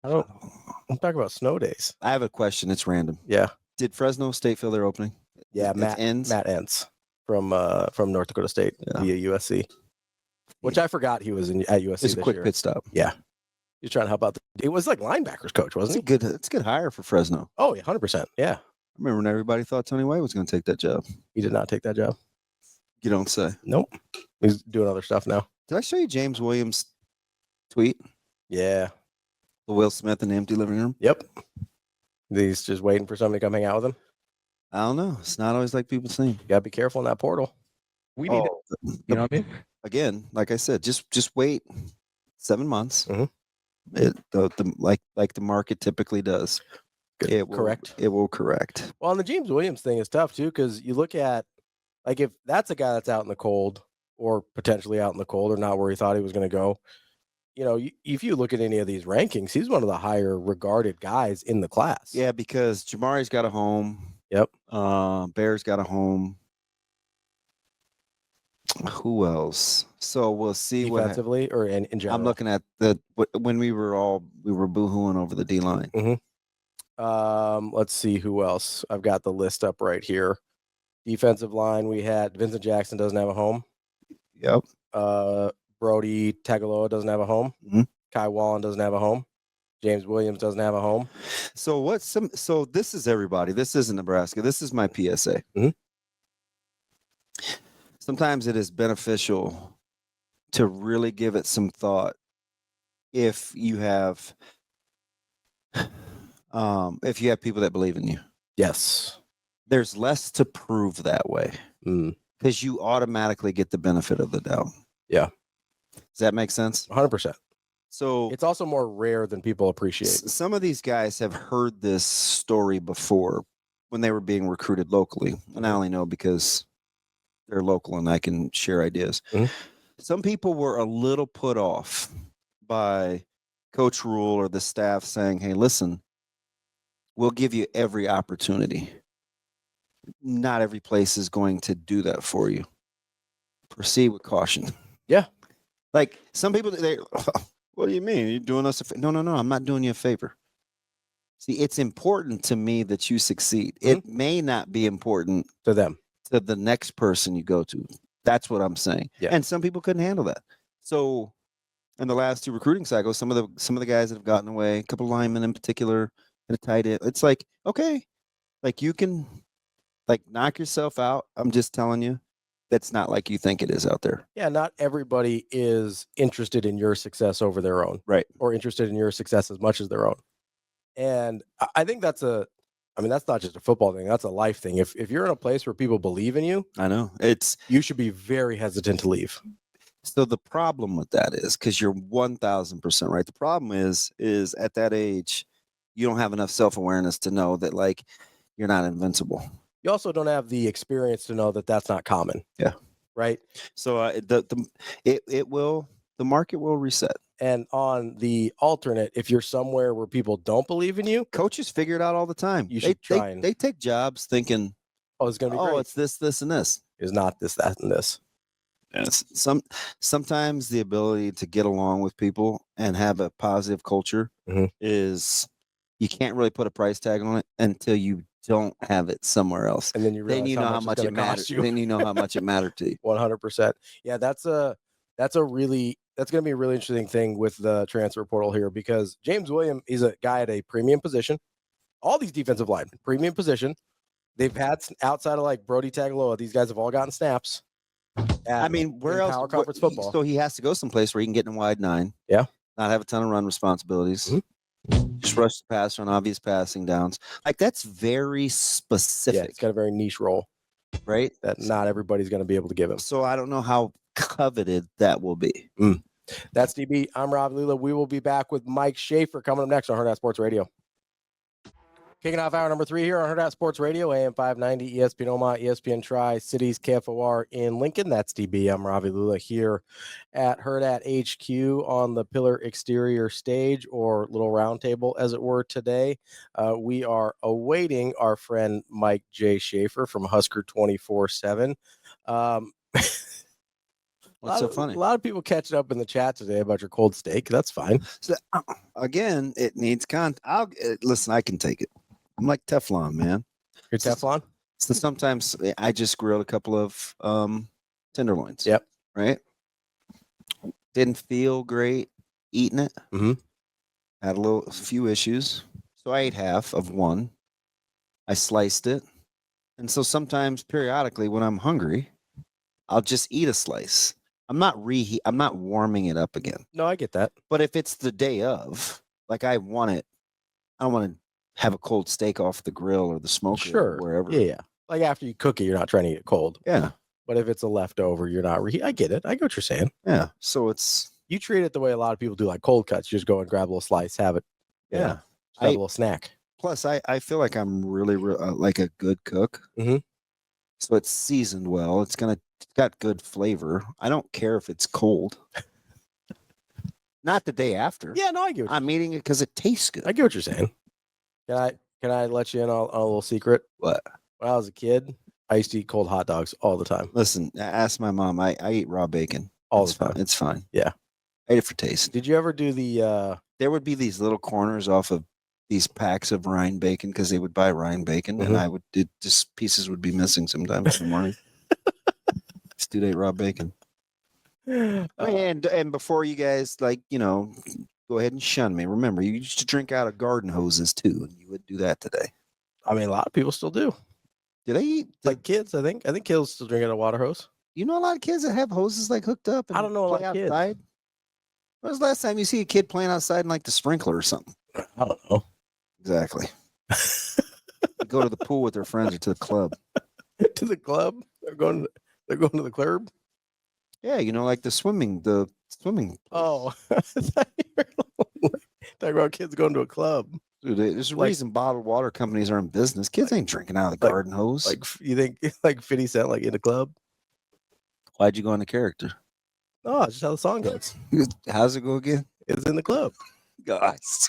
talking about snow days. I have a question. It's random. Yeah. Did Fresno State fill their opening? Yeah, Matt Entz from North Dakota State via USC. Which I forgot he was at USC. It's a quick pit stop. Yeah. He's trying to help out. It was like linebackers coach, wasn't he? It's a good hire for Fresno. Oh, yeah, 100%. Yeah. I remember when everybody thought Tony White was going to take that job. He did not take that job. You don't say. Nope. He's doing other stuff now. Did I show you James Williams' tweet? Yeah. The Will Smith in the empty living room? Yep. He's just waiting for somebody to come hang out with him. I don't know. It's not always like people think. You got to be careful in that portal. We need you know what I mean? Again, like I said, just wait 7 months. Mm-hmm. Like the market typically does. It will correct. Well, and the James Williams thing is tough too, because you look at like if that's a guy that's out in the cold or potentially out in the cold or not where he thought he was going to go, if you look at any of these rankings, he's one of the higher regarded guys in the class. Yeah, because Jamari's got a home. Yep. Bear's got a home. Who else? So we'll see defensively or in general. I'm looking at when we were boohooing over the D line. Mm-hmm. Let's see who else. I've got the list up right here. Defensive line, we had Vincent Jackson doesn't have a home. Yep. Brody Tagaloa doesn't have a home. Mm-hmm. Kai Wallen doesn't have a home. James Williams doesn't have a home. So so this is everybody. This isn't Nebraska. This is my PSA. Mm-hmm. Sometimes it is beneficial to really give it some thought if you have people that believe in you. Yes. There's less to prove that way because you automatically get the benefit of the doubt. Yeah. Does that make sense? 100%. So it's also more rare than people appreciate. Some of these guys have heard this story before when they were being recruited locally. And I only know because they're local and I can share ideas. Mm-hmm. Some people were a little put off by Coach Rule or the staff saying, hey, listen, we'll give you every opportunity. Not every place is going to do that for you. Proceed with caution. Yeah. Like some people, what do you mean? You're doing us a favor? No. I'm not doing you a favor. See, it's important to me that you succeed. Mm-hmm. It may not be important to them. To the next person you go to. That's what I'm saying. Yeah. And some people couldn't handle that. So in the last two recruiting cycles, some of the guys that have gotten away, a couple of linemen in particular, and a tight end, it's like, okay, like you can like knock yourself out. I'm just telling you. that's not like you think it is out there. Yeah, not everybody is interested in your success over their own. Right. Or interested in your success as much as their own. And I think that's not just a football thing. That's a life thing. If you're in a place where people believe in you, I know. You should be very hesitant to leave. So the problem with that is, because you're 1,000% right. The problem is at that age, you don't have enough self-awareness to know that, like, you're not invincible. You also don't have the experience to know that that's not common. Yeah. Right. So the market will reset. And on the alternate, if you're somewhere where people don't believe in you, coaches figure it out all the time. You should try they take jobs thinking, oh, it's going to be great. It's this, and this. It's not this, that, and this. Yes. Sometimes the ability to get along with people and have a positive culture is, you can't really put a price tag on it until you don't have it somewhere else. And then you realize how much it matters. Then you know how much it mattered to you. 100%. Yeah, that's going to be a really interesting thing with the transfer portal here, because James Williams is a guy at a premium position. All these defensive linemen, premium position. They've had, outside of like Brody Tagaloa, these guys have all gotten snaps. Where else? Power conference football. So he has to go someplace where he can get in a wide nine. Yeah. Not have a ton of run responsibilities. Just rush the passer on obvious passing downs. Like, that's very specific. Yeah, it's got a very niche role, right? That not everybody's going to be able to give him. So I don't know how coveted that will be. That's DB. I'm Ravi Lulla. We will be back with Mike Schaefer coming up next on Hurrdat Sports Radio. Kicking off hour number 3 here on Hurrdat Sports Radio, AM 590, ESPN Omaha, ESPN Tri-Cities, KFOR in Lincoln. That's DB. I'm Ravi Lulla here at Hurrdat HQ on the Pillar Exterior stage, or little round table, as it were, today. We are awaiting our friend Mike J. Schaefer from Husker 24/7. What's so funny? A lot of people catching up in the chat today about your cold steak. That's fine. So, again, it needs content. Listen, I can take it. I'm like Teflon, man. You're Teflon? So sometimes I just grilled a couple of tenderloins. Yep. Right? Didn't feel great eating it. Had a few issues. So I ate half of one. I sliced it. And so sometimes, periodically, when I'm hungry, I'll just eat a slice. I'm not warming it up again. No, I get that. But if it's the day of, like, I don't want to have a cold steak off the grill or the smoker or wherever. Yeah. Like, after you cook it, you're not trying to eat it cold. Yeah. But if it's a leftover, you're not I get it. I get what you're saying. Yeah. So you treat it the way a lot of people do, like cold cuts. You just go and grab a little slice, have it. Yeah. Have a little snack. Plus, I feel like I'm really like a good cook. So it's seasoned well. It's got good flavor. I don't care if it's cold. Not the day after. Yeah, no, I get what I'm eating it because it tastes good. I get what you're saying. Can I let you in on a little secret? What? When I was a kid, I used to eat cold hot dogs all the time. Listen, ask my mom. I eat raw bacon all the time. It's fine. Yeah. I eat it for taste. Did you ever do the there would be these little corners off of these packs of rind bacon, because they would buy rind bacon, and just pieces would be missing sometimes in the morning. Dude ate raw bacon. And before you guys, go ahead and shun me. Remember, you used to drink out of garden hoses too, and you would do that today. I mean, a lot of people still do. Do they eat like kids? I think kids still drink out of water hose. You know a lot of kids that have hoses hooked up. And I don't know a lot of kids. When was the last time you see a kid playing outside in the sprinkler or something? I don't know. Exactly. Go to the pool with their friends or to the club. To the club? They're going to the club? Yeah, like the swimming. Oh, talk about kids going to a club. Dude, there's a reason bottled water companies are in business. Kids ain't drinking out of the garden hose. Like, you think 50 Cent in a club? Why'd you go into character? Oh, it's just how the song goes. How's it go again? It's in the club. Gosh.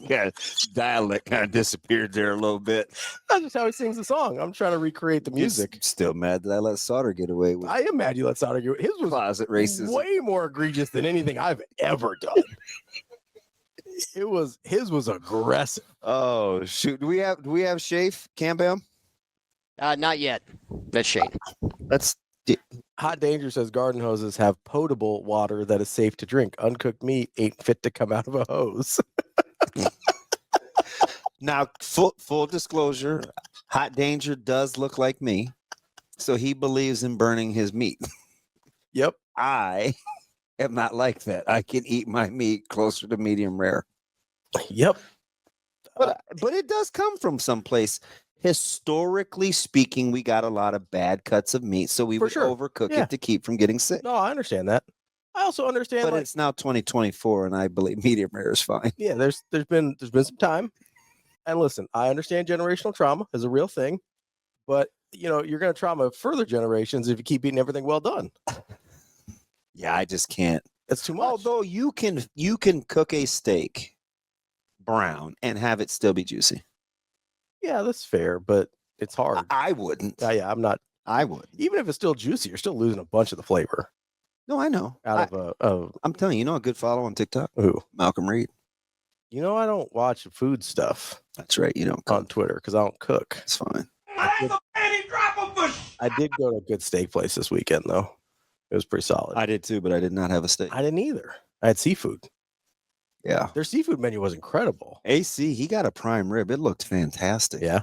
Yeah, dialect kind of disappeared there a little bit. That's just how he sings the song. I'm trying to recreate the music. Still mad that I let Sauter get away with. I am mad you let Sauter get away. His was closet racism. Way more egregious than anything I've ever done. His was aggressive. Oh shoot! Do we have Schaefer Campbell? Not yet. That's Shane. Hot Danger says garden hoses have potable water that is safe to drink. Uncooked meat ain't fit to come out of a hose. Now, full disclosure, Hot Danger does look like me. So he believes in burning his meat. Yep. I am not like that. I can eat my meat closer to medium rare. Yep. But it does come from someplace. Historically speaking, we got a lot of bad cuts of meat, so we would overcook it to keep from getting sick. No, I understand that. I also understand, but it's now 2024, and I believe medium rare is fine. Yeah, there's been some time, and listen, I understand generational trauma is a real thing, but you're going to trauma further generations if you keep eating everything well done. Yeah, I just can't. It's too much. Although you can cook a steak brown and have it still be juicy. Yeah, that's fair, but it's hard. I wouldn't. Yeah, I'm not. I would. Even if it's still juicy, you're still losing a bunch of the flavor. No, I know. I'm telling you, a good follow on TikTok? Who? Malcolm Reed. I don't watch food stuff. That's right. You don't on Twitter because I don't cook. It's fine. I did go to a good steak place this weekend, though. It was pretty solid. I did too, but I did not have a steak. I didn't either. I had seafood. Yeah. Their seafood menu was incredible. AC, he got a prime rib. It looked fantastic. Yeah.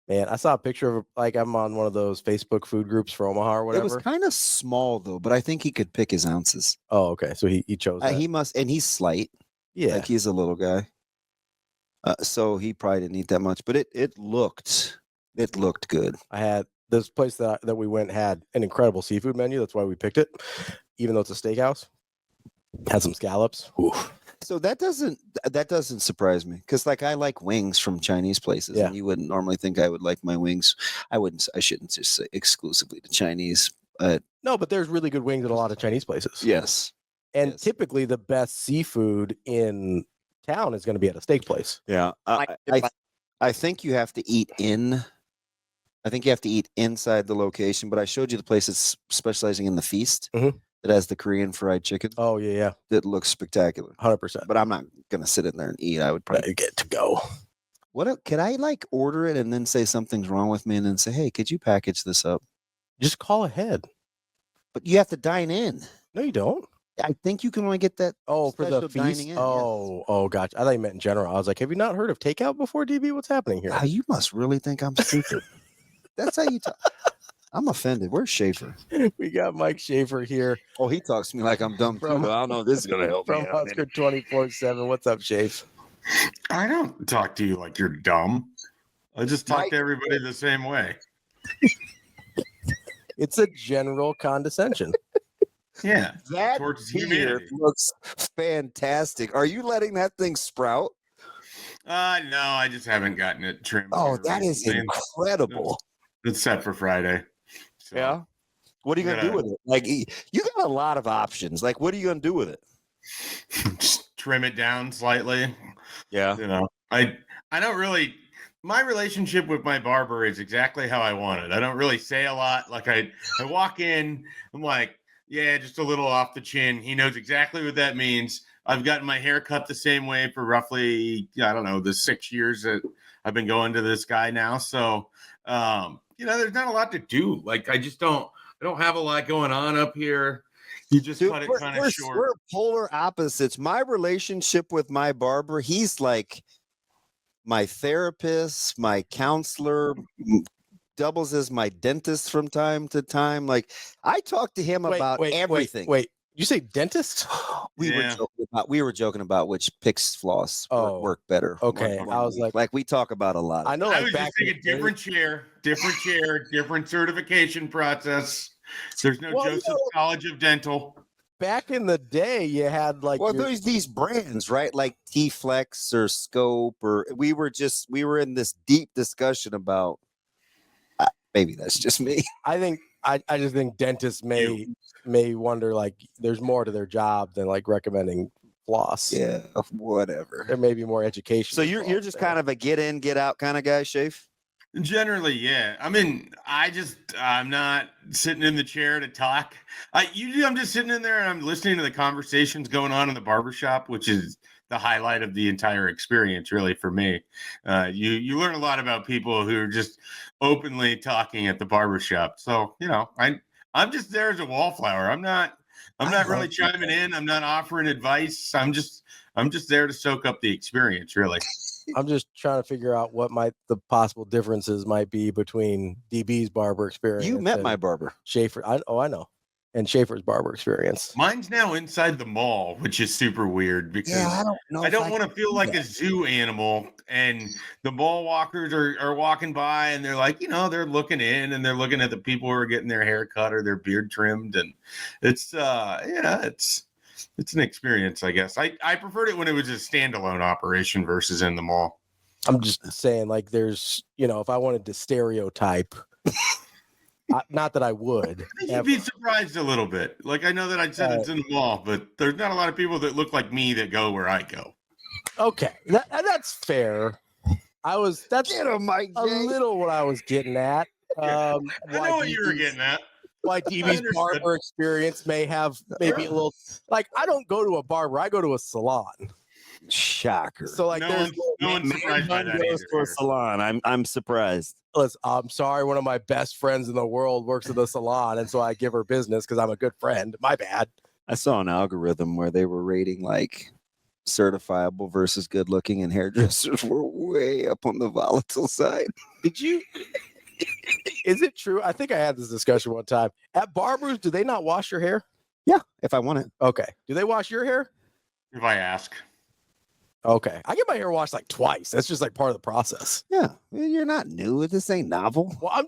Man, I saw a picture of I'm on one of those Facebook food groups for Omaha or whatever. It was kind of small though, but I think he could pick his ounces. Oh, okay. So he chose that. He must, and he's slight. Yeah. Like he's a little guy. So he probably didn't eat that much, but it looked good. I had this place that we went had an incredible seafood menu. That's why we picked it, even though it's a steakhouse. Had some scallops. Oof. So that doesn't surprise me because I like wings from Chinese places, and you wouldn't normally think I would like my wings. I shouldn't just say exclusively to Chinese. No, but there's really good wings at a lot of Chinese places. Yes, and typically the best seafood in town is going to be at a steak place. Yeah, I think you have to eat in. I think you have to eat inside the location. But I showed you the place that's specializing in the feast. Mm-hmm. That has the Korean fried chicken. Oh, yeah. That looks spectacular. 100%. But I'm not going to sit in there and eat. I would probably get to go. Could I order it and then say something's wrong with me and then say, hey, could you package this up? Just call ahead. But you have to dine in. No, you don't. I think you can only get that. Oh, for the feast. Oh, gotcha. I thought you meant in general. I was like, have you not heard of takeout before, DB? What's happening here? You must really think I'm stupid. That's how you talk. I'm offended. Where's Schaefer? We got Mike Schaefer here. Oh, he talks to me like I'm dumb too. I don't know if this is going to help from me. From Husker 24/7. What's up, Schaefer? I don't talk to you like you're dumb. I just talk to everybody the same way. It's a general condescension. Yeah. That towards beard humanity. looks fantastic. Are you letting that thing sprout? No, I just haven't gotten it trimmed. Oh, that is incredible. It's set for Friday. So. Yeah. What are you going to do with it? You got a lot of options. What are you going to do with it? Just trim it down slightly. Yeah. I don't really, my relationship with my barber is exactly how I want it. I don't really say a lot. I walk in, I'm like, yeah, just a little off the chin. He knows exactly what that means. I've gotten my hair cut the same way for roughly, the 6 years that I've been going to this guy now. So, there's not a lot to do. I don't have a lot going on up here. You just cut it kind of short. We're polar opposites. My relationship with my barber, he's like my therapist, my counselor, doubles as my dentist from time to time. I talk to him about everything. Wait, you say dentist? We were joking about which picks floss work better. Okay, I was like we talk about a lot. I know. I was just thinking different chair, different certification process. There's no Joseph College of Dental. Back in the day, you had there's these brands, right? Like T-Flex or Scope, or we were in this deep discussion about. Maybe that's just me. I think I just think dentists may wonder there's more to their job than recommending floss. Yeah, whatever. There may be more education. So you're just kind of a get in, get out kind of guy, Schaefer? Generally, yeah. I mean, I'm not sitting in the chair to talk. Usually I'm just sitting in there and I'm listening to the conversations going on in the barbershop, which is the highlight of the entire experience, really, for me. You learn a lot about people who are just openly talking at the barbershop. So, I'm just there as a wallflower. I'm not really chiming in. I'm not offering advice. I'm just there to soak up the experience, really. I'm just trying to figure out what the possible differences might be between DB's barber experience. You met my barber, Schaefer. I know, and Schaefer's barber experience. Mine's now inside the mall, which is super weird because I don't want to feel like a zoo animal. And the mall walkers are walking by and they're like, they're looking in and they're looking at the people who are getting their hair cut or their beard trimmed. And it's an experience, I guess. I preferred it when it was a standalone operation versus in the mall. I'm just saying, like, there's, if I wanted to stereotype, not that I would. You'd be surprised a little bit. Like, I know that I said it's in the mall, but there's not a lot of people that look like me that go where I go. Okay, that's fair. That's Get him, Mike a J. little what I was getting at. I know what you were getting at. Why DB's barber experience may have maybe a little, like, I don't go to a barber, I go to a salon. Shocker. So, like, no one's surprised by that goes to a salon. I'm surprised. Listen, I'm sorry, one of my best friends in the world works at the salon, and so I give her business because I'm a good friend. My bad. I saw an algorithm where they were rating like certifiable versus good looking, and hairdressers were way up on the volatile side. Did you? Is it true? I think I had this discussion one time. At barbers, do they not wash your hair? Yeah, if I want it. Okay. Do they wash your hair? If I ask. Okay. I get my hair washed like twice. That's just like part of the process. Yeah, you're not new. This ain't novel. Well,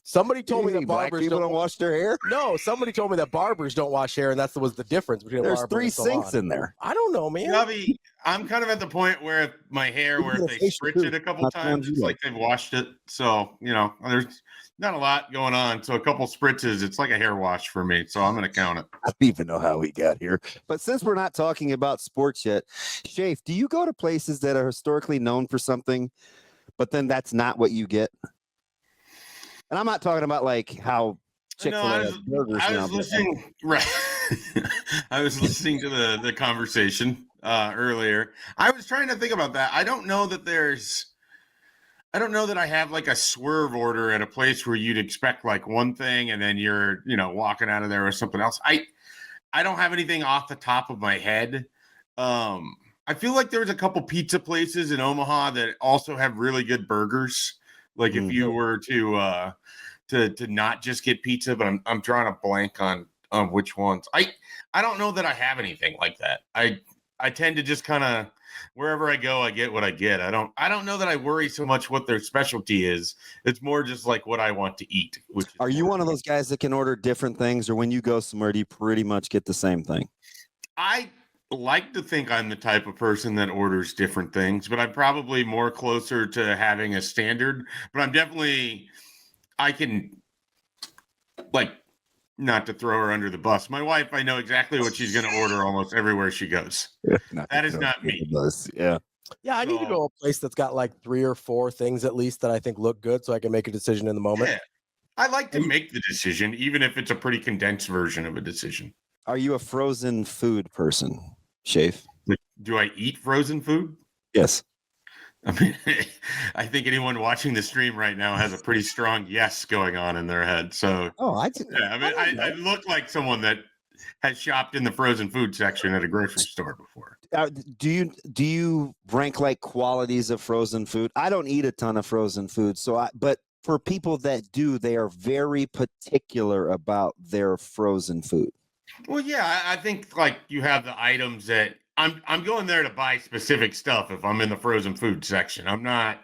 somebody told me that Black barbers people don't wash their hair. No, somebody told me that barbers don't wash hair, and that was the difference between. There's a barber 3 and a salon. sinks in there. I don't know, man. Ravi, I'm kind of at the point where if my hair, where if they spritz it a couple times, it's like they've washed it. So, there's not a lot going on. So a couple spritzes, it's like a hair wash for me. So I'm going to count it. I don't even know how we got here. But since we're not talking about sports yet, Schaefer, do you go to places that are historically known for something, but then that's not what you get? And I'm not talking about like how Chick-fil-A has burgers now. I was listening, right. I was listening to the conversation earlier. I was trying to think about that. I don't know that I have like a swerve order at a place where you'd expect like one thing and then you're, walking out of there with something else. I don't have anything off the top of my head. I feel like there's a couple pizza places in Omaha that also have really good burgers. Like if you were to not just get pizza, but I'm drawing a blank on which ones. I don't know that I have anything like that. I tend to just kind of wherever I go, I get what I get. I don't know that I worry so much what their specialty is. It's more just like what I want to eat. Are you one of those guys that can order different things, or when you go somewhere, do you pretty much get the same thing? I like to think I'm the type of person that orders different things, but I'm probably more closer to having a standard. But I can, like, not to throw her under the bus. My wife, I know exactly what she's going to order almost everywhere she goes. That is not me. Yeah. Yeah, I need to go to a place that's got like 3 or 4 things at least that I think look good so I can make a decision in the moment. Yeah. I like to make the decision, even if it's a pretty condensed version of a decision. Are you a frozen food person, Schaefer? Do I eat frozen food? Yes. I mean, I think anyone watching the stream right now has a pretty strong yes going on in their head. So, I look like someone that has shopped in the frozen food section at a grocery store before. Do you rank like qualities of frozen food? I don't eat a ton of frozen food, but for people that do, they are very particular about their frozen food. Well, yeah, I think like you have the items that I'm going there to buy specific stuff if I'm in the frozen food section. I'm not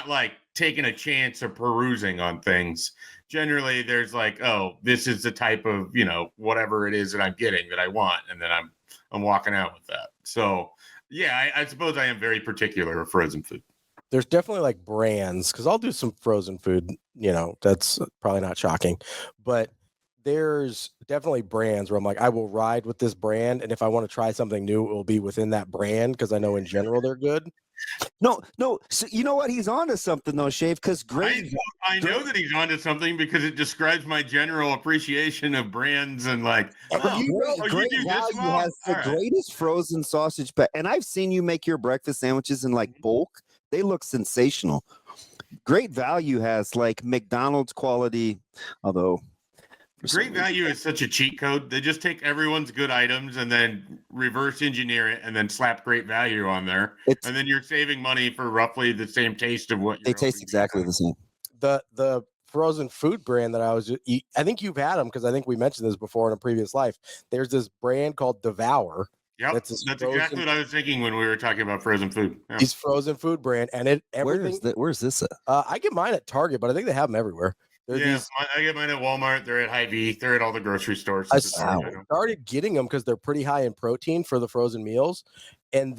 like taking a chance or perusing on things. Generally, there's like, oh, this is the type of, whatever it is that I'm getting that I want, and then I'm walking out with that. So, yeah, I suppose I am very particular of frozen food. There's definitely like brands, because I'll do some frozen food, that's probably not shocking, but there's definitely brands where I'm like, I will ride with this brand, and if I want to try something new, it will be within that brand because I know in general they're good. No. So you know what? He's onto something though, Schaefer. Because I know that he's onto something because it describes my general appreciation of brands and like. Great Value has the greatest frozen sausage, and I've seen you make your breakfast sandwiches in like bulk. They look sensational. Great Value has like McDonald's quality, although Great value is such a cheat code. They just take everyone's good items and then reverse engineer it and then slap great value on there. And then you're saving money for roughly the same taste of what you're They taste exactly the same. The frozen food brand that I think you've had them because I think we mentioned this before in a previous life. There's this brand called Devour. Yep, that's exactly what I was thinking when we were talking about frozen food. Yeah. These frozen food brand, and everything. Where's this at? I get mine at Target, but I think they have them everywhere. I get mine at Walmart. They're at Hy-Vee. They're at all the grocery stores. I started getting them because they're pretty high in protein for the frozen meals, but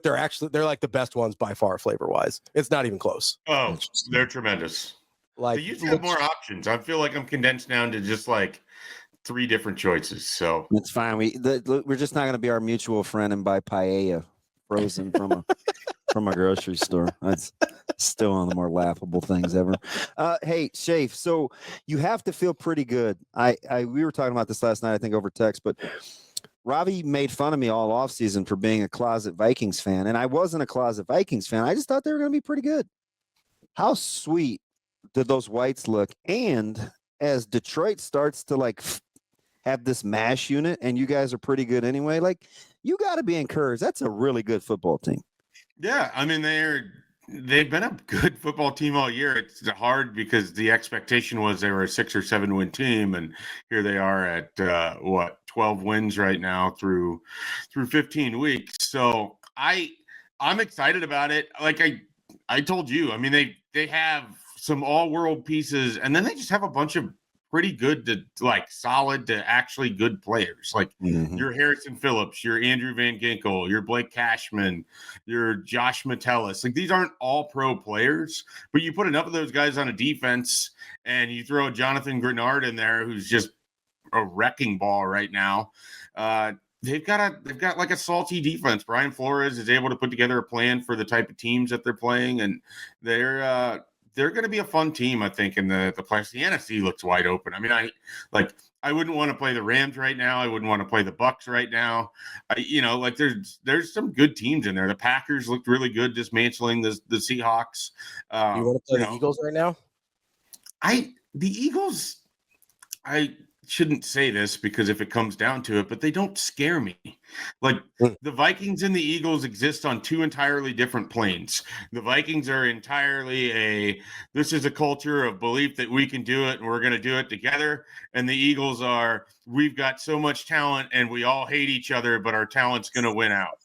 they're like the best ones by far, flavor wise. It's not even close. Oh, they're tremendous. Like, they used to have more options. I feel like I'm condensed down to just like 3 different choices. So it's fine. We're just not going to be our mutual friend and buy paella frozen from a grocery store. That's still one of the more laughable things ever. Hey, Schaefer, so you have to feel pretty good. We were talking about this last night, I think over text, but Ravi made fun of me all offseason for being a closet Vikings fan, and I wasn't a closet Vikings fan. I just thought they were going to be pretty good. How sweet did those whites look? And as Detroit starts to have this mash unit, and you guys are pretty good anyway, you got to be encouraged. That's a really good football team. Yeah, I mean they've been a good football team all year. It's hard because the expectation was they were a 6 or 7 win team, and here they are at 12 wins right now through 15 weeks. So I'm excited about it. Like I told you, I mean they have some all-world pieces, and then they just have a bunch of pretty good to solid to actually good players. Like your Harrison Phillips, your Andrew Van Ginkel, your Blake Cashman, your Josh Metellus. Like, these aren't all pro players, but you put enough of those guys on a defense and you throw Jonathan Grenard in there, who's just a wrecking ball right now. They've got like a salty defense. Brian Flores is able to put together a plan for the type of teams that they're playing, and they're going to be a fun team, I think, in the playoffs. The NFC looks wide open. I mean, I wouldn't want to play the Rams right now. I wouldn't want to play the Bucks right now. There's some good teams in there. The Packers looked really good dismantling the Seahawks. You want to play the Eagles right now? The Eagles, I shouldn't say this because if it comes down to it, but they don't scare me. Like, the Vikings and the Eagles exist on 2 entirely different planes. The Vikings are entirely this is a culture of belief that we can do it and we're going to do it together. And the Eagles are, we've got so much talent and we all hate each other, but our talent's going to win out.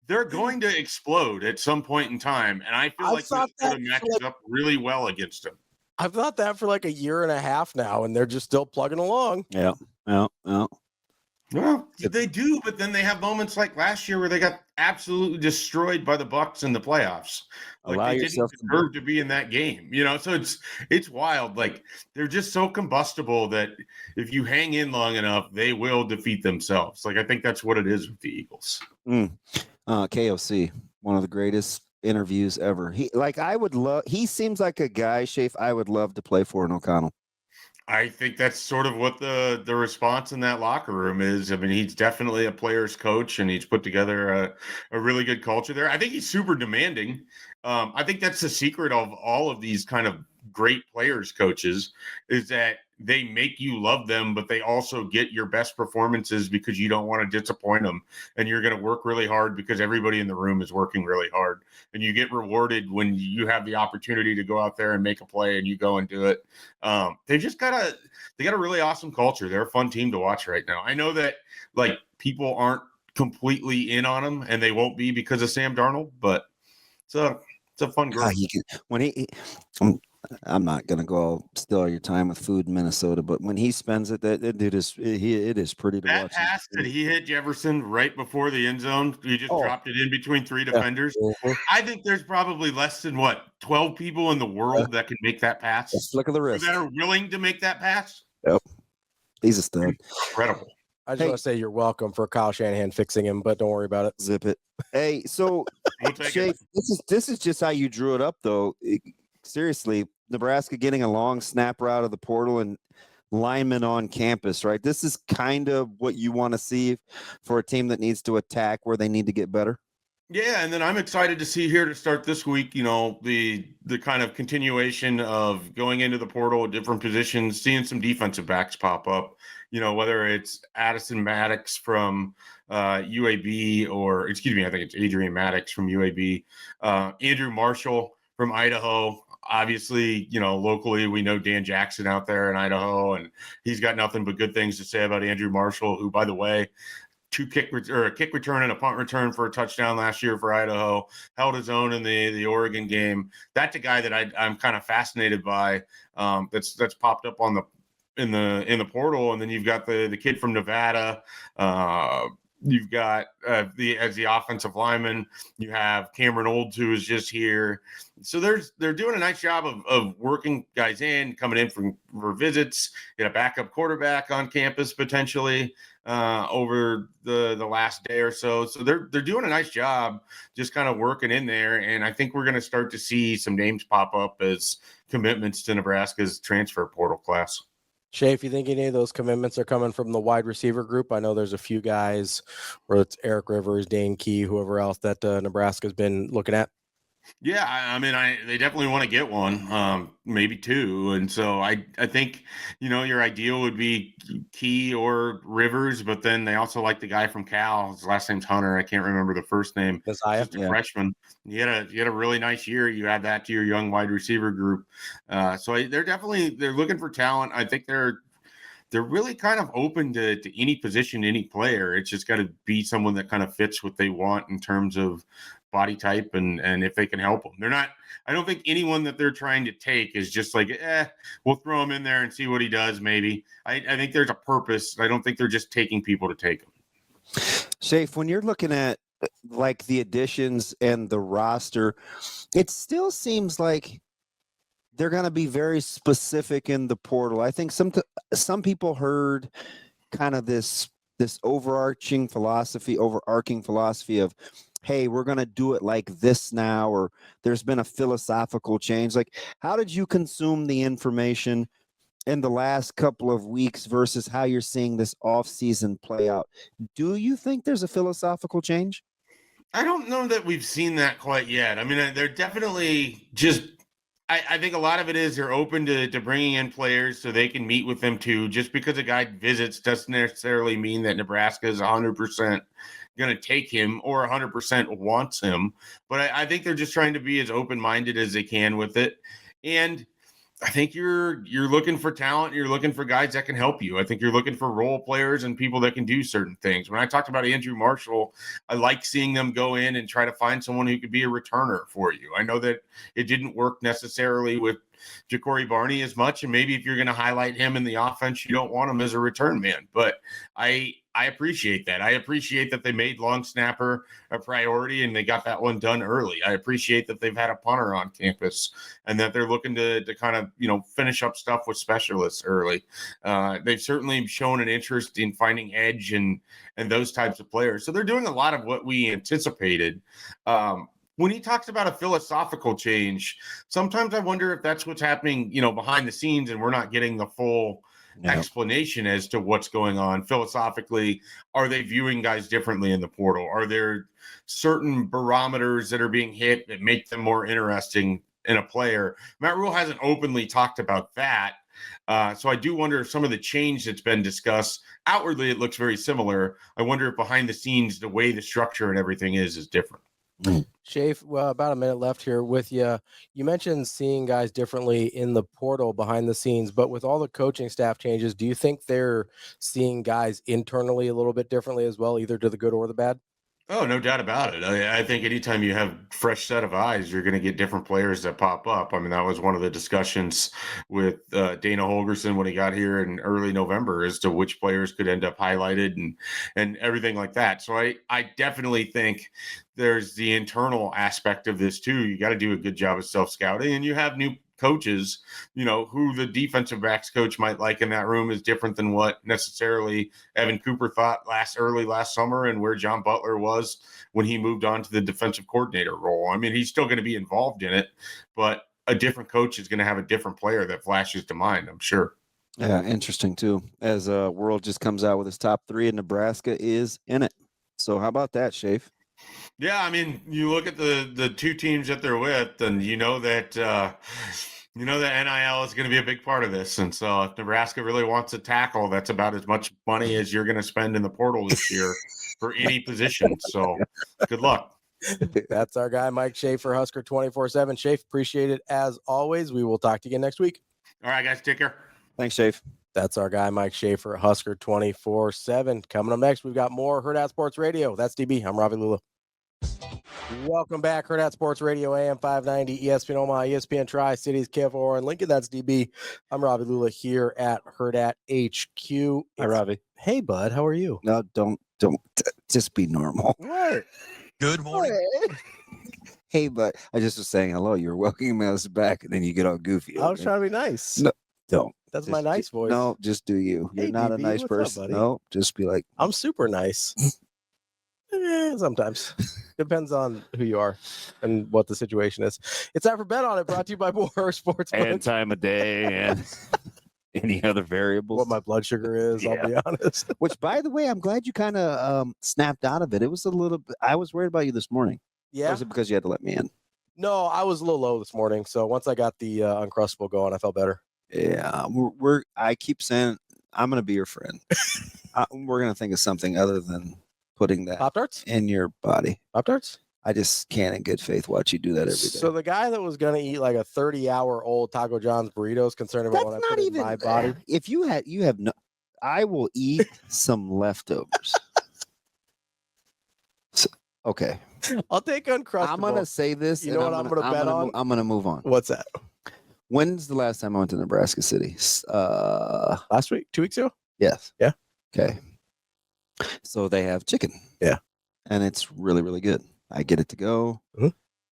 They're going to explode at some point in time. And I feel like Minnesota matches up really well against them. I've thought that for like a year and a half now, and they're just still plugging along. Yeah. Well, they do, but then they have moments like last year where they got absolutely destroyed by the Bucks in the playoffs. Like, they didn't deserve to be in that game, So it's wild. Like, they're just so combustible that if you hang in long enough, they will defeat themselves. Like, I think that's what it is with the Eagles. KOC, one of the greatest interviews ever. He seems like a guy, Schaefer, I would love to play for in O'Connell. I think that's sort of what the response in that locker room is. I mean, he's definitely a player's coach, and he's put together a really good culture there. I think he's super demanding. I think that's the secret of all of these kind of great players coaches, is that they make you love them, but they also get your best performances because you don't want to disappoint them. And you're going to work really hard because everybody in the room is working really hard. And you get rewarded when you have the opportunity to go out there and make a play and you go and do it. They got a really awesome culture. They're a fun team to watch right now. I know that people aren't completely in on them, and they won't be because of Sam Darnold, but it's a fun group. I'm not gonna go steal your time with food in Minnesota, but when he spends it, that dude it is pretty to watch. That pass that he hit Jefferson right before the end zone, he just dropped it in between 3 defenders. Yeah. I think there's probably less than 12 people in the world that can make that pass. Flick of the wrist. That are willing to make that pass. Yep, he's a stud. Incredible. I just want to say you're welcome for Kyle Shanahan fixing him, but don't worry about it. Zip it. Hey, so Schaefer, this is just how you drew it up, though. Seriously, Nebraska getting a long snap route of the portal and linemen on campus, right? This is kind of what you want to see for a team that needs to attack where they need to get better. Yeah, and then I'm excited to see here to start this week, the kind of continuation of going into the portal at different positions, seeing some defensive backs pop up, whether it's Addison Maddox from UAB, or excuse me, I think it's Adrian Maddox from UAB, Andrew Marshall from Idaho. Obviously, locally we know Dan Jackson out there in Idaho, and he's got nothing but good things to say about Andrew Marshall, who, by the way, a kick return and a punt return for a touchdown last year for Idaho, held his own in the Oregon game. That's a guy that I'm kind of fascinated by. That's popped up in the portal, and then you've got the kid from Nevada. You've got as the offensive lineman, you have Cameron Olds, who is just here. So they're doing a nice job of working guys in, coming in for visits, get a backup quarterback on campus potentially over the last day or so. So they're doing a nice job just kind of working in there. And I think we're going to start to see some names pop up as commitments to Nebraska's transfer portal class. Shay, if you think any of those commitments are coming from the wide receiver group, I know there's a few guys, whether it's Eric Rivers, Dane Key, whoever else that Nebraska's been looking at. Yeah, I mean, they definitely want to get one, maybe two. And so I think, your ideal would be Key or Rivers, but then they also like the guy from Cal. His last name's Hunter. I can't remember the first name. Messiah. Just a freshman. You had a really nice year. You add that to your young wide receiver group. So they're looking for talent. I think they're really kind of open to any position, any player. It's just got to be someone that kind of fits what they want in terms of body type and if they can help them. I don't think anyone that they're trying to take is just like, we'll throw him in there and see what he does. Maybe I think there's a purpose. I don't think they're just taking people to take them. Schaefer, when you're looking at like the additions and the roster, it still seems like they're going to be very specific in the portal. I think some people heard kind of this overarching philosophy of, hey, we're going to do it like this now, or there's been a philosophical change. Like, how did you consume the information in the last couple of weeks versus how you're seeing this offseason play out? Do you think there's a philosophical change? I don't know that we've seen that quite yet. I mean, they're definitely just I think a lot of it is they're open to bringing in players so they can meet with them too. Just because a guy visits doesn't necessarily mean that Nebraska is 100% going to take him or 100% wants him. But I think they're just trying to be as open-minded as they can with it. And I think you're looking for talent. You're looking for guys that can help you. I think you're looking for role players and people that can do certain things. When I talked about Andrew Marshall, I like seeing them go in and try to find someone who could be a returner for you. I know that it didn't work necessarily with Ja'Cory Barney as much, and maybe if you're going to highlight him in the offense, you don't want him as a return man. But I appreciate that. I appreciate that they made long snapper a priority and they got that one done early. I appreciate that they've had a punter on campus and that they're looking to kind of, finish up stuff with specialists early. They've certainly shown an interest in finding edge and those types of players. So they're doing a lot of what we anticipated. When he talks about a philosophical change, sometimes I wonder if that's what's happening, behind the scenes and we're not getting the full explanation as to what's going on philosophically. Are they viewing guys differently in the portal? Are there certain barometers that are being hit that make them more interesting in a player? Matt Rule hasn't openly talked about that. So I do wonder if some of the change that's been discussed, outwardly it looks very similar. I wonder if behind the scenes, the way the structure and everything is different. Schaefer, well, about a minute left here with you. You mentioned seeing guys differently in the portal behind the scenes, but with all the coaching staff changes, do you think they're seeing guys internally a little bit differently as well, either to the good or the bad? Oh, no doubt about it. I think anytime you have fresh set of eyes, you're going to get different players that pop up. I mean, that was one of the discussions with Dana Holgerson when he got here in early November as to which players could end up highlighted and everything like that. So I definitely think there's the internal aspect of this too. You got to do a good job of self-scouting, and you have new coaches, who the defensive backs coach might like in that room is different than what necessarily Evan Cooper thought last summer and where John Butler was when he moved on to the defensive coordinator role. I mean, he's still going to be involved in it, but a different coach is going to have a different player that flashes to mind, I'm sure. Yeah, interesting too. As World just comes out with his top 3 and Nebraska is in it. So how about that, Schaefer? Yeah, I mean, you look at the two teams that they're with, and you know that NIL is going to be a big part of this. And so, if Nebraska really wants to tackle, that's about as much money as you're going to spend in the portal this year for any position. So, good luck. That's our guy, Mike Schaefer, Husker 24/7. Schaefer, appreciate it as always. We will talk to you again next week. All right, guys, take care. Thanks, Schaefer. That's our guy, Mike Schaefer, Husker 24/7. Coming up next, we've got more Hurrdat Sports Radio. That's DB. I'm Ravi Lulla. Welcome back, Hurrdat Sports Radio, AM 590, ESPN Omaha, ESPN Tri-Cities, KFOR, and Lincoln. That's DB. I'm Ravi Lulla here at Hurrdat HQ. Hi, Ravi. Hey, bud. How are you? No, don't. Just be normal. What? Good morning. Hey, but I just was saying hello. You're welcoming us back, and then you get all goofy. I was trying to be nice. No, don't. That's Just my nice voice. No, just do you. You're Hey, not a DB, nice what's up, person. buddy? No, just be like, I'm super nice. Sometimes. Depends on who you are and what the situation is. It's time for Bet On It, brought to you by Moore Sports. And time of day and any other variables. What my blood sugar is, I'll be honest. which, by the way, I'm glad you kind of snapped out of it. It was a little bit, I was worried about you this morning. Or Yeah. was it because you had to let me in? No, I was a little low this morning. So once I got the Uncrustable going, I felt better. Yeah. I keep saying, I'm going to be your friend. We're going to think of something other than putting that Pop-Tarts? in your body. Pop-Tarts? I just can't in good faith watch you do that every day. So the guy that was going to eat like a 30-hour-old Taco John's burritos concerned about That's what I not put even in my body. If you have no, I will eat some leftovers. So, okay. I'll take Uncrustable. I'm going to say this. You know what I'm going to bet on? I'm going to move on. What's that? When's the last time I went to Nebraska City? Last week? 2 weeks ago? Yes. Yeah. Okay. So they have chicken. Yeah. And it's really, really good. I get it to go. Mm-hmm.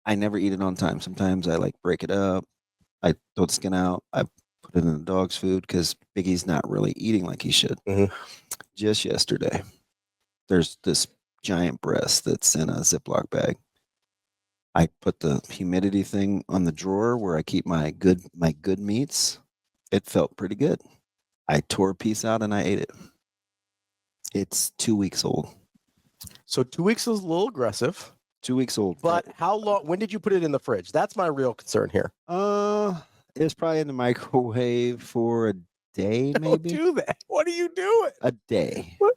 I never eat it on time. Sometimes I like break it up. I throw the skin out. I put it in the dog's food because Biggie's not really eating like he should. Mm-hmm. Just yesterday, there's this giant breast that's in a Ziploc bag. I put the humidity thing on the drawer where I keep my good meats. It felt pretty good. I tore a piece out and I ate it. It's 2 weeks old. So 2 weeks is a little aggressive. 2 weeks old. But how long? When did you put it in the fridge? That's my real concern here. It was probably in the microwave for a day, maybe. Don't do that. What are you doing? A day. What?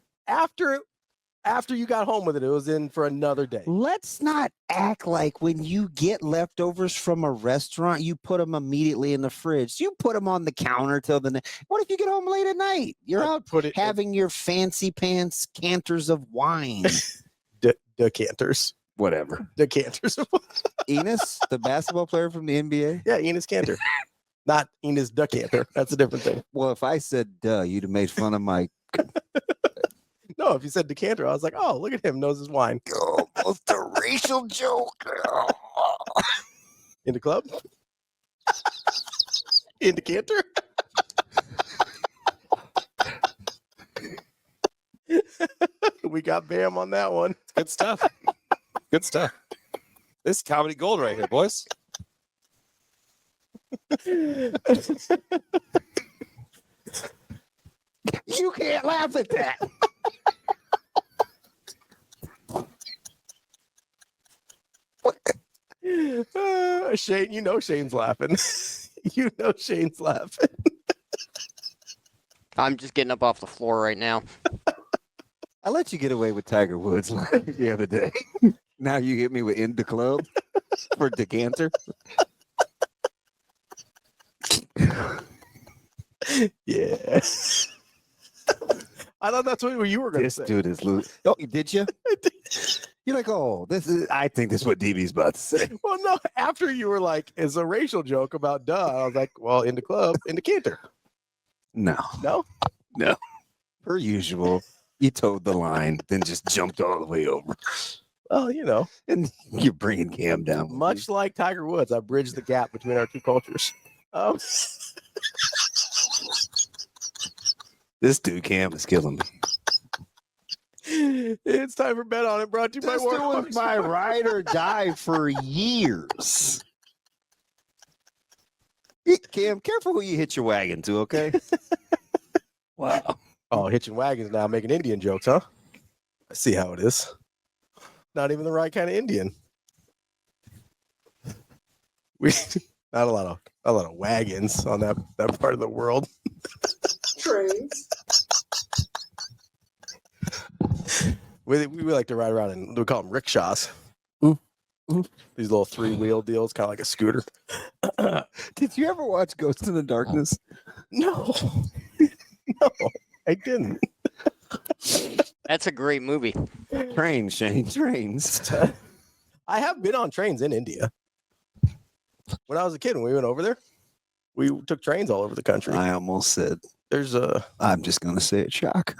After you got home with it, it was in for another day. Let's not act like when you get leftovers from a restaurant, you put them immediately in the fridge. You put them on the counter till the next. What if you get home late at night? You're out having your fancy pants canters of wine. Decanters. Whatever. Decanters. Enos, the basketball player from the NBA? Yeah, Enos Cantor. Not Enos Decanter. That's a different thing. Well, if I said duh, you'd have made fun of my... No, if you said decanter, I was like, oh, look at him, knows his wine. Almost a racial joke. In the club? In decanter? We got Bam on that one. Good stuff. Good stuff. This is comedy gold right here, boys. You can't laugh at that. Shane, you know Shane's laughing. You know Shane's laughing. I'm just getting up off the floor right now. I let you get away with Tiger Woods the other day. Now you hit me with in the club for decanter. Yeah. I thought that's what you were going to say. This dude is loose. Oh, did you? You're like, oh, I think this is what DB's about to say. Well, no, after you were like, it's a racial joke about duh. I was like, well, in the club, in the canter. No. No? No. Per usual, you towed the line, then just jumped all the way over. Well, you know. And you're bringing Cam down. Much like Tiger Woods, I bridged the gap between our two cultures. This dude, Cam, is killing me. It's time for Bet On It, brought to you by This dude was my ride or die for years. Cam, careful who you hit your wagon to, okay? Wow. Oh, hitching wagons now, making Indian jokes, huh? I see how it is. Not even the right kind of Indian. We not a lot of wagons on that part of the world. Trains. We like to ride around and we call them rickshaws. These little 3-wheel deals, kind of like a scooter. Did you ever watch Ghost in the Darkness? No. No, I didn't. That's a great movie. Trains, Shane. Trains. I have been on trains in India. When I was a kid, when we went over there, we took trains all over the country. I almost said, I'm just going to say it, shock.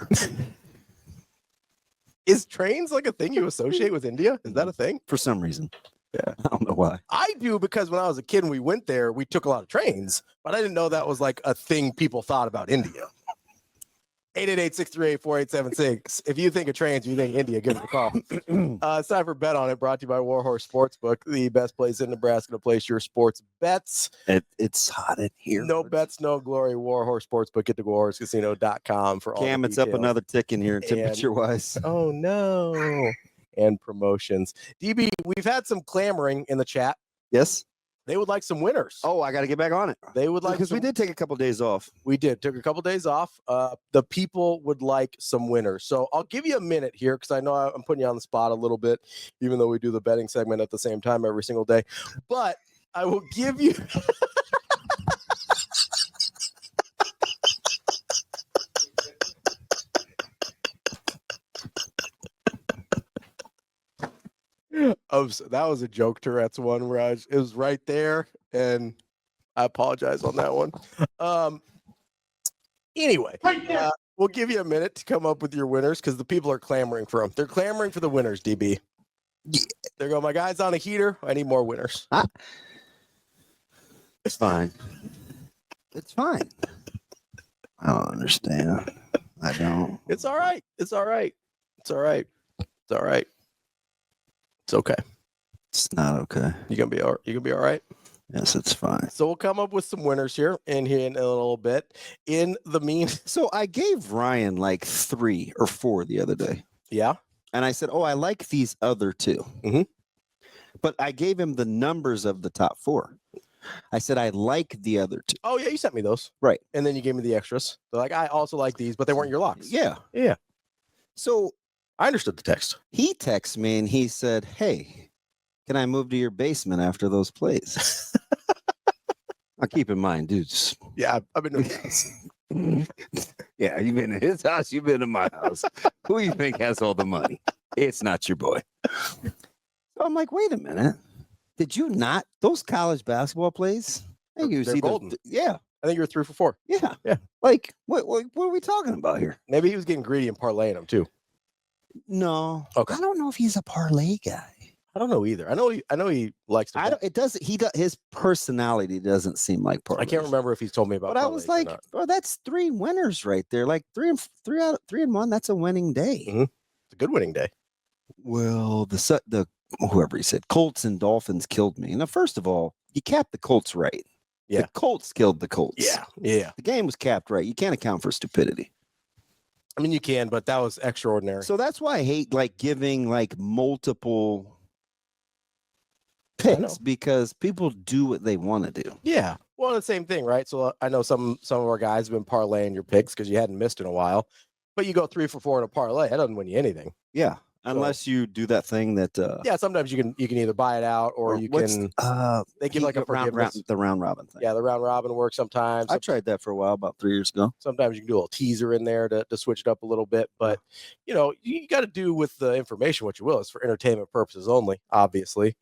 Is trains like a thing you associate with India? Is that a thing? For some reason. Yeah. I don't know why. I do, because when I was a kid and we went there, we took a lot of trains, but I didn't know that was like a thing people thought about India. 888-638-4876. If you think of trains, you think India, give us a call. It's time for Bet On It, brought to you by Warhorse Sportsbook, the best place in Nebraska to place your sports bets. It's hot in here. No bets, no glory. Warhorse Sportsbook. Get to warhorsecasino.com for all Cam, the it's up details. another tick in here, temperature-wise. Oh, no. And promotions. DB, we've had some clamoring in the chat. Yes? They would like some winners. Oh, I got to get back on it. They would like because we did take a couple days off. We did. Took a couple days off. The people would like some winners. So I'll give you a minute here because I know I'm putting you on the spot a little bit, even though we do the betting segment at the same time every single day. But I will give you... that was a joke, Tourette's one, where it was right there, and I apologize on that one. Anyway, we'll give you a minute to come up with your winners because the people are clamoring for them. They're clamoring for the winners, DB. Yeah. They're going, my guy's on a heater. I need more winners. It's fine. It's fine. I don't understand. I don't. It's all right. It's all right. It's all right. It's all right. It's okay. It's not okay. You gonna be all right? Yes, it's fine. So we'll come up with some winners here in a little bit. In the mean, so I gave Ryan like 3 or 4 the other day. Yeah. And I said, "Oh, I like these other 2." Mm-hmm. But I gave him the numbers of the top 4. I said I like the other 2. Oh yeah, you sent me those. Right. And then you gave me the extras. They're like, I also like these, but they weren't your locks. Yeah. Yeah. So I understood the text. He texted me and he said, "Hey, can I move to your basement after those plays?" Now keep in mind, dudes. Yeah, I've been to his house. Yeah, you've been in his house. You've been in my house. Who you think has all the money? It's not your boy. So I'm like, wait a minute. Did you not? Those college basketball plays? I think They're golden. Yeah. I think you were 3 for 4. Yeah. Yeah. Like, what are we talking about here? Maybe he was getting greedy and parlaying them too. No. Okay. I don't know if he's a parlay guy. I don't know either. I know he likes to. I don't. It does. His personality doesn't seem like parlay. I can't remember if he's told me about. But I was like, oh, that's 3 winners right there. Like 3 out of 3 and 1. That's a winning day. Mm-hmm. It's a good winning day. Well, the whoever he said Colts and Dolphins killed me. Now, first of all, you capped the Colts right. Yeah. The Colts killed the Colts. Yeah. Yeah. The game was capped right. You can't account for stupidity. I mean, you can, but that was extraordinary. So that's why I hate like giving like multiple picks because people do what they want to do. Yeah. Well, the same thing, right? So I know some of our guys have been parlaying your picks because you hadn't missed in a while, but you go 3 for 4 in a parlay. That doesn't win you anything. Yeah. Unless you do that thing that yeah, sometimes you can either buy it out or you can they give like a forgiveness. The round robin thing. Yeah, the round robin works sometimes. I tried that for a while about 3 years ago. Sometimes you can do a little teaser in there to switch it up a little bit, but you got to do with the information what you will. It's for entertainment purposes only, obviously,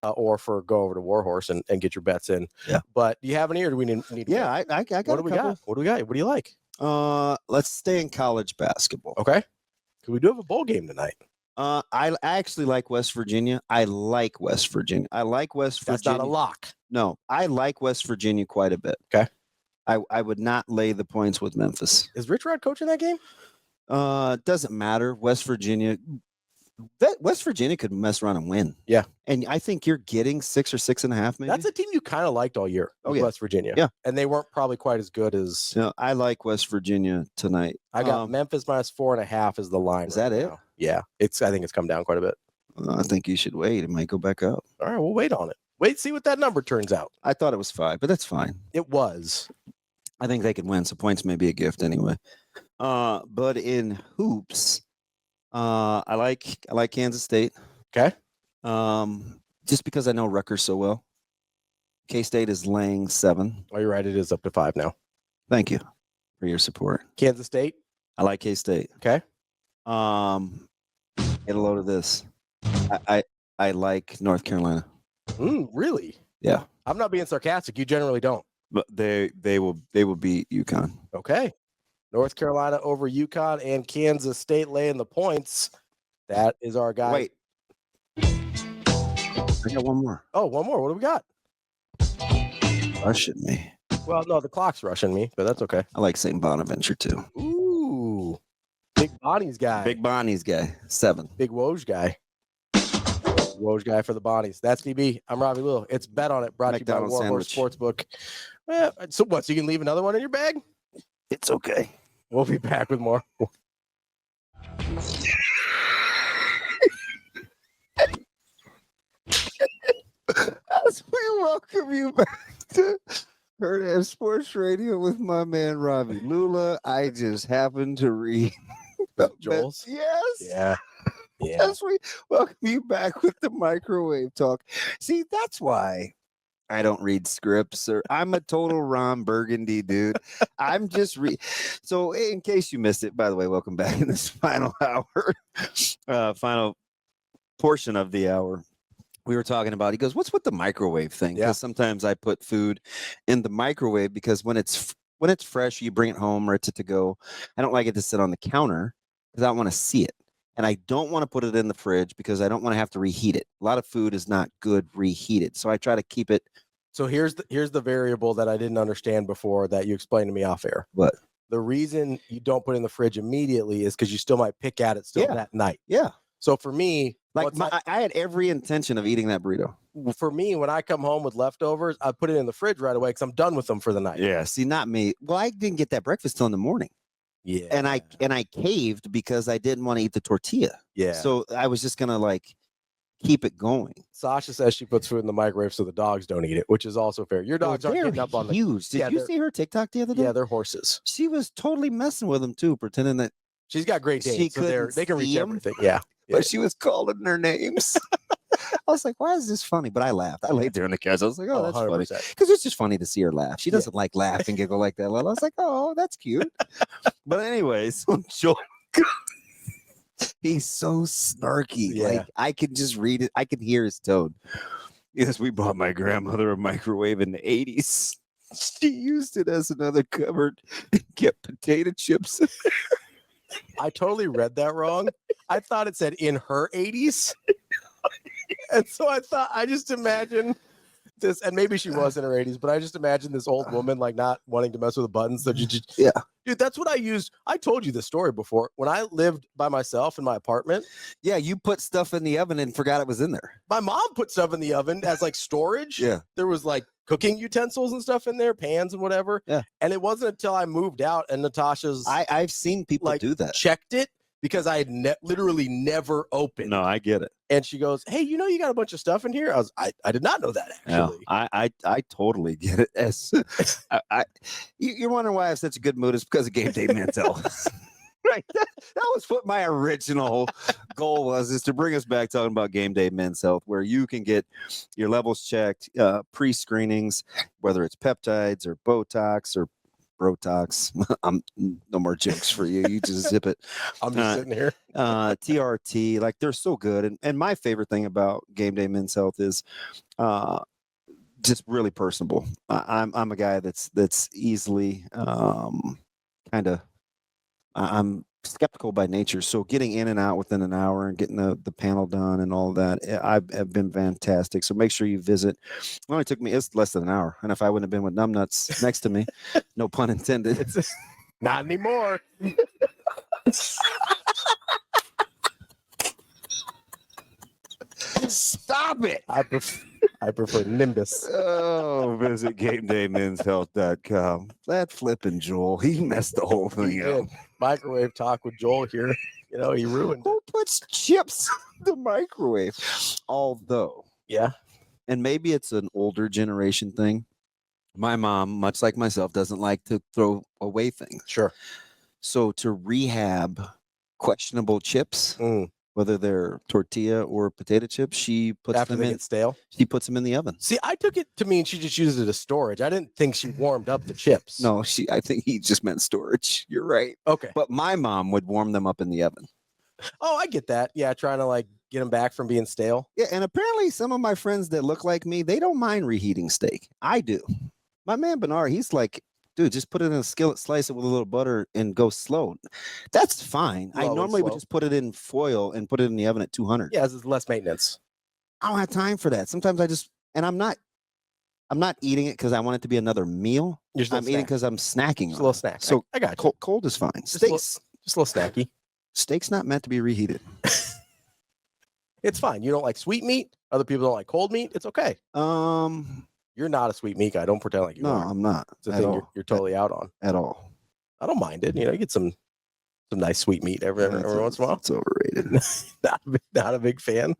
or for go over to Warhorse and get your bets in. Yeah. But do you have any, or do we need? Yeah, I got. What do we got? What do we got? What do you like? Let's stay in college basketball. Okay. Because we do have a bowl game tonight. I actually like West Virginia. I like West Virginia. I like West Virginia. That's not a lock. No, I like West Virginia quite a bit. Okay. I would not lay the points with Memphis. Is Rich Rod coaching that game? Doesn't matter. West Virginia could mess around and win. Yeah. And I think you're getting 6 or 6.5, maybe. That's a team you kind of liked all year. Oh, yeah. West Virginia. Yeah. And they weren't probably quite as good as. No, I like West Virginia tonight. I got Memphis minus 4.5 is the line. Is that it? Now. Yeah. I think it's come down quite a bit. I think you should wait. It might go back up. All right, we'll wait on it. Wait, see what that number turns out. I thought it was 5, but that's fine. It was. I think they could win, so points may be a gift anyway. But in hoops, I like Kansas State. Okay. Just because I know Rutgers so well. K-State is laying 7. Oh, you're right. It is up to 5 now. Thank you for your support. Kansas State. I like K-State. Okay. Get a load of this. I like North Carolina. Really? Yeah. I'm not being sarcastic. You generally don't. But they will beat UConn. Okay. North Carolina over UConn and Kansas State laying the points. That is our guy. Wait. I got one more. Oh, one more. What do we got? Rushing me. Well, no, the clock's rushing me, but that's okay. I like St. Bonaventure too. Ooh. Big Bonnie's guy. Big Bonnie's guy. 7. Big Woj guy. Woj guy for the Bonnies. That's DB. I'm Ravi Lulla. It's Bet on It, brought to you by McDonald's Warhorse sandwich. Sportsbook. So what? So you can leave another one in your bag? It's okay. We'll be back with more. As we welcome you back to Hurrdat Sports Radio with my man Ravi Lulla. I just happened to read Joel's. Yes. Yeah. Yeah. As we welcome you back with the microwave talk. See, that's why I don't read scripts, or I'm a total Ron Burgundy dude. I'm just So in case you missed it, by the way, welcome back in this final hour, final portion of the hour. We were talking about, he goes, what's with the microwave thing? Because sometimes I put food in the microwave because when it's fresh, you bring it home or it's to go. I don't like it to sit on the counter because I don't want to see it. And I don't want to put it in the fridge because I don't want to have to reheat it. A lot of food is not good reheated. So I try to keep it. So here's the variable that I didn't understand before that you explained to me off air. What? The reason you don't put it in the fridge immediately is because you still might pick at it still that night. Yeah. So for me, like I had every intention of eating that burrito. For me, when I come home with leftovers, I put it in the fridge right away because I'm done with them for the night. Yeah. See, not me. Well, I didn't get that breakfast till in the morning. Yeah. And I caved because I didn't want to eat the tortilla. Yeah. So I was just gonna keep it going. Sasha says she puts food in the microwave so the dogs don't eat it, which is also fair. Your dogs aren't getting up on the huge. Did you see her TikTok the other day? Yeah, they're horses. She was totally messing with them too, pretending that she's got great days. So they can reach see 'em, everything. Yeah. But she was calling their names. I was like, why is this funny? But I laughed. I laid there on the couch. I was like, oh, that's 100%. Funny. Because it's just funny to see her laugh. She doesn't like laugh and giggle like that. I was like, oh, that's cute. But anyways, Joel, he's so snarky. Yeah. Like I can just read it. I can hear his tone. Yes, we bought my grandmother a microwave in the 80s. She used it as another cupboard and kept potato chips in there. I totally read that wrong. I thought it said in her 80s. And so I just imagine this, and maybe she was in her 80s, but I just imagine this old woman not wanting to mess with the buttons. So yeah. Dude, that's what I used. I told you this story before. When I lived by myself in my apartment. Yeah, you put stuff in the oven and forgot it was in there. My mom put stuff in the oven as storage. Yeah. There was cooking utensils and stuff in there, pans and whatever. Yeah. And it wasn't until I moved out and Natasha's I've seen people do that. Checked it because I had literally never opened. No, I get it. And she goes, "Hey, you got a bunch of stuff in here?" I did not know that actually. No, I totally get it. You're wondering why I have such a good mood? It's because of Game Day Mental. Right. That was what my original goal was, is to bring us back talking about Game Day Men's Health, where you can get your levels checked, pre-screenings, whether it's peptides or Botox or Brotox. No more jokes for you. You just zip it. I'm just sitting here. TRT, they're so good. And my favorite thing about Game Day Men's Health is just really personable. I'm a guy that's easily I'm skeptical by nature. So getting in and out within an hour and getting the panel done and all that, I've been fantastic. So make sure you visit. It only took me, it's less than an hour. And if I wouldn't have been with numbnuts next to me, no pun intended. Not anymore. Stop it. I prefer Nimbus. Oh, visit GameDayMen'sHealth.com. That flipping Joel, he messed the whole thing up. Microwave talk with Joel here You know, he ruined it. Who puts chips in the microwave? Although, Yeah. and maybe it's an older generation thing. My mom, much like myself, doesn't like to throw away things. Sure. So to rehab questionable chips, whether they're tortilla or potato chips, she puts After them they in. get stale? She puts them in the oven. See, I took it to mean she just uses it as storage. I didn't think she warmed up the chips. No, I think he just meant storage. You're right. Okay. But my mom would warm them up in the oven. Oh, I get that. Yeah, trying to like get them back from being stale. Yeah, and apparently some of my friends that look like me, they don't mind reheating steak. I do. My man Bernard, he's like, dude, just put it in a skillet, slice it with a little butter, and go slow. That's fine. I normally would just put it in foil and put it in the oven at 200. Yeah, it's less maintenance. I don't have time for that. Sometimes and I'm not eating it because I want it to be another meal. I'm eating because I'm snacking. Just a little snack. So I got you. Cold is fine. Just a little snacky. Steak's not meant to be reheated. It's fine. You don't like sweet meat. Other people don't like cold meat. It's okay. You're not a sweet meat guy. Don't pretend like you are. No, I'm not. It's a thing you're totally out on. At all. I don't mind it. You know, you get some nice sweet meat every once in a while. It's overrated. not a big fan.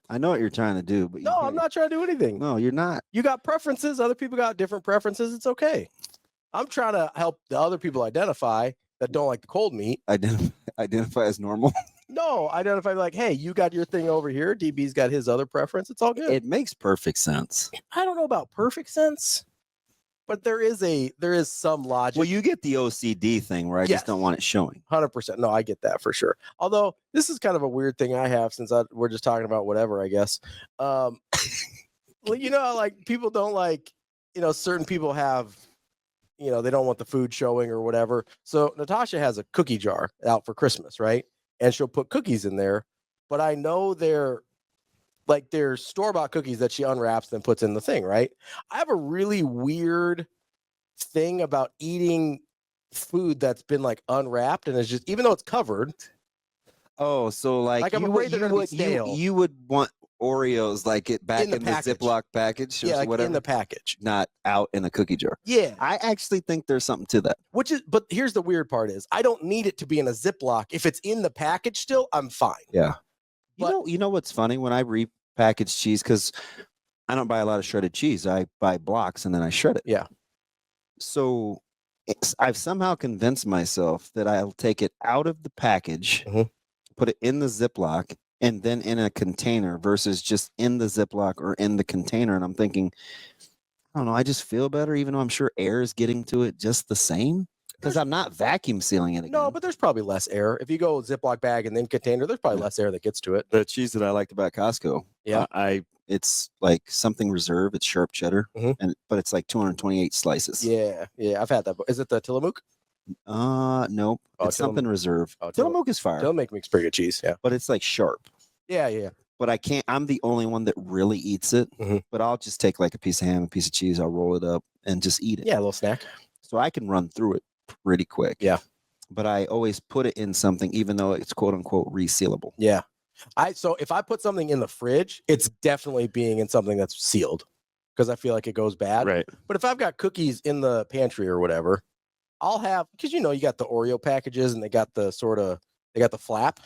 I know what you're trying to do, but no, I'm not trying to do anything. No, you're not. You got preferences. Other people got different preferences. It's okay. I'm trying to help the other people identify that don't like the cold meat. Identify as normal. No, identify like, hey, you got your thing over here. DB's got his other preference. It's all good. It makes perfect sense. I don't know about perfect sense, but there is some logic. Well, you get the OCD thing where I just don't want it showing. 100%. No, I get that for sure. Although this is kind of a weird thing I have since we're just talking about whatever, I guess. Well, you know, like people don't like, you know, certain people have, you know, they don't want the food showing or whatever. So Natasha has a cookie jar out for Christmas, right? And she'll put cookies in there, but I know they're store-bought cookies that she unwraps and puts in the thing, right? I have a really weird thing about eating food that's been like unwrapped and it's just, even though it's covered. Oh, so like I'm afraid they're gonna be stale. You would want Oreos like it back in the Ziploc package or like whatever. in the package, not out in a cookie jar. Yeah, I actually think there's something to that. But here's the weird part is I don't need it to be in a Ziploc. If it's in the package still, I'm fine. Yeah. You know what's funny when I repackage cheese, because I don't buy a lot of shredded cheese. I buy blocks and then I shred it. Yeah. So I've somehow convinced myself that I'll take it out of the package, put it in the Ziploc, and then in a container versus just in the Ziploc or in the container. And I'm thinking, I don't know, I just feel better, even though I'm sure air is getting to it just the same. Because I'm not vacuum sealing it again. No, but there's probably less air. If you go Ziploc bag and then container, there's probably less air that gets to it. The cheese that I liked about Costco, it's like something reserve. It's sharp cheddar, but it's like 228 slices. Yeah, I've had that. Is it the Tillamook? Nope. It's something reserve. Tillamook is fire. Tillamook makes pretty good cheese. Yeah, but it's like sharp. Yeah. But I can't. I'm the only one that really eats it. But I'll just take like a piece of ham, a piece of cheese. I'll roll it up and just eat it. Yeah, a little snack. So I can run through it pretty quick. Yeah. But I always put it in something, even though it's quote unquote resealable. Yeah. So if I put something in the fridge, it's definitely being in something that's sealed because I feel like it goes bad. Right. But if I've got cookies in the pantry or whatever, I'll have, because you got the Oreo packages and they got the flap.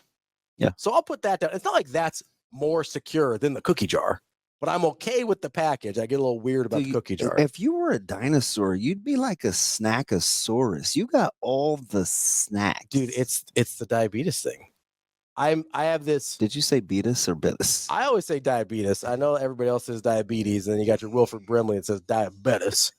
Yeah. So I'll put that down. It's not like that's more secure than the cookie jar, but I'm okay with the package. I get a little weird about the cookie jar. If you were a dinosaur, you'd be like a snackosaurus. You got all the snacks. Dude, it's the diabetes thing. I have this. Did you say betus or betus? I always say diabetes. I know everybody else says diabetes, and then you got your Wilford Brimley and says diabetes.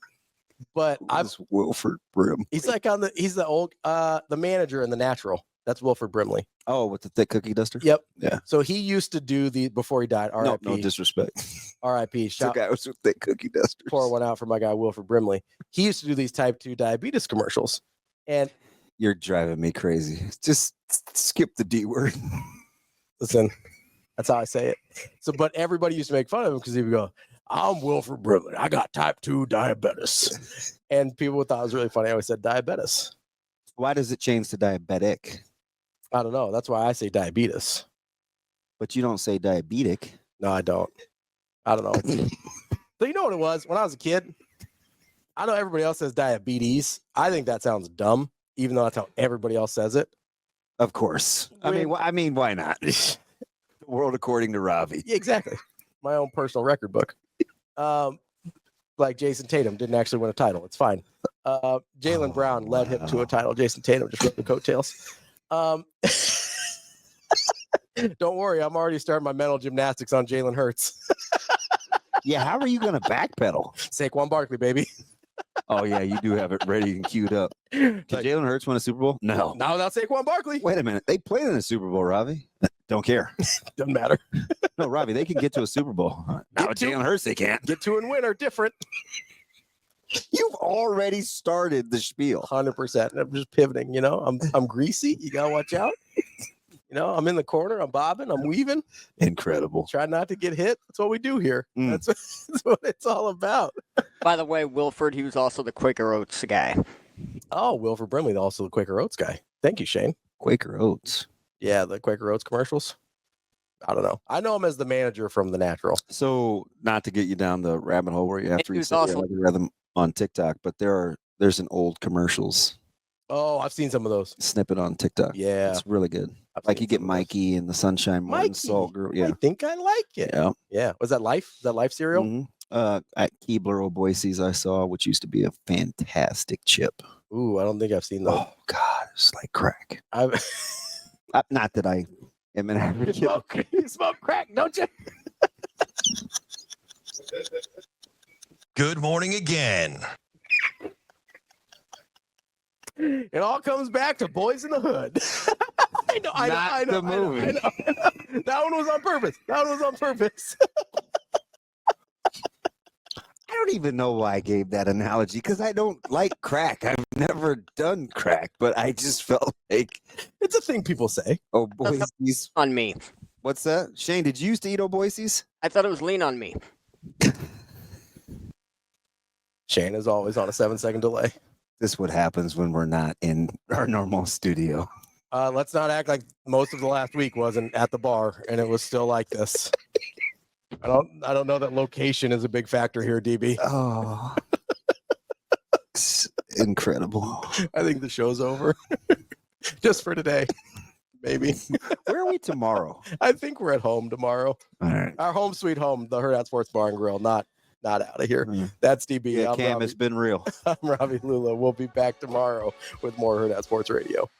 But I'm Wilford Brim. He's like he's the old the manager in The Natural. That's Wilford Brimley. Oh, with the thick cookie duster? Yep. Yeah. So he used to do before he died. R.I.P. No disrespect. R.I.P. The guy was with thick cookie dusters. Pour one out for my guy Wilford Brimley. He used to do these type 2 diabetes commercials. And you're driving me crazy. Just skip the D word. Listen, that's how I say it. So, but everybody used to make fun of him because he would go, I'm Wilford Brimley. I got type 2 diabetes. And people thought it was really funny. I always said diabetes. Why does it change to diabetic? I don't know. That's why I say diabetes. But you don't say diabetic. No, I don't. I don't know. So you know what it was? When I was a kid, I know everybody else says diabetes. I think that sounds dumb, even though that's how everybody else says it. Of course. I mean, why not? The world according to Ravi. Yeah, exactly. My own personal record book. Like Jason Tatum didn't actually win a title. It's fine. Jaylen Brown led him to a title. Jason Tatum just rode the coattails. Don't worry, I'm already starting my mental gymnastics on Jalen Hurts. Yeah, how are you going to backpedal? Saquon Barkley, baby. Oh, yeah, you do have it ready and queued up. Did Jalen Hurts win a Super Bowl? No. Not without Saquon Barkley. Wait a minute. They played in a Super Bowl, Ravi. Don't care. Doesn't matter. No, Ravi, they can get to a Super Bowl. Now with Jalen Hurts, they can't. Get to and win are different. You've already started the spiel. 100%. I'm just pivoting, you know. I'm greasy. You got to watch out. You know, I'm in the corner. I'm bobbing. I'm weaving. Incredible. Try not to get hit. That's what we do here. That's what it's all about. By the way, Wilford, he was also the Quaker Oats guy. Oh, Wilford Brimley, also the Quaker Oats guy. Thank you, Shane. Quaker Oats. Yeah, the Quaker Oats commercials. I don't know. I know him as the manager from The Natural. So, not to get you down the rabbit hole where you have to read them on TikTok, but there's an old commercials. Oh, I've seen some of those. Snippet on TikTok. Yeah. It's really good. Like you get Mikey and the Sunshine Morton Salt Girl. Yeah. I think I like it. Yeah. Yeah. Was that Life? Is that Life cereal? Mm-hmm. At Keebler Boise's I saw, which used to be a fantastic chip. Ooh, I don't think I've seen those. Oh, God. It's like crack. Not that I am an average. You smoke crack, don't you? Good morning again. It all comes back to Boys in the Hood. I know. I know. That one was on purpose. I don't even know why I gave that analogy because I don't like crack. I've never done crack, but I just felt like it's a thing people say. Oh, Boise's on me. What's that? Shane, did you used to eat Boise's? I thought it was lean on me. Shane is always on a 7-second delay. This is what happens when we're not in our normal studio. Let's not act like most of the last week wasn't at the bar and it was still like this. I don't know that location is a big factor here, DB. Oh, it's incredible. I think the show's over. Just for today. Maybe. Where are we tomorrow? I think we're at home tomorrow. All right. Our home sweet home, the Hurrdat Sports Bar and Grill, not out of here. That's DB. Yeah, I'm Cam, Ravi. it's been real. I'm Ravi Lulla. We'll be back tomorrow with more Hurrdat Sports Radio.